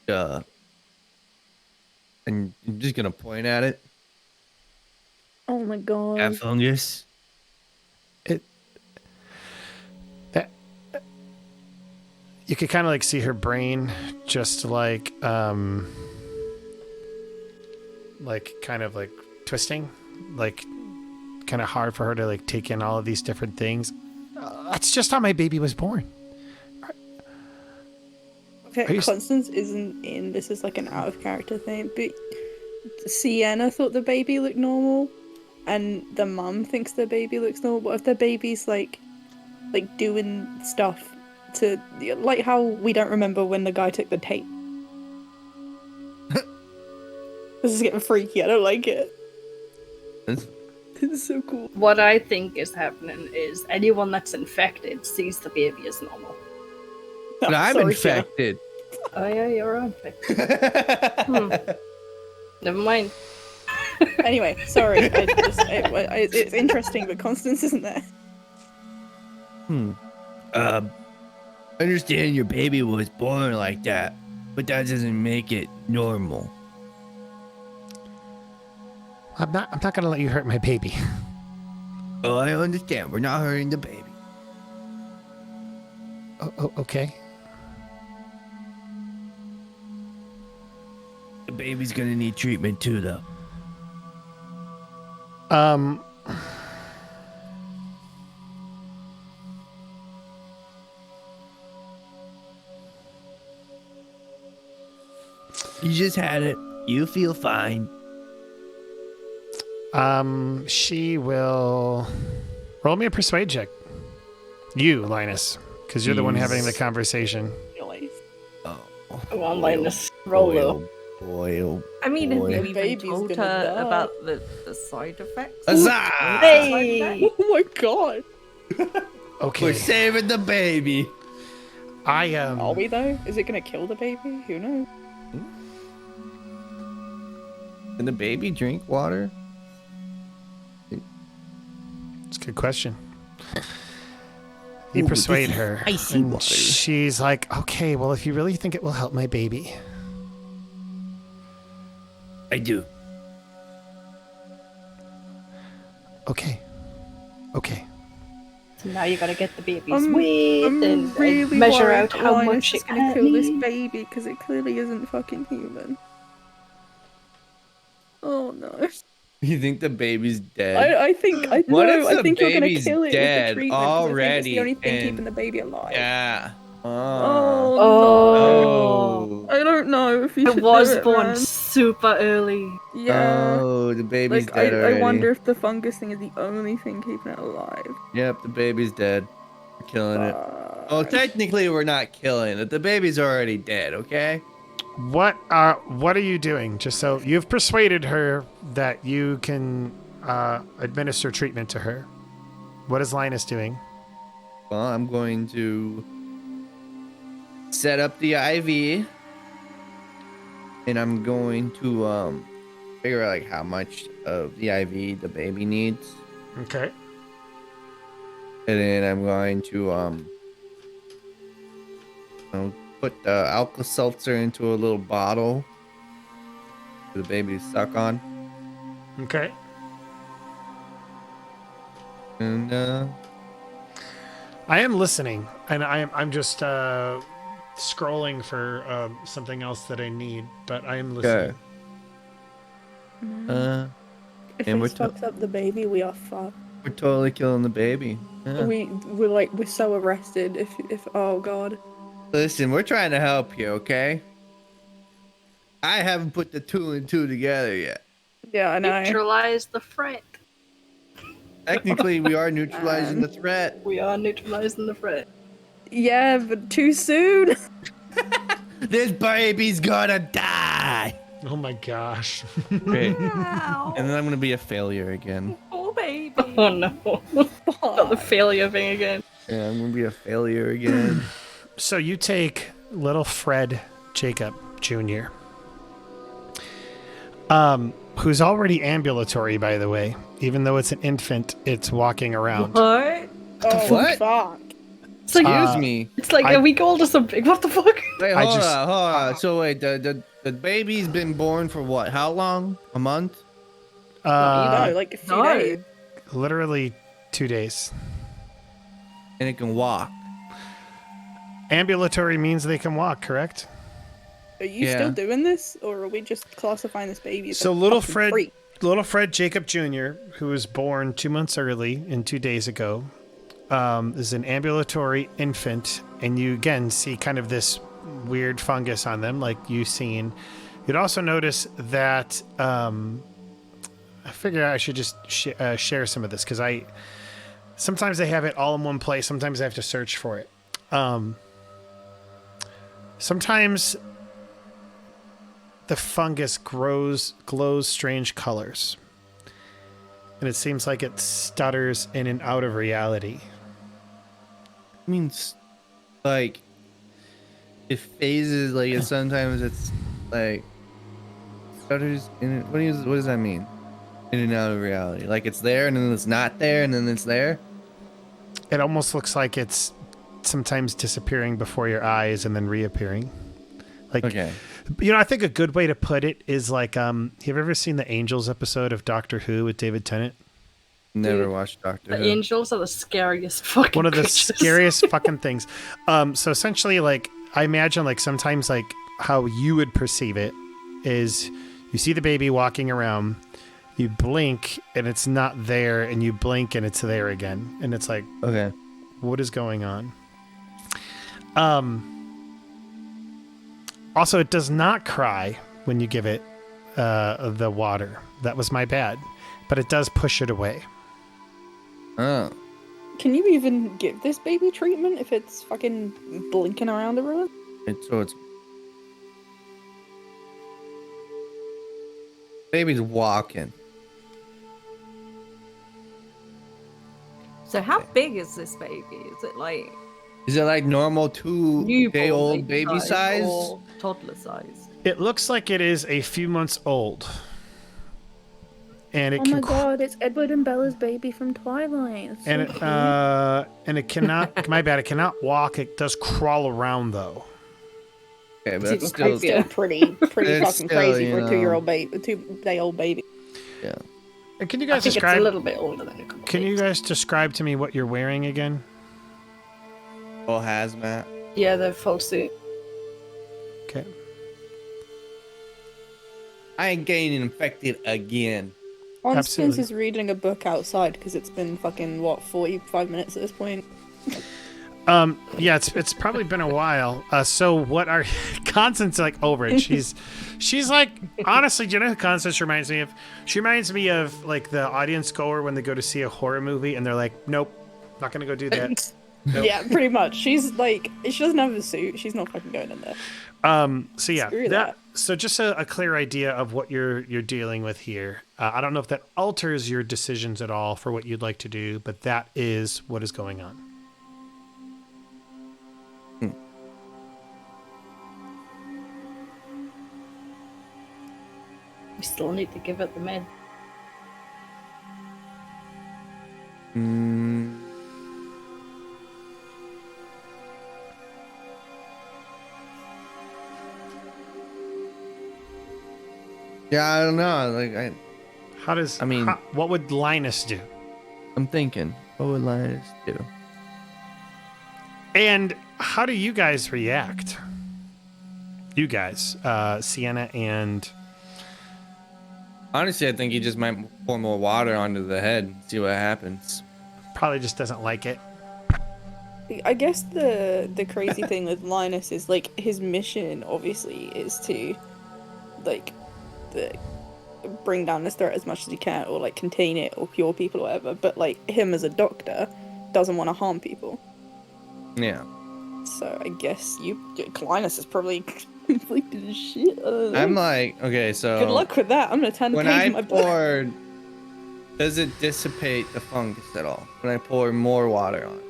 And I'm just gonna point at it. Oh my god. That fungus? You could kind of like see her brain just like kind of like twisting, like kind of hard for her to like take in all of these different things. That's just how my baby was born. Okay, Constance isn't in. This is like an out of character thing, but Sienna thought the baby looked normal, and the mum thinks the baby looks normal. What if the baby's like doing stuff to, like how we don't remember when the guy took the tape? This is getting freaky. I don't like it. This is so cool. What I think is happening is anyone that's infected sees the baby as normal. But I'm Sorry, Sienna. infected. Oh yeah, you're infected. Never mind. Anyway, sorry. It's interesting, but Constance isn't there. I understand your baby was born like that, but that doesn't make it normal. I'm not gonna let you hurt my baby. Oh, I understand. We're not hurting the baby. Oh, okay. The baby's gonna need treatment too, though. You just had it. You feel fine. She will roll me a persuade check. You, Lynas, because you're the one having the conversation. Noise. Oh, Come on, Lynas. Roll low. boy. I mean, have you even Baby's told gonna her die. about the side effects? Huzzah! Hey! Oh my god. Okay. We're saving the baby. Are we though? Is it gonna kill the baby? Who knows? Can the baby drink water? It's a good question. You Ooh, persuade this is her, icy and water. she's like, "Okay, well, if you really think it will help my baby, I do. okay." So now you gotta get the baby's I'm weight and really measure worried out how Linus much is it gonna can kill this eat. baby because it clearly isn't fucking human. Oh no. You think the baby's dead? I think I What if know. I the think you're gonna baby's kill it with dead the treatment. 'Cause I think it's already the only thing and- keeping the baby alive. Yeah. Oh, Oh. no! I don't know if you It should was do it, born man. super early. Yeah. Oh, the baby's Like dead I already. wonder if the fungus thing is the only thing keeping it alive. Yep, the baby's dead. We're killing it. Fuck. Well, technically, we're not killing it. The baby's already dead. Okay. What are you doing? Just so you've persuaded her that you can administer treatment to her. What is Lynas doing? Well, I'm going to set up the IV, and I'm going to figure out like how much of the IV the baby needs, Okay. and then I'm going to put the Alka-Seltzer into a little bottle for the baby to suck on, Okay. and I am listening, and I'm just scrolling for something else that I need, but I am listening. okay. If and this fucks up the baby, we are fucked. We're totally killing the baby. Yeah. We're so arrested. If oh god. Listen, we're trying to help you, okay? I haven't put the 2 and 2 together yet. Yeah, I know. Neutralize the threat. Technically, we are neutralizing the threat. We are neutralizing the threat. Yeah, but too soon. This baby's gonna die. Oh my gosh. Great. Wow. And then I'm gonna be a failure again. Poor baby. Oh no. Not the failure thing again. Yeah, I'm gonna be a failure again. So you take little Fred Jacob Jr., who's already ambulatory, by the way. Even though it's an infant, it's walking around. What? Oh What? fuck. It's like Excuse me. it's like I- a week old or something. What the fuck? Wait, I hold just- on, hold on. So wait, the baby's been born for what? How long? A month? No, like a few No. days. Literally 2 days. And it can walk. Ambulatory means they can walk, correct? Are you Yeah. still doing this, or are we just classifying this baby as So a little fucking Fred, freak? little Fred Jacob Jr., who was born 2 months early and 2 days ago, is an ambulatory infant, and you again see kind of this weird fungus on them, like you've seen. You'd also notice that I figure I should just share some of this because sometimes they have it all in one place. Sometimes I have to search for it. Sometimes the fungus glows strange colors, and it seems like it stutters in and out of reality. I mean, like, it phases, like, sometimes it's, like, stutters in it. What does that mean? In and out of reality. Like, it's there, and then it's not there, and then it's there? It almost looks like it's sometimes disappearing before your eyes and then reappearing. Like, Okay. I think a good way to put it is like, have you ever seen the Angels episode of Doctor Who with David Tennant? Never watched Doctor The Who. angels are the scariest fucking One of the creatures. scariest fucking things. So essentially, like, I imagine, like, sometimes, like, how you would perceive it is you see the baby walking around, you blink and it's not there, and you blink and it's there again, and it's like, Okay. what is going on? Also, it does not cry when you give it the water. That was my bad, but it does push it away. Oh. Can you even give this baby treatment if it's fucking blinking around everywhere? So it's... Baby's walking. So how big is this baby? Is it like Is it like normal 2-day-old newborn baby size? or toddler size? It looks like it is a few months old. And it Oh can my god, it's Edward and Bella's baby from Twilight. It's so and cute. it cannot my bad, it cannot walk. It does crawl around though. Okay, but It's that's still... still pretty It's fucking still, crazy for you a know. 2-day-old baby. Yeah. And can you I guys think it's a describe little bit older than a couple can you weeks. guys describe to me what you're wearing again? Full hazmat. Yeah, the full suit. Okay. I ain't getting infected again. Constance Absolutely. is reading a book outside because it's been fucking, 45 minutes at this point? Yeah, it's probably been a while. So what are Constance like over it? She's like, honestly, do you know who Constance reminds me of? She reminds me of like the audience goer when they go to see a horror movie and they're like, nope, not gonna go do that. Nope. Yeah, pretty much. She's like, she doesn't have a suit. She's not fucking going in there. So yeah, Screw that. so just a clear idea of what you're dealing with here. I don't know if that alters your decisions at all for what you'd like to do, but that is what is going on. We still need to give it the med. Yeah, I don't know. What would Lynas do? I'm thinking, what would Lynas do? And how do you guys react? You guys, Sienna and... Honestly, I think he just might pour more water onto the head and see what happens. Probably just doesn't like it. I guess the crazy thing with Linus is like his mission obviously is to like bring down this threat as much as he can, or like contain it or cure people or whatever, but like him as a doctor doesn't want to harm people. Yeah. So I guess Linus is probably conflicted as shit. I don't know. I'm like, okay, so good luck with that. I'm gonna turn the when page I in my book. poured, does it dissipate the fungus at all? When I pour more water on it?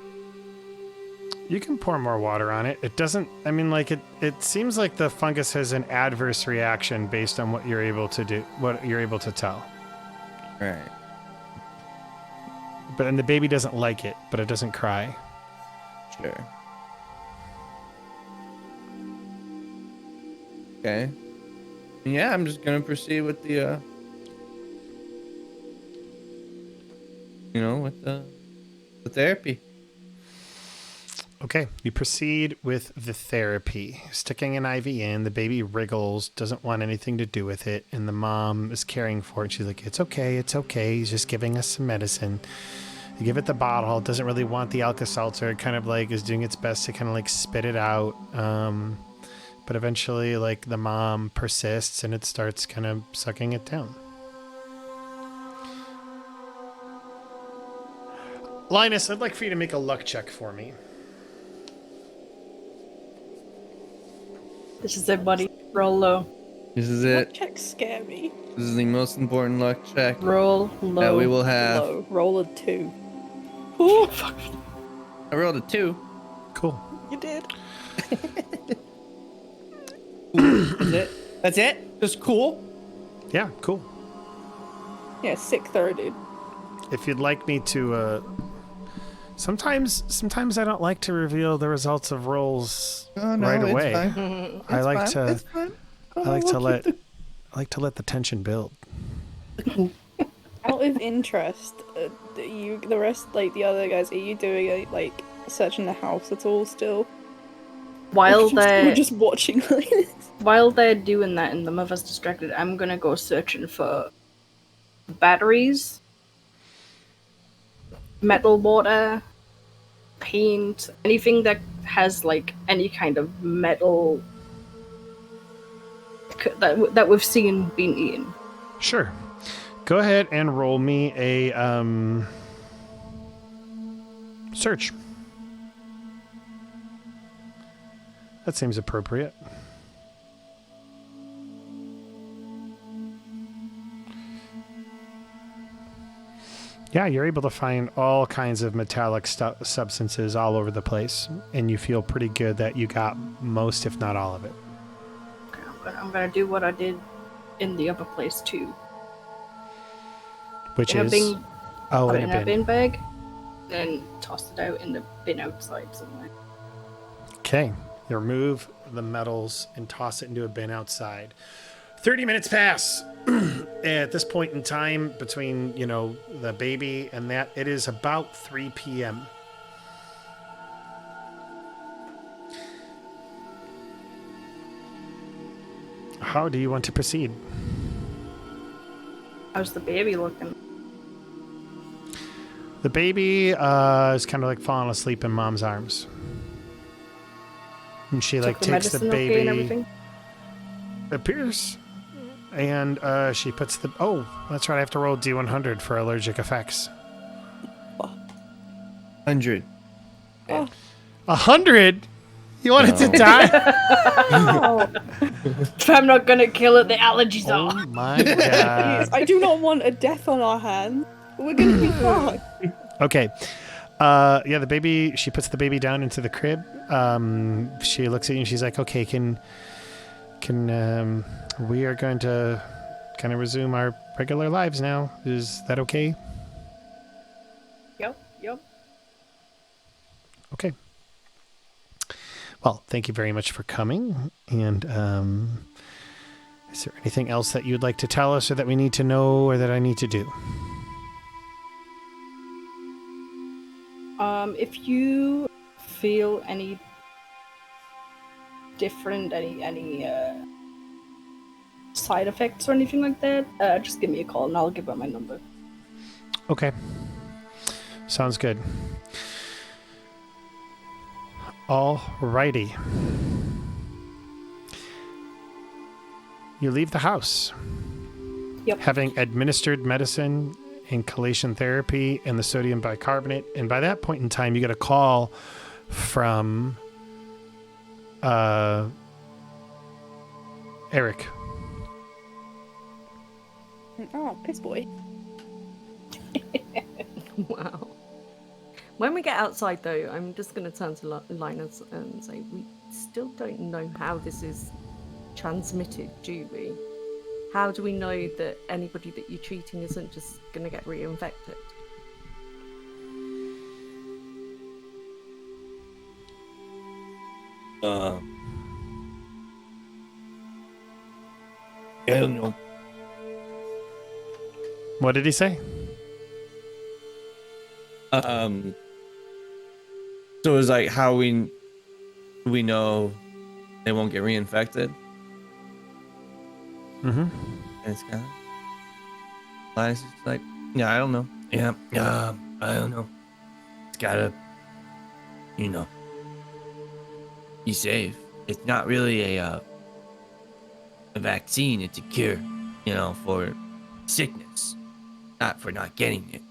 You can pour more water on it. It doesn't, I mean, like, it seems like the fungus has an adverse reaction based on what you're able to do, what you're able to tell. Right. And the baby doesn't like it, but it doesn't cry. Sure. Okay. Yeah, I'm just gonna proceed with the, with the therapy. Okay, you proceed with the therapy. Sticking an IV in, the baby wriggles, doesn't want anything to do with it, and the mom is caring for it. She's like, it's okay, he's just giving us some medicine. You give it the bottle, it doesn't really want the Alka-Seltzer, it kind of like is doing its best to kind of like spit it out. But eventually, like, the mom persists and it starts kind of sucking it down. Lynas, I'd like for you to make a luck check for me. This is it, buddy. Roll low. This is Luck it. checks scare me. This is the most important luck check Roll low. that we will have. Low. Roll a 2. Ooh, fuck. I rolled a 2. Cool. You did. That's it? That's it? Just cool? Yeah, cool. Yeah, sick throw, dude. If you'd like me to, sometimes I don't like to reveal the results of rolls right away. I like to let the tension build. Out of interest, the rest, like the other guys, are you doing a like searching the house at all still? While We're just watching like this. While they're doing that and the mother's distracted, I'm gonna go searching for batteries, metal mortar, paint, anything that has like any kind of metal that we've seen being eaten. Sure. Go ahead and roll me a search. That seems appropriate. Yeah, you're able to find all kinds of metallic substances all over the place, and you feel pretty good that you got most, if not all of it. Okay, I'm gonna do what I did in the other place too. Which in is? In a bin bag, and toss it out in the bin outside somewhere. Okay, you remove the metals and toss it into a bin outside. 30 minutes pass. At this point in time, between, the baby and that, it is about 3 p.m. How do you want to proceed? How's the baby looking? The baby is kind of like falling asleep in mom's arms. And she like Took the takes the medicine okay and baby. everything? Appears. And she puts the... Oh, that's right. I have to roll D100 for allergic effects. 100. 100? You want it to die? If I'm not gonna kill it, the allergies Oh are. my god. I do not want a death on our hands. We're gonna be fine. Okay. Yeah, the baby, she puts the baby down into the crib. She looks at you and she's like, okay, can we are going to kind of resume our regular lives now. Is that okay? Yep. Okay. Well, thank you very much for coming. And is there anything else that you'd like to tell us or that we need to know or that I need to do? If you feel any different, any side effects or anything like that, just give me a call and I'll give out my number. Okay. Sounds good. Alrighty. You leave the house. Yep. Having administered medicine and chelation therapy and the sodium bicarbonate, and by that point in time you get a call from Eric. Oh, piss boy. Wow. When we get outside, though, I'm just going to turn to Lynas and say, we still don't know how this is transmitted, do we? How do we know that anybody that you're treating isn't just going to get reinfected? I don't know. What did he say? So it's like how we know they won't get reinfected. Mm-hmm. And it's kind of Linus is like, yeah, I don't know. Yeah, I don't know. It's gotta, be safe. It's not really a vaccine. It's a cure, for sickness, not for not getting it.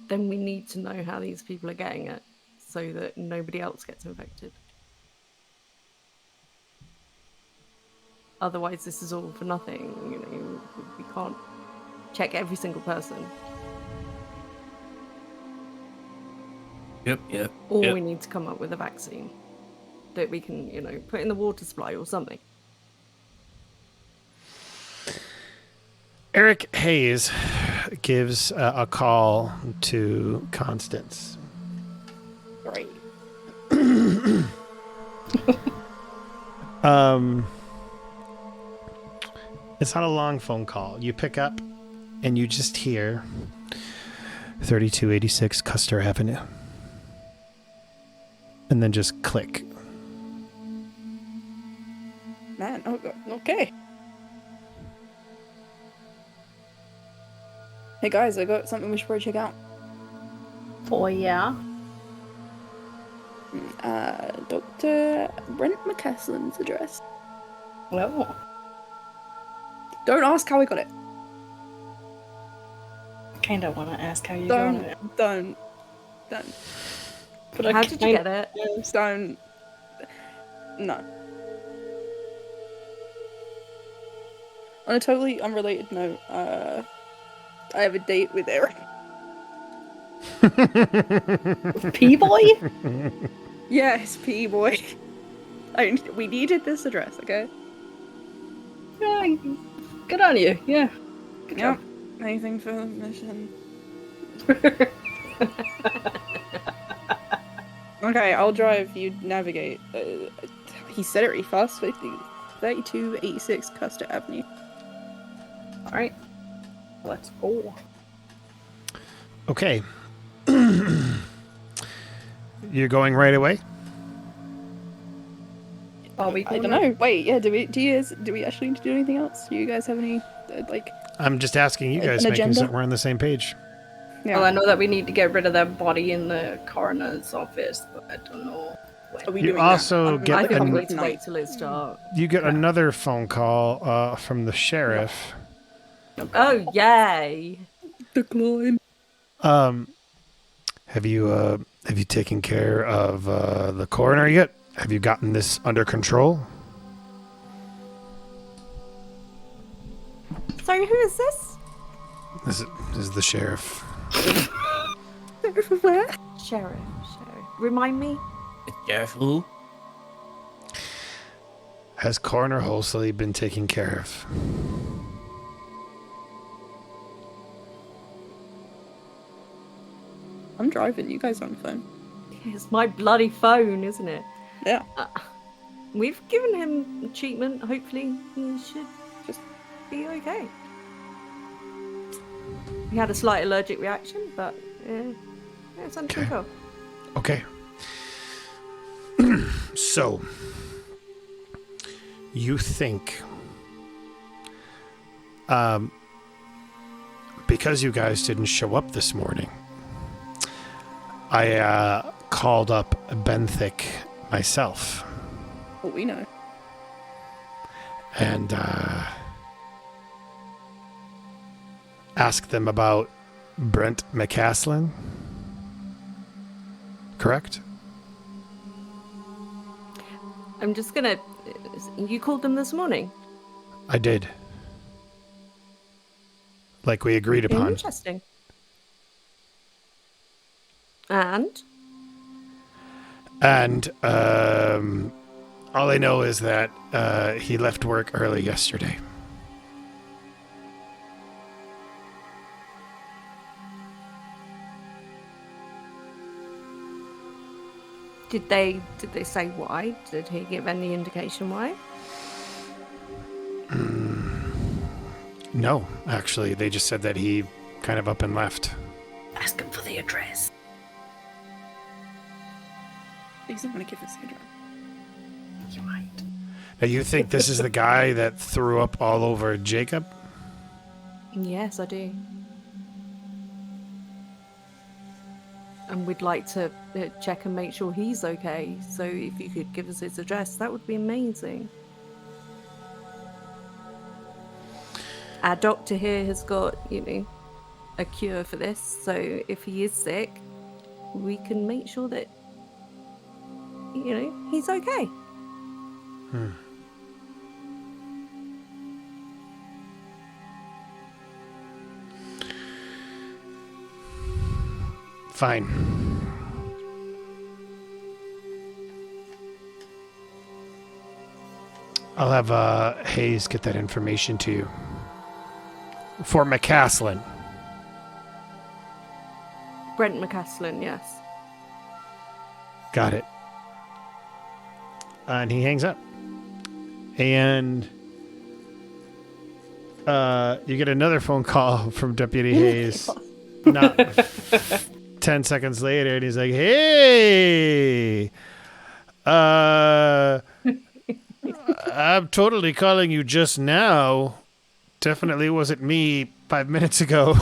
Then we need to know how these people are getting it so that nobody else gets infected. Otherwise, this is all for nothing. We can't check every single person. Yep. Or we need to come up with a vaccine that we can, put in the water supply or something. Eric Hayes gives a call to Constance. Great. It's not a long phone call. You pick up and you just hear 3286 Custer Avenue. And then just click. Man, okay. Hey guys, I got something we should probably check out. Oh yeah. Dr. Brent McCaslin's address. Well, Don't ask how we got it. I kind of want to ask how you got it. Don't. But I How did you get it? Don't. No. On a totally unrelated note, I have a date with Eric. P-boy? Yes, P boy. We needed this address, okay? Yeah, good on you. Yeah. Good Yep. job. Anything for the mission. Okay, I'll drive. You navigate. He said it really fast. 3286 Custer Avenue. Alright. Let's go. Okay. You're going right away? Are we I going don't know. Wait, yeah. Do we actually need to do anything else? Do you guys have any like? I'm just asking you guys, An making agenda? sure we're on the same page. Yeah. Well, I know that we need to get rid of that body in the coroner's office, but I don't know when. Are we You doing also that? get I think we an- need to wait till it starts. You get another phone call from the sheriff. Oh, yay! Decline. Have you taken care of the coroner yet? Have you gotten this under control? Sorry, who is this? This is the sheriff. Where? Sheriff. Remind me? Sheriff who? Has Coroner Holsley been taken care of? I'm driving. You guys are on the phone. It's my bloody phone, isn't it? Yeah. We've given him treatment. Hopefully, he should just be okay. He had a slight allergic reaction, but it's under control. Okay. So, you think, because you guys didn't show up this morning, I called up Benthic myself. What we know. And asked them about Brent McCaslin. Correct? I'm just gonna. You called him this morning. I did. Like we agreed upon. Interesting. And all I know is that he left work early yesterday. did they say why? Did he give any indication why? No, actually, they just said that he kind of up and left. Ask him for the address. He doesn't want to give us the address. You might. Now, you think this is the guy that threw up all over Jacob? Yes, I do. And we'd like to check and make sure he's okay. So if you could give us his address, that would be amazing. Our doctor here has got, a cure for this. So if he is sick, we can make sure that, he's okay. Fine. I'll have Hayes get that information to you. For McCaslin. Brent McCaslin, yes. Got it. And he hangs up. And you get another phone call from Deputy Hayes. Not 10 seconds later, and he's like, "Hey, I'm totally calling you just now. Definitely wasn't me 5 minutes ago.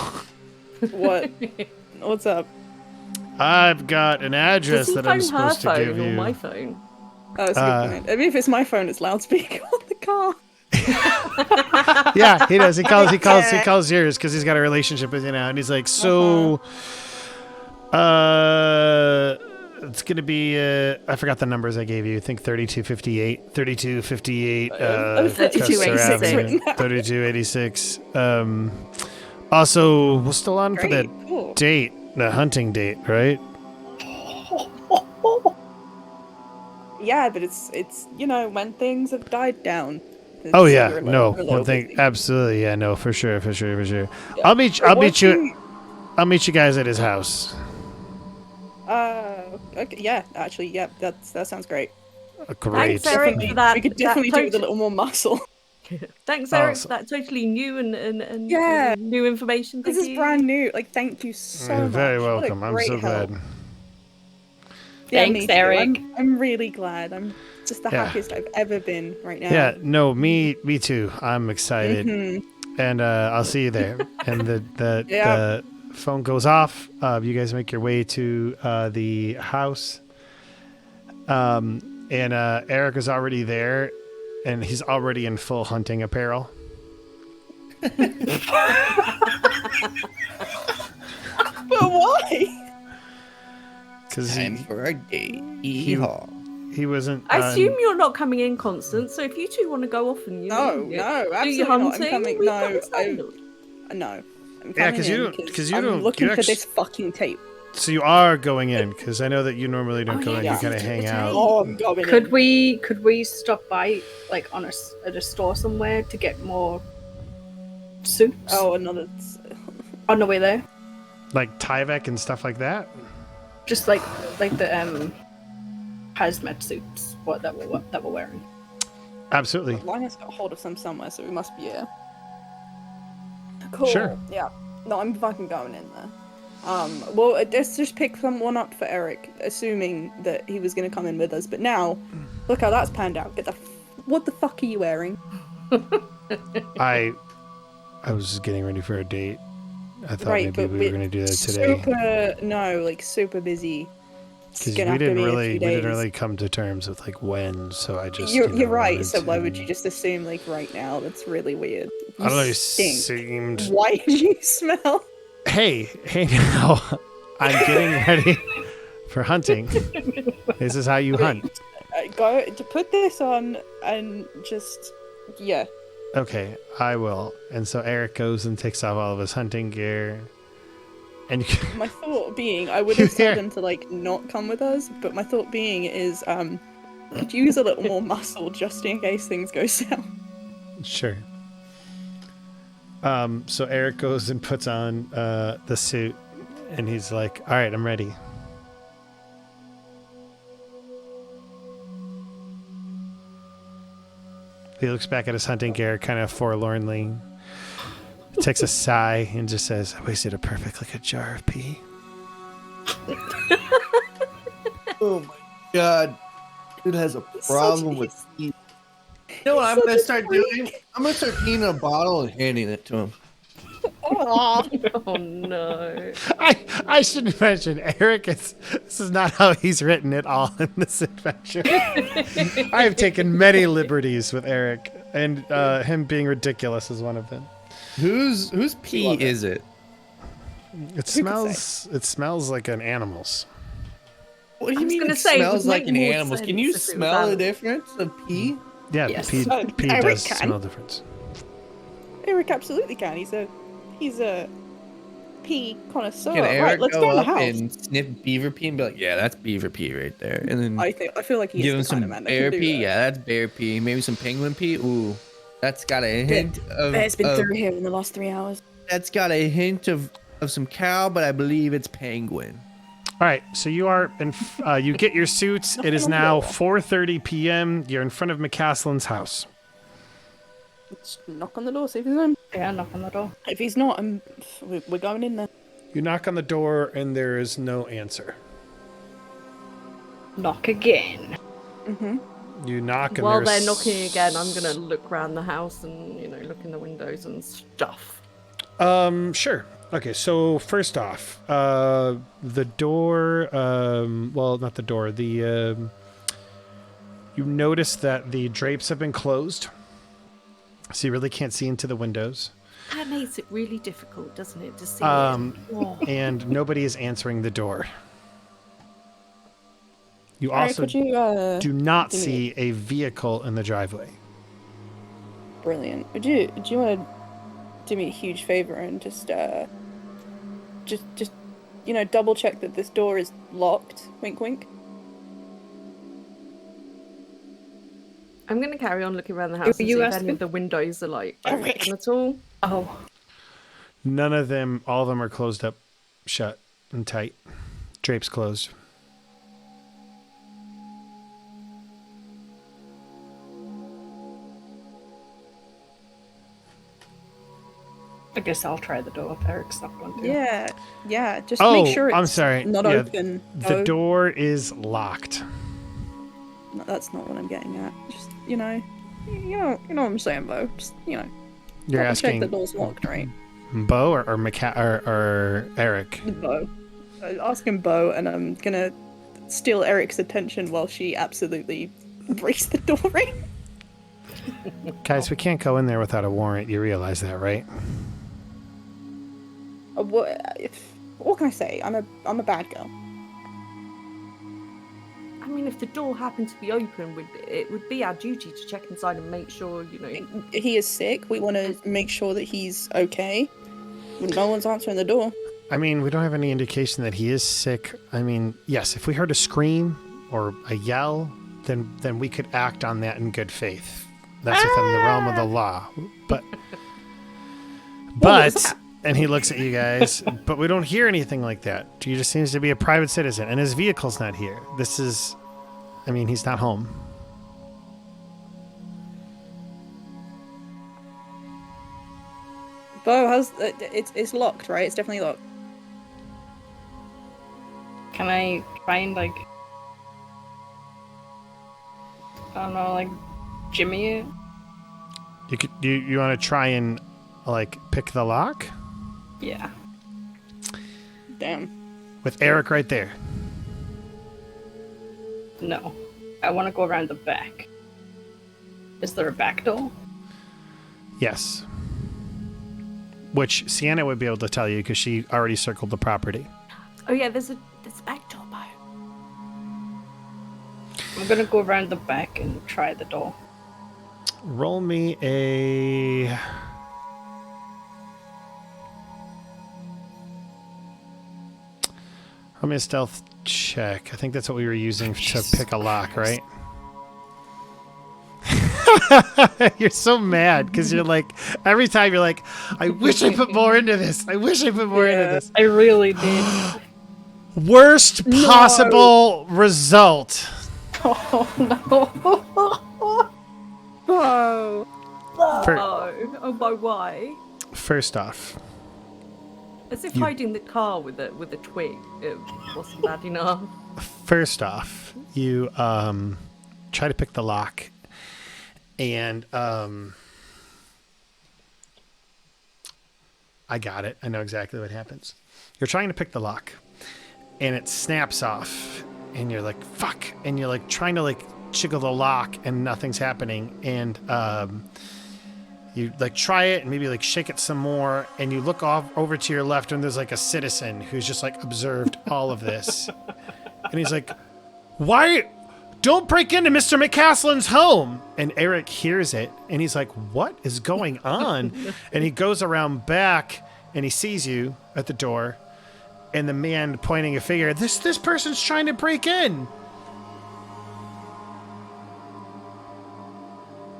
What? What's up? I've got an address Does he that I'm phone her supposed to phone give or you." my phone? Oh, it's a good point. I mean, if it's my phone, it's loudspeaker on the car. Yeah, he does. He calls yours because he's got a relationship with you now, and he's like, "So, it's gonna be I forgot the numbers I gave you. I think 3258, 3258, 3286 written down. 3286. Also, we're still on for the Cool. date, the hunting date, right? Yeah, but it's when things have died down. Oh It's- yeah, we're a no, little one thing, busy. absolutely, yeah, no, for sure. Yeah. I'll meet What's you guys at his house. Okay, yeah, actually, yeah, that sounds great. Great. Thanks, Eric, for that. We could definitely do it with a little more muscle. Thanks, Eric, Awesome. for that totally new and Yeah. new information. This Thank is you. brand new. Like, thank you so You're much. very What a welcome. I'm great so help. glad. Yeah, Thanks, me too. Eric. I'm really glad. Just the Yeah. happiest I've ever been right now. Yeah, no, me too. I'm excited. Mm-hmm. And I'll see you there. And the Yeah. phone goes off. You guys make your way to the house. And Eric is already there, and he's already in full hunting apparel. But why? Because Time for a date. he wasn't. I assume you're not coming in, Constance. So if you two want to go off and you No, do absolutely your not. hunting, I'm coming. we've No, got this handled. no. I'm Yeah, coming in because you I'm don't. looking you for actu- this fucking tape. So you are going in, because I know that you normally don't go in. yeah. You kind of hang out. Oh, I'm going Could in. we stop by like at a store somewhere to get more suits Oh, another. on the way there? Like Tyvek and stuff like that. Just like the hazmat suits that we're wearing. Absolutely. Lynas got hold of some somewhere, so we must be here. Cool. Sure. Yeah. No, I'm fucking going in there. Well, let's just pick someone up for Eric, assuming that he was going to come in with us. But now, look how that's panned out. What the fuck are you wearing? I was just getting ready for a date. I thought Right, maybe but we were going to do that today. Super busy. It's Because gonna we have to didn't be a really, few we didn't days. really come to terms with like when. So I just. You're right. wanted So why to- would you just assume like right now? That's really weird. I don't know. You stink. seemed. Why did you smell? Hey now! I'm getting ready for hunting. This is how you hunt. Go to put this on and just yeah. Okay, I will. And so Eric goes and takes off all of his hunting gear. And you can, My thought being, I would You have told hear- him to like not come with us, but my thought being is, could you use a little more muscle just in case things go south. sure. So Eric goes and puts on the suit, and he's like, "All right, I'm ready." He looks back at his hunting gear, kind of forlornly. Takes a sigh and just says, "I wasted a perfectly good jar of pee." Oh my god. Dude has a problem with pee. You know what I'm Such gonna a start doing? I'm gonna start peeing in a bottle and handing it to him. Aw. Oh no. I should mention, Eric, this is not how he's written it all in this adventure. I have taken many liberties with Eric, and him being ridiculous is one of them. Whose pee Love it. is it? It smells like an animal's. What do I you was mean gonna it say, it smells would like make an more animal? Can sense you if it was smell the animal. difference of pee? Yeah, Yes. pee Eric does can. smell difference. Eric absolutely can. He's a pea connoisseur. Can Eric Right, let's go go in the up house. and sniff beaver pee and be like, yeah, that's beaver pee right there. And then I feel like he's give him the some kind of man that bear can do pee. that. Yeah, that's bear pee. Maybe some penguin pee. Ooh, that's got a hint of. Bear's been of- through here in the last 3 hours. That's got a hint of some cow, but I believe it's penguin. All right, so you are you get your suits. It is now 4:30 p.m. You're in front of McCaslin's house. Let's knock on the door, see if he's in. Yeah, knock on the door. If he's not, we're going in there. You knock on the door, and there is no answer. Knock again. You knock, and While there's they're knocking again, I'm gonna look around the house and look in the windows and stuff. Sure. Okay, so first off, the door, well, not the door, you notice that the drapes have been closed, so you really can't see into the windows, That makes it really difficult, doesn't it, to see and nobody is answering the door. You Alright, also could you, do not give me- see a vehicle in the driveway. Brilliant. Do you want to do me a huge favor and just double check that this door is locked? Wink, wink. I'm gonna carry on looking around the house and see you if any asking? of the windows are like Eric. open at all. Oh, None of them, all of them are closed up, shut, and tight. Drapes closed. I guess I'll try the door if Eric's not going to. Yeah. Just Oh, make sure it's I'm sorry. not Yeah, open. The door is locked. That's not what I'm getting at. Just, you know what I'm saying, Beau. Just, You're double asking check the door's locked, right? Beau or Eric? Beau. Asking Beau, and I'm gonna steal Eric's attention while she absolutely breaks the door in. Guys, we can't go in there without a warrant. You realize that, right? What can I say? I'm a bad girl. I mean, if the door happened to be open, it would be our duty to check inside and make sure, He is sick. We want to make sure that he's okay. No one's answering the door. I mean, we don't have any indication that he is sick. I mean, yes, if we heard a scream or a yell, then we could act on that in good faith. That's within the realm of the law. But and he looks at you guys, but we don't hear anything like that. He just seems to be a private citizen, and his vehicle's not here. He's not home. Beau, it's locked, right? It's definitely locked. Can I try and I don't know, jimmy it? You want to try and pick the lock? Yeah. Damn. With Eric right there. No. I want to go around the back. Is there a back door? Yes. Which Sienna would be able to tell you because she already circled the property. Oh yeah, there's a back door, Beau. I'm gonna go around the back and try the door. Roll me a... Roll me a stealth check. I think that's what we were using to pick a lock, right? You're so mad because you're every time you're I wish I put more into this. I wish I put more into this. I really did. Worst possible result. Oh no. Whoa. Oh, by why? First off, As if hiding the car with a twig it wasn't bad enough. you try to pick the lock, and I got it. I know exactly what happens. You're trying to pick the lock, and it snaps off, and you're like, fuck, and you're trying to jiggle the lock, and nothing's happening, and you try it and maybe shake it some more, and you look over to your left, and there's a citizen who's just observed all of this, and he's like, why? Don't break into Mr. McCaslin's home. And Eric hears it, and he's like, what is going on? And he goes around back, and he sees you at the door, and the man pointing a finger, this person's trying to break in.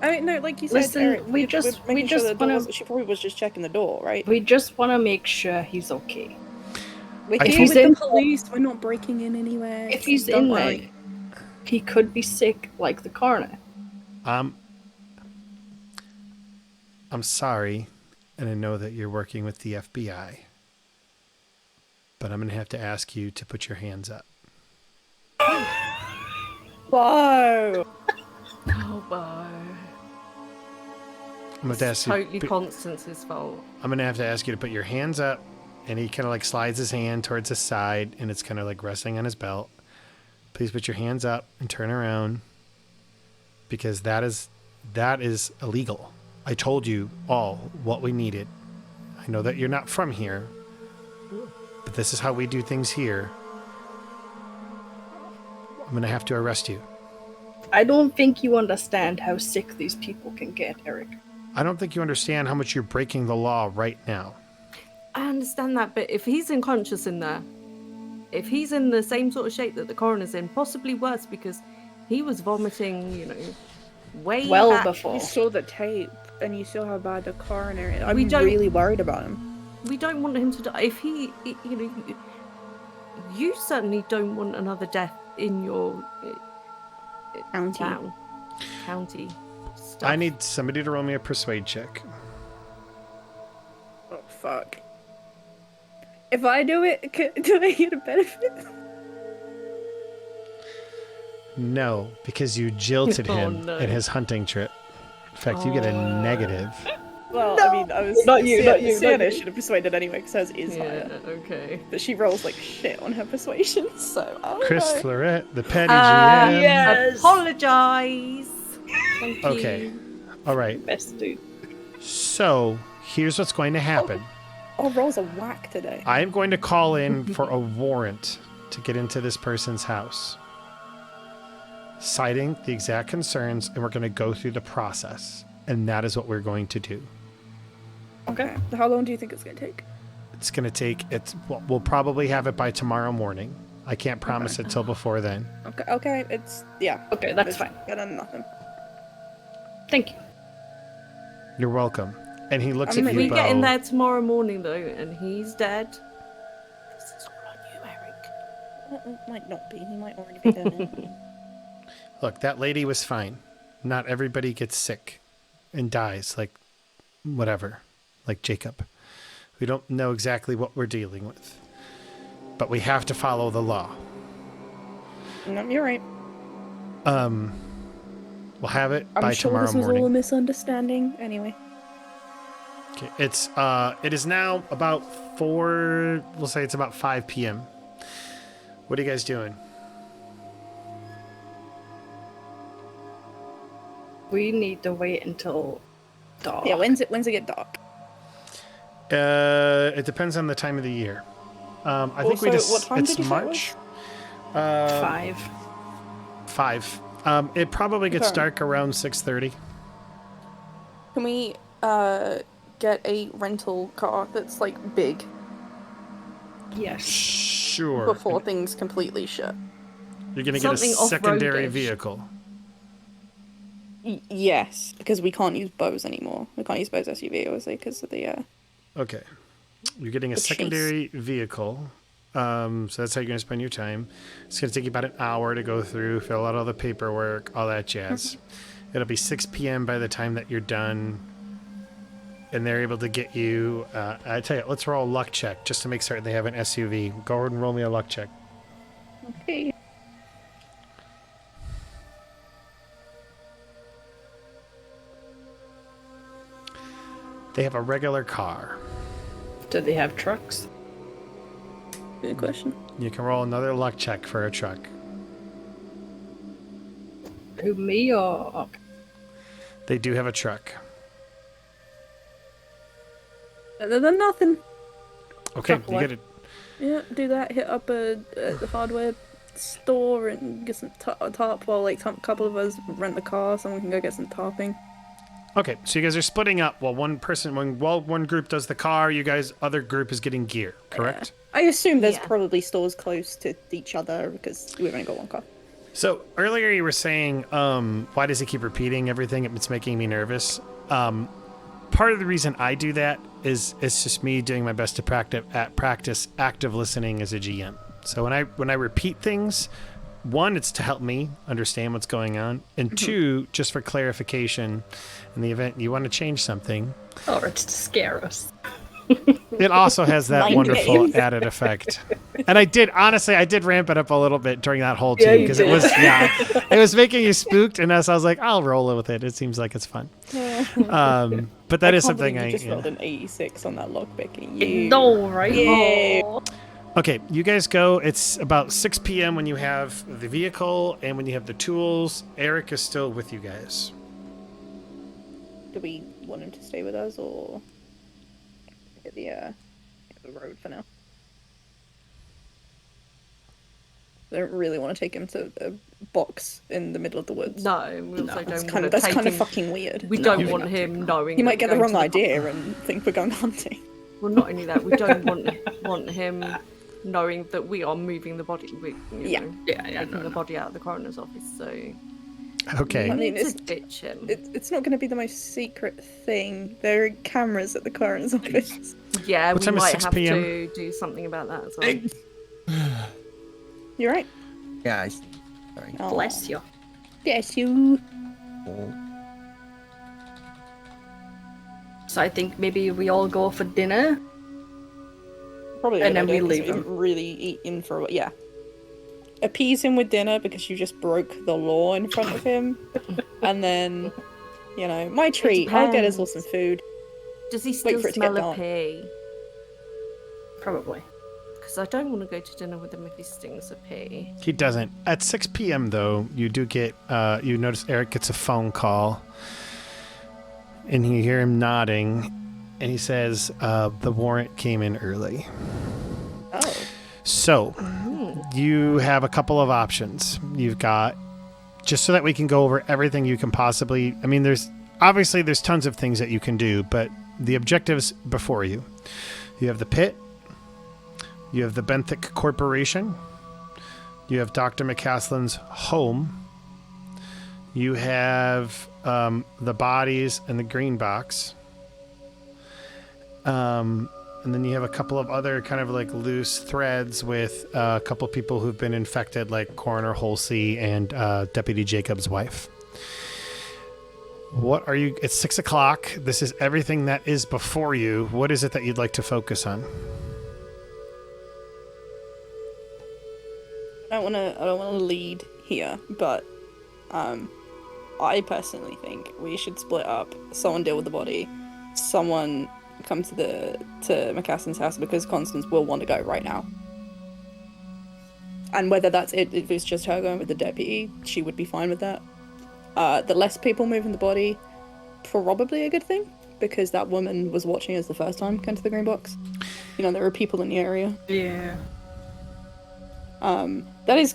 No, like you said, Listen, Eric, we just wanna... She probably was just checking the door, right? We just want to make sure he's okay. We're If here he's with in- the police. We're not breaking in anywhere. If he's Don't in worry. there, he could be sick like the coroner. I'm sorry, and I know that you're working with the FBI, but I'm going to have to ask you to put your hands up. Whoa! Oh, Beau. I'm going to It's ask you. totally Constance's fault. I'm going to have to ask you to put your hands up, and he kind of slides his hand towards his side, and it's kind of resting on his belt. Please put your hands up and turn around, because that is illegal. I told you all what we needed. I know that you're not from here, but this is how we do things here. I'm going to have to arrest you. I don't think you understand how sick these people can get, Eric. I don't think you understand how much you're breaking the law right now. I understand that, but if he's unconscious in there, if he's in the same sort of shape that the coroner's in, possibly worse because he was vomiting, way Well back. before. You saw the tape, and you saw how bad the coroner is. I'm We don't- really worried about him. We don't want him to die. If you certainly don't want another death in your County. county stuff. I need somebody to roll me a persuade check. Oh, fuck. If I do it, do I get a benefit? No, because you jilted Oh, him no. in his hunting trip. In fact, you get a negative. Well, I mean, I was Not you, not you, not Sienna you. should have persuaded anyway because hers is Yeah, higher. okay. But she rolls like shit on her persuasion, so I don't Chris know. Florette, the petty Uh, GM. Yes. Apologise. Thank you. Okay. All right. Best dude. So here's what's going to happen. Our rolls are whack today. I am going to call in for a warrant to get into this person's house, citing the exact concerns, and we're going to go through the process. And that is what we're going to do. Okay. How long do you think it's going to take? It's going to take, we'll probably have it by tomorrow morning. I can't promise it till before then. Okay, it's, yeah. Okay, that's It's fine. better than nothing. Thank you. You're welcome. And he looks I mean, at If you, we Beau. get in there tomorrow morning, though, and he's dead, this is all on you, Eric. Well, it might not be. He might already be dead. Look, that lady was fine. Not everybody gets sick and dies, like whatever, like Jacob. We don't know exactly what we're dealing with, but we have to follow the law. No, you're right. We'll have it I'm by sure tomorrow this was morning. all a misunderstanding. Anyway. Okay, it is now about 4. We'll say it's about 5 p.m. What are you guys doing? We need to wait until dark. Yeah, when's it get dark? It depends on the time of the year. I think we Also, just what time it's did you say it March. was? 5. 5. It probably gets Okay. dark around 6:30. Can we get a rental car that's like big Yes. Sure. before things completely shut? You're gonna get a Something off-road-ish. secondary vehicle. Yes, because we can't use Beau's anymore. We can't use Beau's SUV, obviously, because of the Okay. You're getting a The chase. secondary vehicle. So that's how you're gonna spend your time. It's gonna take you about an hour to go through, fill out all the paperwork, all that jazz. It'll be 6 p.m. by the time that you're done. And they're able to get you. I tell you, let's roll a luck check just to make certain they have an SUV. Go ahead and roll me a luck check. Okay. They have a regular car. Do they have trucks? Good question. You can roll another luck check for a truck. Who, me or... They do have a truck. Better than nothing. Okay, Truck you what? get it. Yeah, do that. Hit up the hardware store and get some tarp. While like a couple of us rent the car, someone can go get some tarping. Okay, so you guys are splitting up. While one group does the car, you guys other group is getting gear. Correct. I assume there's Yeah. probably stores close to each other because we've only got one car. So earlier you were saying, why does he keep repeating everything? It's making me nervous. Part of the reason I do that is it's just me doing my best to practice active listening as a GM. So when I repeat things, one, it's to help me understand what's going on, and two, just for clarification in the event you want to change something. Or it's to scare us. It also has that Mind wonderful games. added effect. And I did ramp it up a little bit during that whole Yeah, team you because it did. was it was making you spooked, and as I was like, I'll roll it with it. It seems like it's fun. But that is something I I just rolled an 86 on that lockpick. You. No, right? Yeah. Oh. Okay, you guys go. It's about 6 p.m. when you have the vehicle and when you have the tools. Eric is still with you guys. Do we want him to stay with us or hit the road for now? I don't really want to take him to a box in the middle of the woods. No, we also That's don't kind want of to that's take kind of him. fucking weird. We No. don't want him knowing. He that might get we're the going wrong to idea and think we're going hunting. Well, not only that, we don't want him knowing that we are moving the body. Yeah. Taking the body out of the coroner's office. So Okay. I we mean, need it's- to ditch him. It's not going to be the most secret thing. There are cameras at the coroner's office. Yeah, What we time is might 6 have p.m.? to do something about that as well. You're right. Yeah, sorry. Oh. Bless you. Bless you. So I think maybe we all go for dinner. Probably. And a good then we idea, 'cause leave haven't really eaten for a while. Yeah. appease him with dinner because you just broke the law in front of him, and then, you know, my treat. I'll get us all some food. Does he Wait still for it to smell get a dark. pea? Probably. Because I don't want to go to dinner with him if he stings a pea. He doesn't. At 6 p.m., though, you do get, you notice Eric gets a phone call, and you hear him nodding, and he says, the warrant came in early. Oh. So, you have a couple of options. You've got, just so that we can go over everything you can possibly, I mean, there's tons of things that you can do, but the objectives before you. You have the pit. You have the Benthic Corporation. You have Dr. McCaslin's home. You have the bodies and the green box. And then you have a couple of other kind of like loose threads with a couple people who've been infected, like Coroner Holsey and Deputy Jacob's wife. What are you? It's 6 o'clock. This is everything that is before you. What is it that you'd like to focus on? I don't want to lead here, but I personally think we should split up. Someone deal with the body. Someone come to McCaslin's house because Constance will want to go right now. And whether that's it, if it's just her going with the deputy, she would be fine with that. The less people moving the body, probably a good thing, because that woman was watching us the first time going to the green box. You know, there were people in the area. Yeah. That is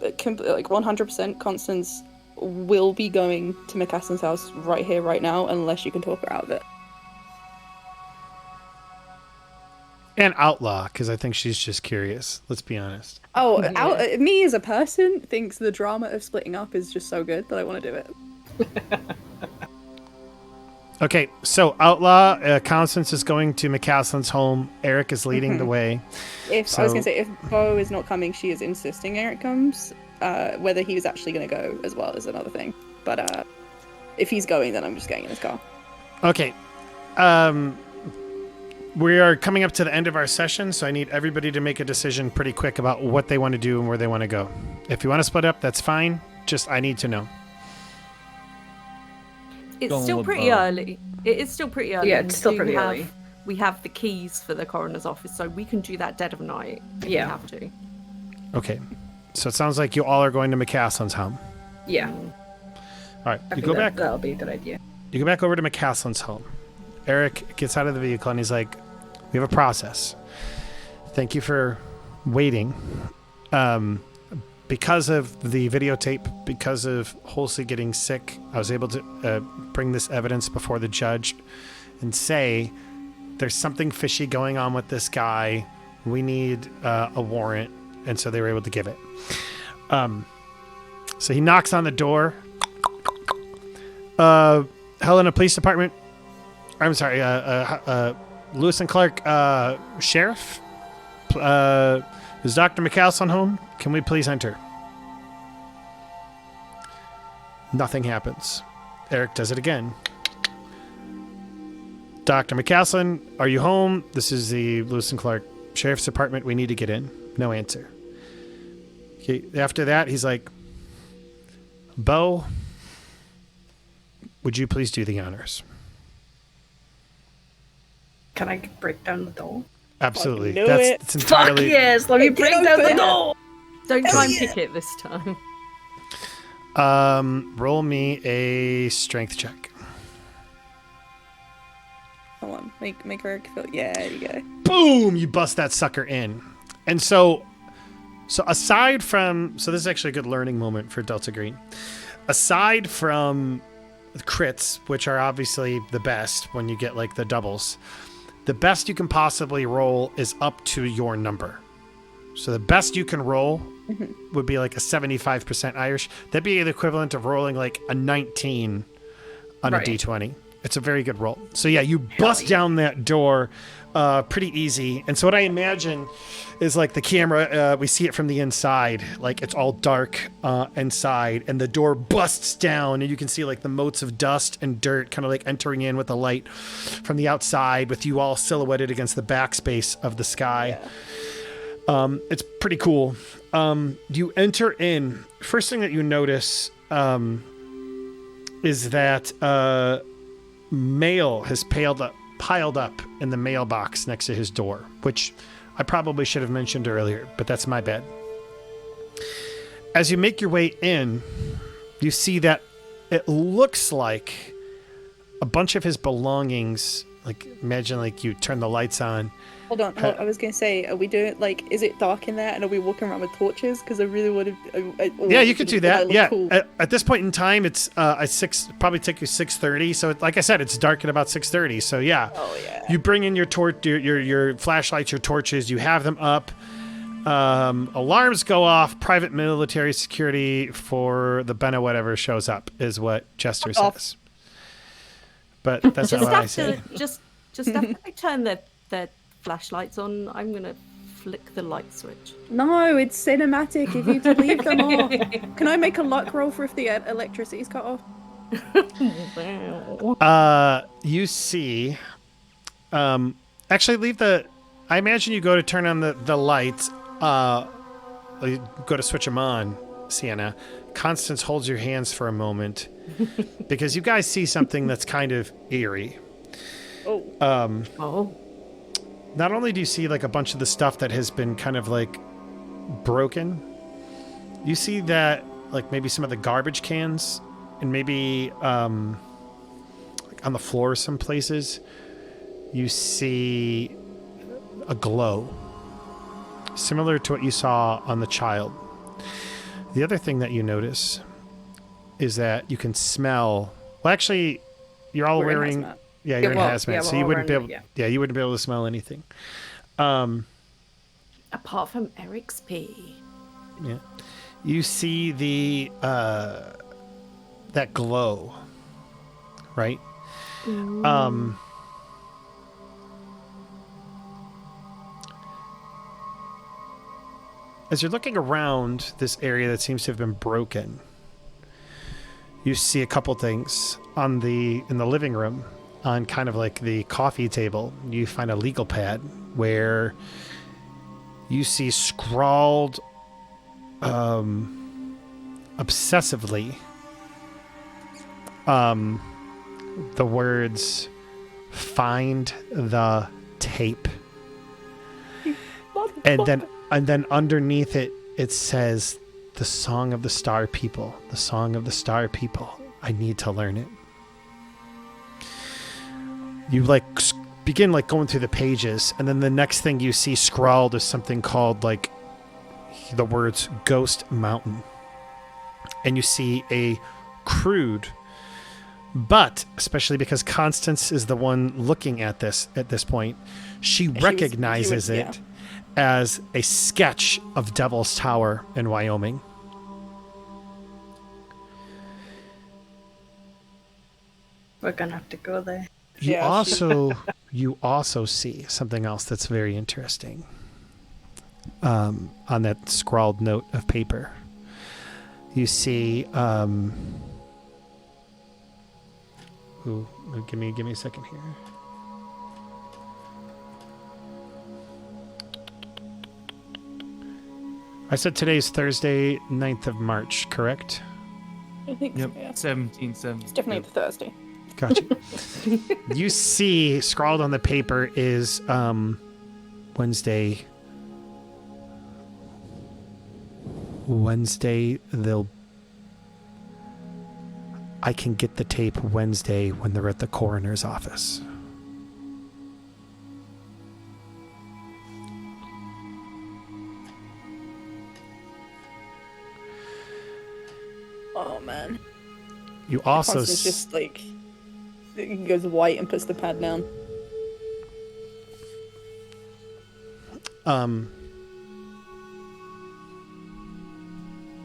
like 100% Constance will be going to McCaslin's house right here, right now, unless you can talk her out of it. And Outlaw, because I think she's just curious. Let's be honest. Oh, me as a person thinks the drama of splitting up is just so good that I want to do it. Okay, so Outlaw, Constance is going to McCaslin's home. Eric is leading the way. I was going to say, if Beau is not coming, she is insisting Eric comes. Whether he was actually going to go as well is another thing. But if he's going, then I'm just getting in his car. Okay. We are coming up to the end of our session, so I need everybody to make a decision pretty quick about what they want to do and where they want to go. If you want to split up, that's fine. Just, I need to know. It's still pretty early. It is still pretty early. Yeah, it's still pretty early. We have the keys for the coroner's office, so we can do that dead of night if we have to. Okay. So it sounds like you all are going to McCaslin's home. Yeah. All right. I think that'll be a good idea. You go back over to McCaslin's home. Eric gets out of the vehicle and he's like, we have a process. Thank you for waiting. Because of the videotape, because of Holsey getting sick, I was able to bring this evidence before the judge and say, there's something fishy going on with this guy. We need a warrant. And so they were able to give it. So he knocks on the door. Helena Police Department. I'm sorry, Lewis and Clark Sheriff. Is Dr. McCaslin home? Can we please enter? Nothing happens. Eric does it again. Dr. McCaslin, are you home? This is the Lewis and Clark Sheriff's Department. We need to get in. No answer. Okay, after that, he's like, Beau, would you please do the honors? Can I break down the door? Absolutely. Fuck That's entirely. Fuck yes, let me break down the door. Don't try and pick it this time. Roll me a strength check. Come on, make Eric feel. Yeah, there you go. Boom! You bust that sucker in. And so aside from, this is actually a good learning moment for Delta Green. Aside from crits, which are obviously the best when you get like the doubles, the best you can possibly roll is up to your number. So the best you can roll would be like a 75% Irish. That'd be the equivalent of rolling like a 19 on a D20. It's a very good roll. So yeah, you bust down that door pretty easy. And so what I imagine is like the camera, we see it from the inside, like it's all dark inside, and the door busts down, and you can see like the motes of dust and dirt kind of like entering in with the light from the outside, with you all silhouetted against the backspace of the sky. It's pretty cool. You enter in. First thing that you notice is that mail has piled up in the mailbox next to his door, which I probably should have mentioned earlier, but that's my bad. As you make your way in, you see that it looks like a bunch of his belongings, like imagine like you turn the lights on. Hold on, I was going to say, are we doing, like, is it dark in there and are we walking around with torches? Because I really would have... Yeah, you could do that. Yeah. Cool. At this point in time, it's probably take you 6:30. So like I said, it's dark at about 6:30. So yeah. Oh, yeah. You bring in your your flashlights, your torches, you have them up. Alarms go off, private military security for the Bena whatever shows up is what Jester says. But that's not what I say. Just after I turn their flashlights on, I'm gonna flick the light switch. No, it's cinematic if you leave them off. Can I make a luck roll for if the electricity's cut off? You see, actually leave I imagine you go to turn on the lights, you go to switch them on, Sienna. Constance holds your hands for a moment because you guys see something that's kind of eerie. Not only do you see like a bunch of the stuff that has been kind of like broken, you see that like maybe some of the garbage cans and maybe like on the floor some places you see a glow similar to what you saw on the child. The other thing that you notice is that you can smell. Well, actually, you're all wearing. Yeah, you're in hazmat, so you wouldn't be able. Yeah, you wouldn't be able to smell anything. Apart from Eric's pee. Yeah, you see the that glow, right? As you're looking around this area that seems to have been broken, you see a couple things in the living room. On kind of like the coffee table, you find a legal pad where you see scrawled obsessively the words "Find the tape," and then underneath it says "The Song of the Star People, the Song of the Star People. I need to learn it." You like begin like going through the pages, and then the next thing you see scrawled is something called like the words Ghost Mountain. And you see a crude, but especially because Constance is the one looking at this at this point, she recognizes it as a sketch of Devil's Tower in Wyoming. We're gonna have to go there. You also see something else that's very interesting on that scrawled note of paper. You see, give me a second here. I said today's Thursday, 9th of March, correct? I think so, yeah. 17. It's definitely the Thursday. Gotcha. You see, scrawled on the paper is Wednesday. I can get the tape Wednesday when they're at the coroner's office. Oh man. You also Constance just like goes white and puts the pad down.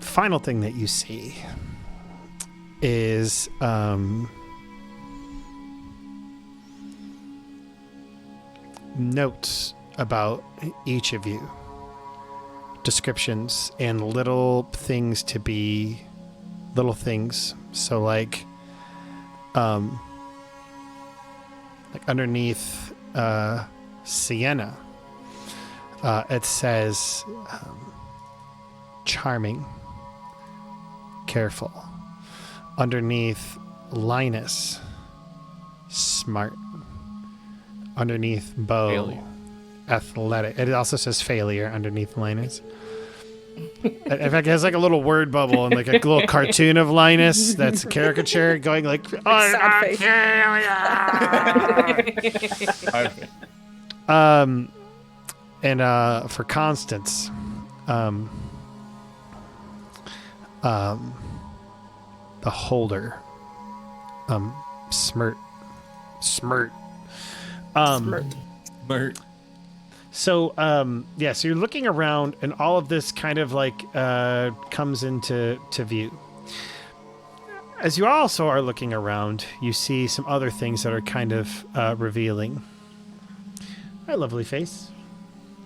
Final thing that you see is notes about each of you, descriptions and little things. So like underneath Sienna, It says charming, careful. Underneath Lynas, smart. Underneath Beau, Failure. athletic. It also says failure underneath Lynas. In fact, it has like a little word bubble and like a little cartoon of Lynas that's a caricature going like, sad face. And for Constance, the holder, smirt. Smart. So, so you're looking around, and all of this kind of like comes into view. As you also are looking around, you see some other things that are kind of revealing. Hi, lovely face.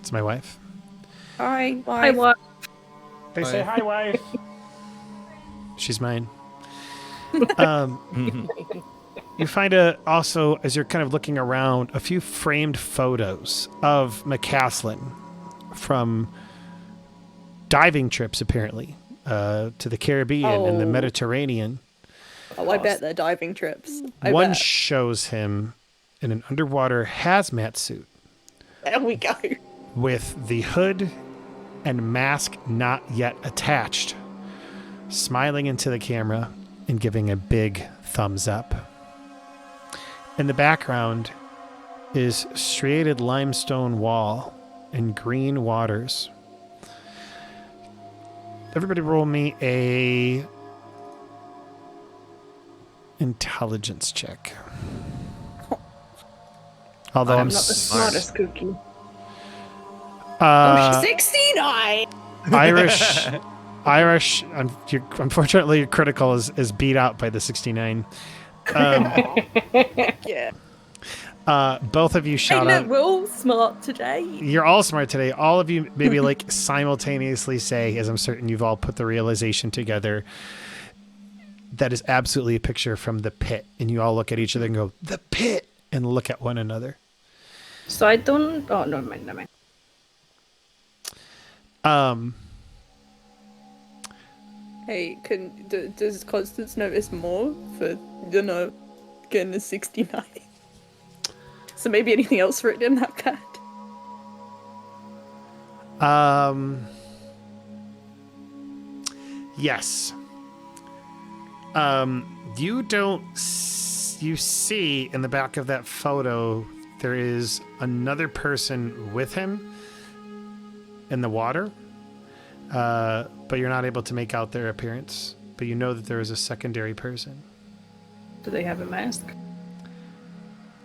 It's my wife. Hi, Hi, wife. what? They say, hi, wife. She's mine. You find also, as you're kind of looking around, a few framed photos of McCaslin from diving trips, apparently, to the Caribbean and the Oh. Mediterranean. Oh, I bet they're diving trips. One bet. shows him in an underwater hazmat suit There we go. with the hood and mask not yet attached, smiling into the camera and giving a big thumbs up. In the background is striated limestone wall and green waters. Everybody roll me a intelligence check. Although I'm Not the smartest cookie. uh, 69! Irish, unfortunately, your critical is beat out by the 69. Yeah. Both of you Hey, shout look, out. we're all smart today. You're all smart today. All of you maybe like simultaneously say, as I'm certain you've all put the realization together, that is absolutely a picture from the pit. And you all look at each other and go, the pit, and look at one another. So I don't. Oh, no, never mind. Hey, does Constance notice more for, getting a 69? So maybe anything else written in that pad? Yes. You don't. You see in the back of that photo there is another person with him in the water, but you're not able to make out their appearance. But you know that there is a secondary person. Do they have a mask?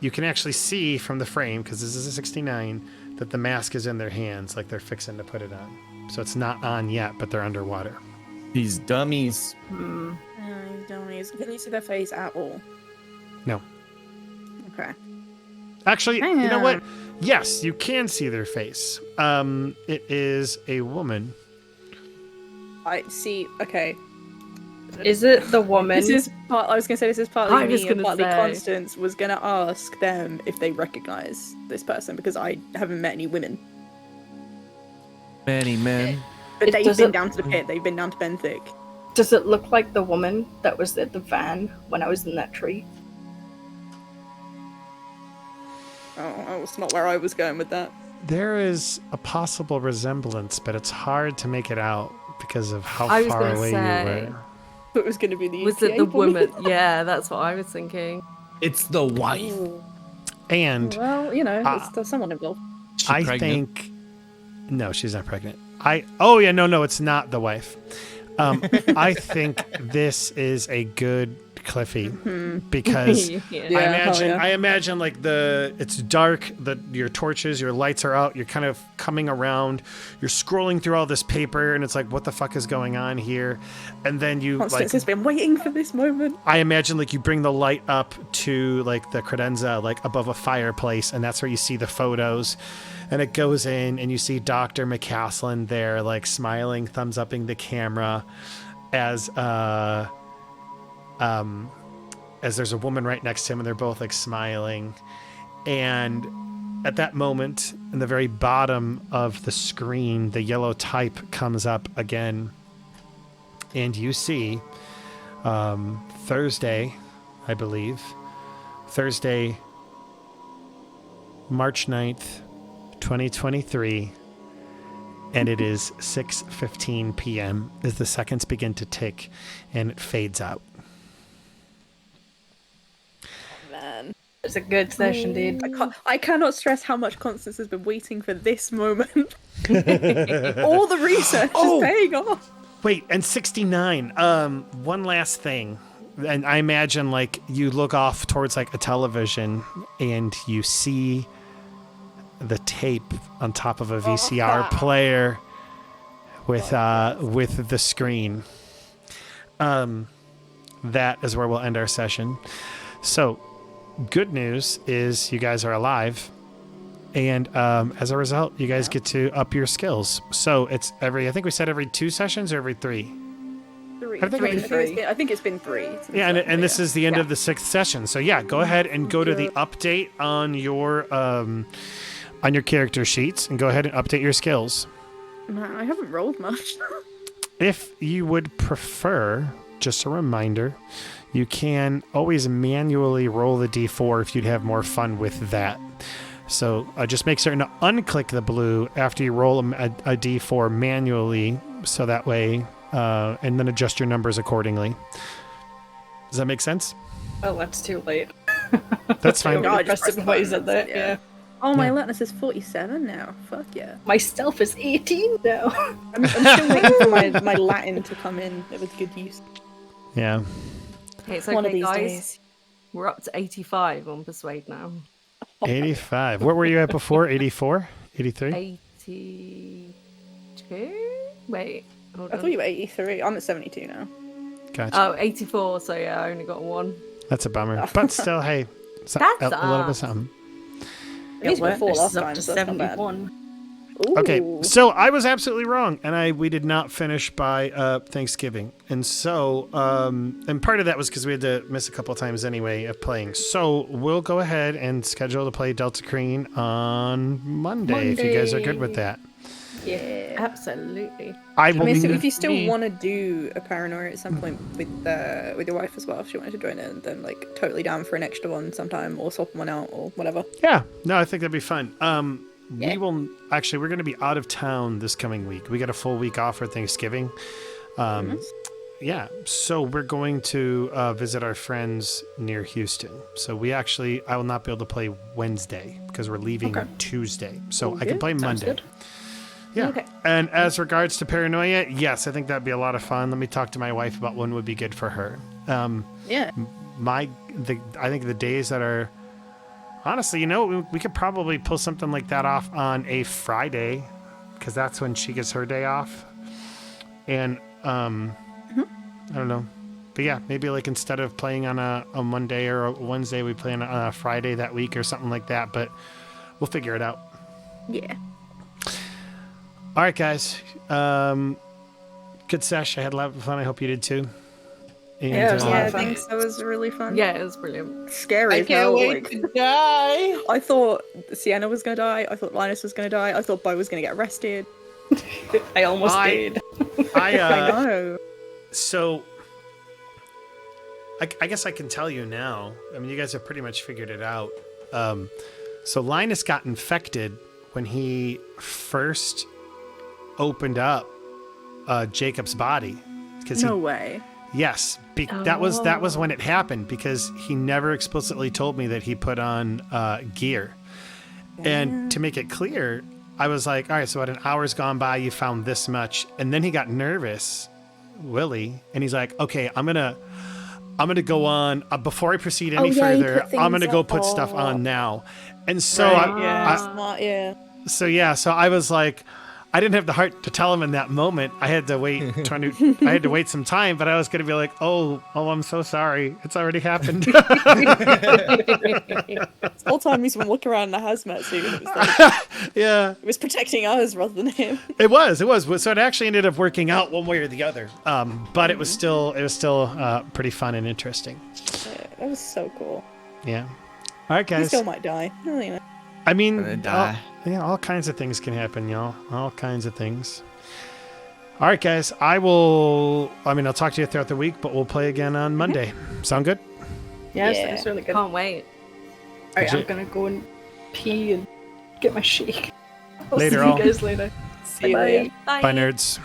You can actually see from the frame, because this is a 69, that the mask is in their hands, like they're fixing to put it on. So it's not on yet, but they're underwater. These dummies. Can you see their face at all? No. Okay. Actually, you know what? Yes, you can see their face. It is a woman. I see. Okay. Is it the woman? This is part. I was gonna say this is partly I was me and gonna partly say. Constance was gonna ask them if they recognize this person because I haven't met any women. Many men. But It they've been doesn't- down to the pit. They've been down to Benthic. Does it look like the woman that was at the van when I was in that tree? Oh, it's not where I was going with that. There is a possible resemblance, but it's hard to make it out because of how I was far gonna away say. you were. Thought it was gonna be the. Was it ETA the for me. woman? Yeah, that's what I was thinking. It's the wife. And Well, there's someone involved. She I pregnant? think no, she's not pregnant. No, it's not the wife. I think this is a good Cliffy because Yeah. I imagine like it's dark, your torches, your lights are out, you're kind of coming around, you're scrolling through all this paper and it's like, what the fuck is going on here? And then you Constance has been waiting for this moment. I imagine like you bring the light up to like the credenza, like above a fireplace, and that's where you see the photos. And it goes in and you see Dr. McCaslin there, like smiling, thumbs upping the camera as there's a woman right next to him and they're both like smiling. And at that moment, in the very bottom of the screen, the yellow type comes up again. And you see Thursday, I believe. Thursday, March 9th, 2023. And it is 6:15 p.m. as the seconds begin to tick and it fades out. Man. It's a good session, dude. I cannot stress how much Constance has been waiting for this moment. All the research is paying off. Wait, and 69. One last thing. And I imagine like you look off towards like a television and you see the tape on top of a VCR player with the screen. That is where we'll end our session. So, good news is you guys are alive, and as a result, you guys get to up your skills. So it's I think we said every 2 sessions or every 3. I think it's been 3. Yeah, and this is the end of the 6th session. So yeah, go ahead and go to the update on your character sheets and go ahead and update your skills. Man, I haven't rolled much. If you would prefer, just a reminder, you can always manually roll the D4 if you'd have more fun with that. So just make certain to unclick the blue after you roll a D4 manually, so that way, and then adjust your numbers accordingly. Does that make sense? Oh, that's too late. That's fine. No, I just pressed the buttons at buttons, that, yeah. Oh, my alertness is 47 now. Fuck yeah. My stealth is 18 now. I'm still waiting for my Latin to come in with good use. Yeah. Okay, it's One of okay, these guys. days. We're up to 85 on Persuade now. 85. What were you at before? 84? 83? 82? Wait, hold I on. thought you were 83. I'm at 72 now. Gotcha. Oh, 84, so yeah, I only got 1. That's a bummer. But still, hey, That's a little bit something. At least before This last is up time, to so that's not bad. 71. Okay, Ooh. so I was absolutely wrong, and we did not finish by Thanksgiving, and so and part of that was because we had to miss a couple of times anyway of playing. So we'll go ahead and schedule to play Delta Crane on Monday if you guys are good with that. Yeah. Absolutely. I I will. mean, so if you still want to do a paranoia at some point with your wife as well, if she wanted to join in, then like totally down for an extra one sometime, or swap one out, or whatever. Yeah, no, I think that'd be fun. Yeah. We will actually. We're going to be out of town this coming week. We got a full week off for Thanksgiving. Yeah, so we're going to visit our friends near Houston. So I will not be able to play Wednesday because we're leaving Tuesday. So I can play Monday. Good. Yeah. Okay. And as regards to paranoia, yes, I think that'd be a lot of fun. Let me talk to my wife about when would be good for her. Yeah. I think the days that are honestly, we could probably pull something like that off on a Friday because that's when she gets her day off. And I don't know. But yeah, maybe like instead of playing on a Monday or a Wednesday, we play on a Friday that week or something like that. But we'll figure it out. Yeah. All right, guys. Good sesh. I had a lot of fun. I hope you did too. And, Yeah, it was a lot Yeah, of fun. thanks. That was really fun. Yeah, it was brilliant. Scary. I as can't hell, wait like- to die. I thought Sienna was gonna die. I thought Lynas was gonna die. I thought Beau was gonna get arrested. I almost did. I know. So, I guess I can tell you now. I mean, you guys have pretty much figured it out. So Lynas got infected when he first opened up Jacob's body. No way. Yes, that was when it happened because he never explicitly told me that he put on gear. And to make it clear, I was like, all right, so at an hour's gone by, you found this much. And then he got nervous, Willie, and he's like, okay, I'm gonna go on before I proceed any further. I'm gonna go put stuff on now. And so Smart, yeah. So I was like, I didn't have the heart to tell him in that moment. I had to wait. I had to wait some time, but I was going to be like, "Oh, I'm so sorry. It's already happened." This whole time he's been walking around in a hazmat suit. It was like, Yeah, it was protecting us rather than him. it was. So it actually ended up working out one way or the other. But it was still pretty fun and interesting. Yeah, that was so cool. Yeah. All right, He guys. still might die. I don't know. I mean, Gonna die. all kinds of things can happen, y'all. All kinds of things. All right, guys. I'll talk to you throughout the week, but we'll play again on Monday. Sound good? Yes, Yeah. that's really good. Can't wait. Alright, I'm gonna go and pee and get my shake. I'll Later, see all. you guys later. See you Bye. later. Bye. Bye, nerds.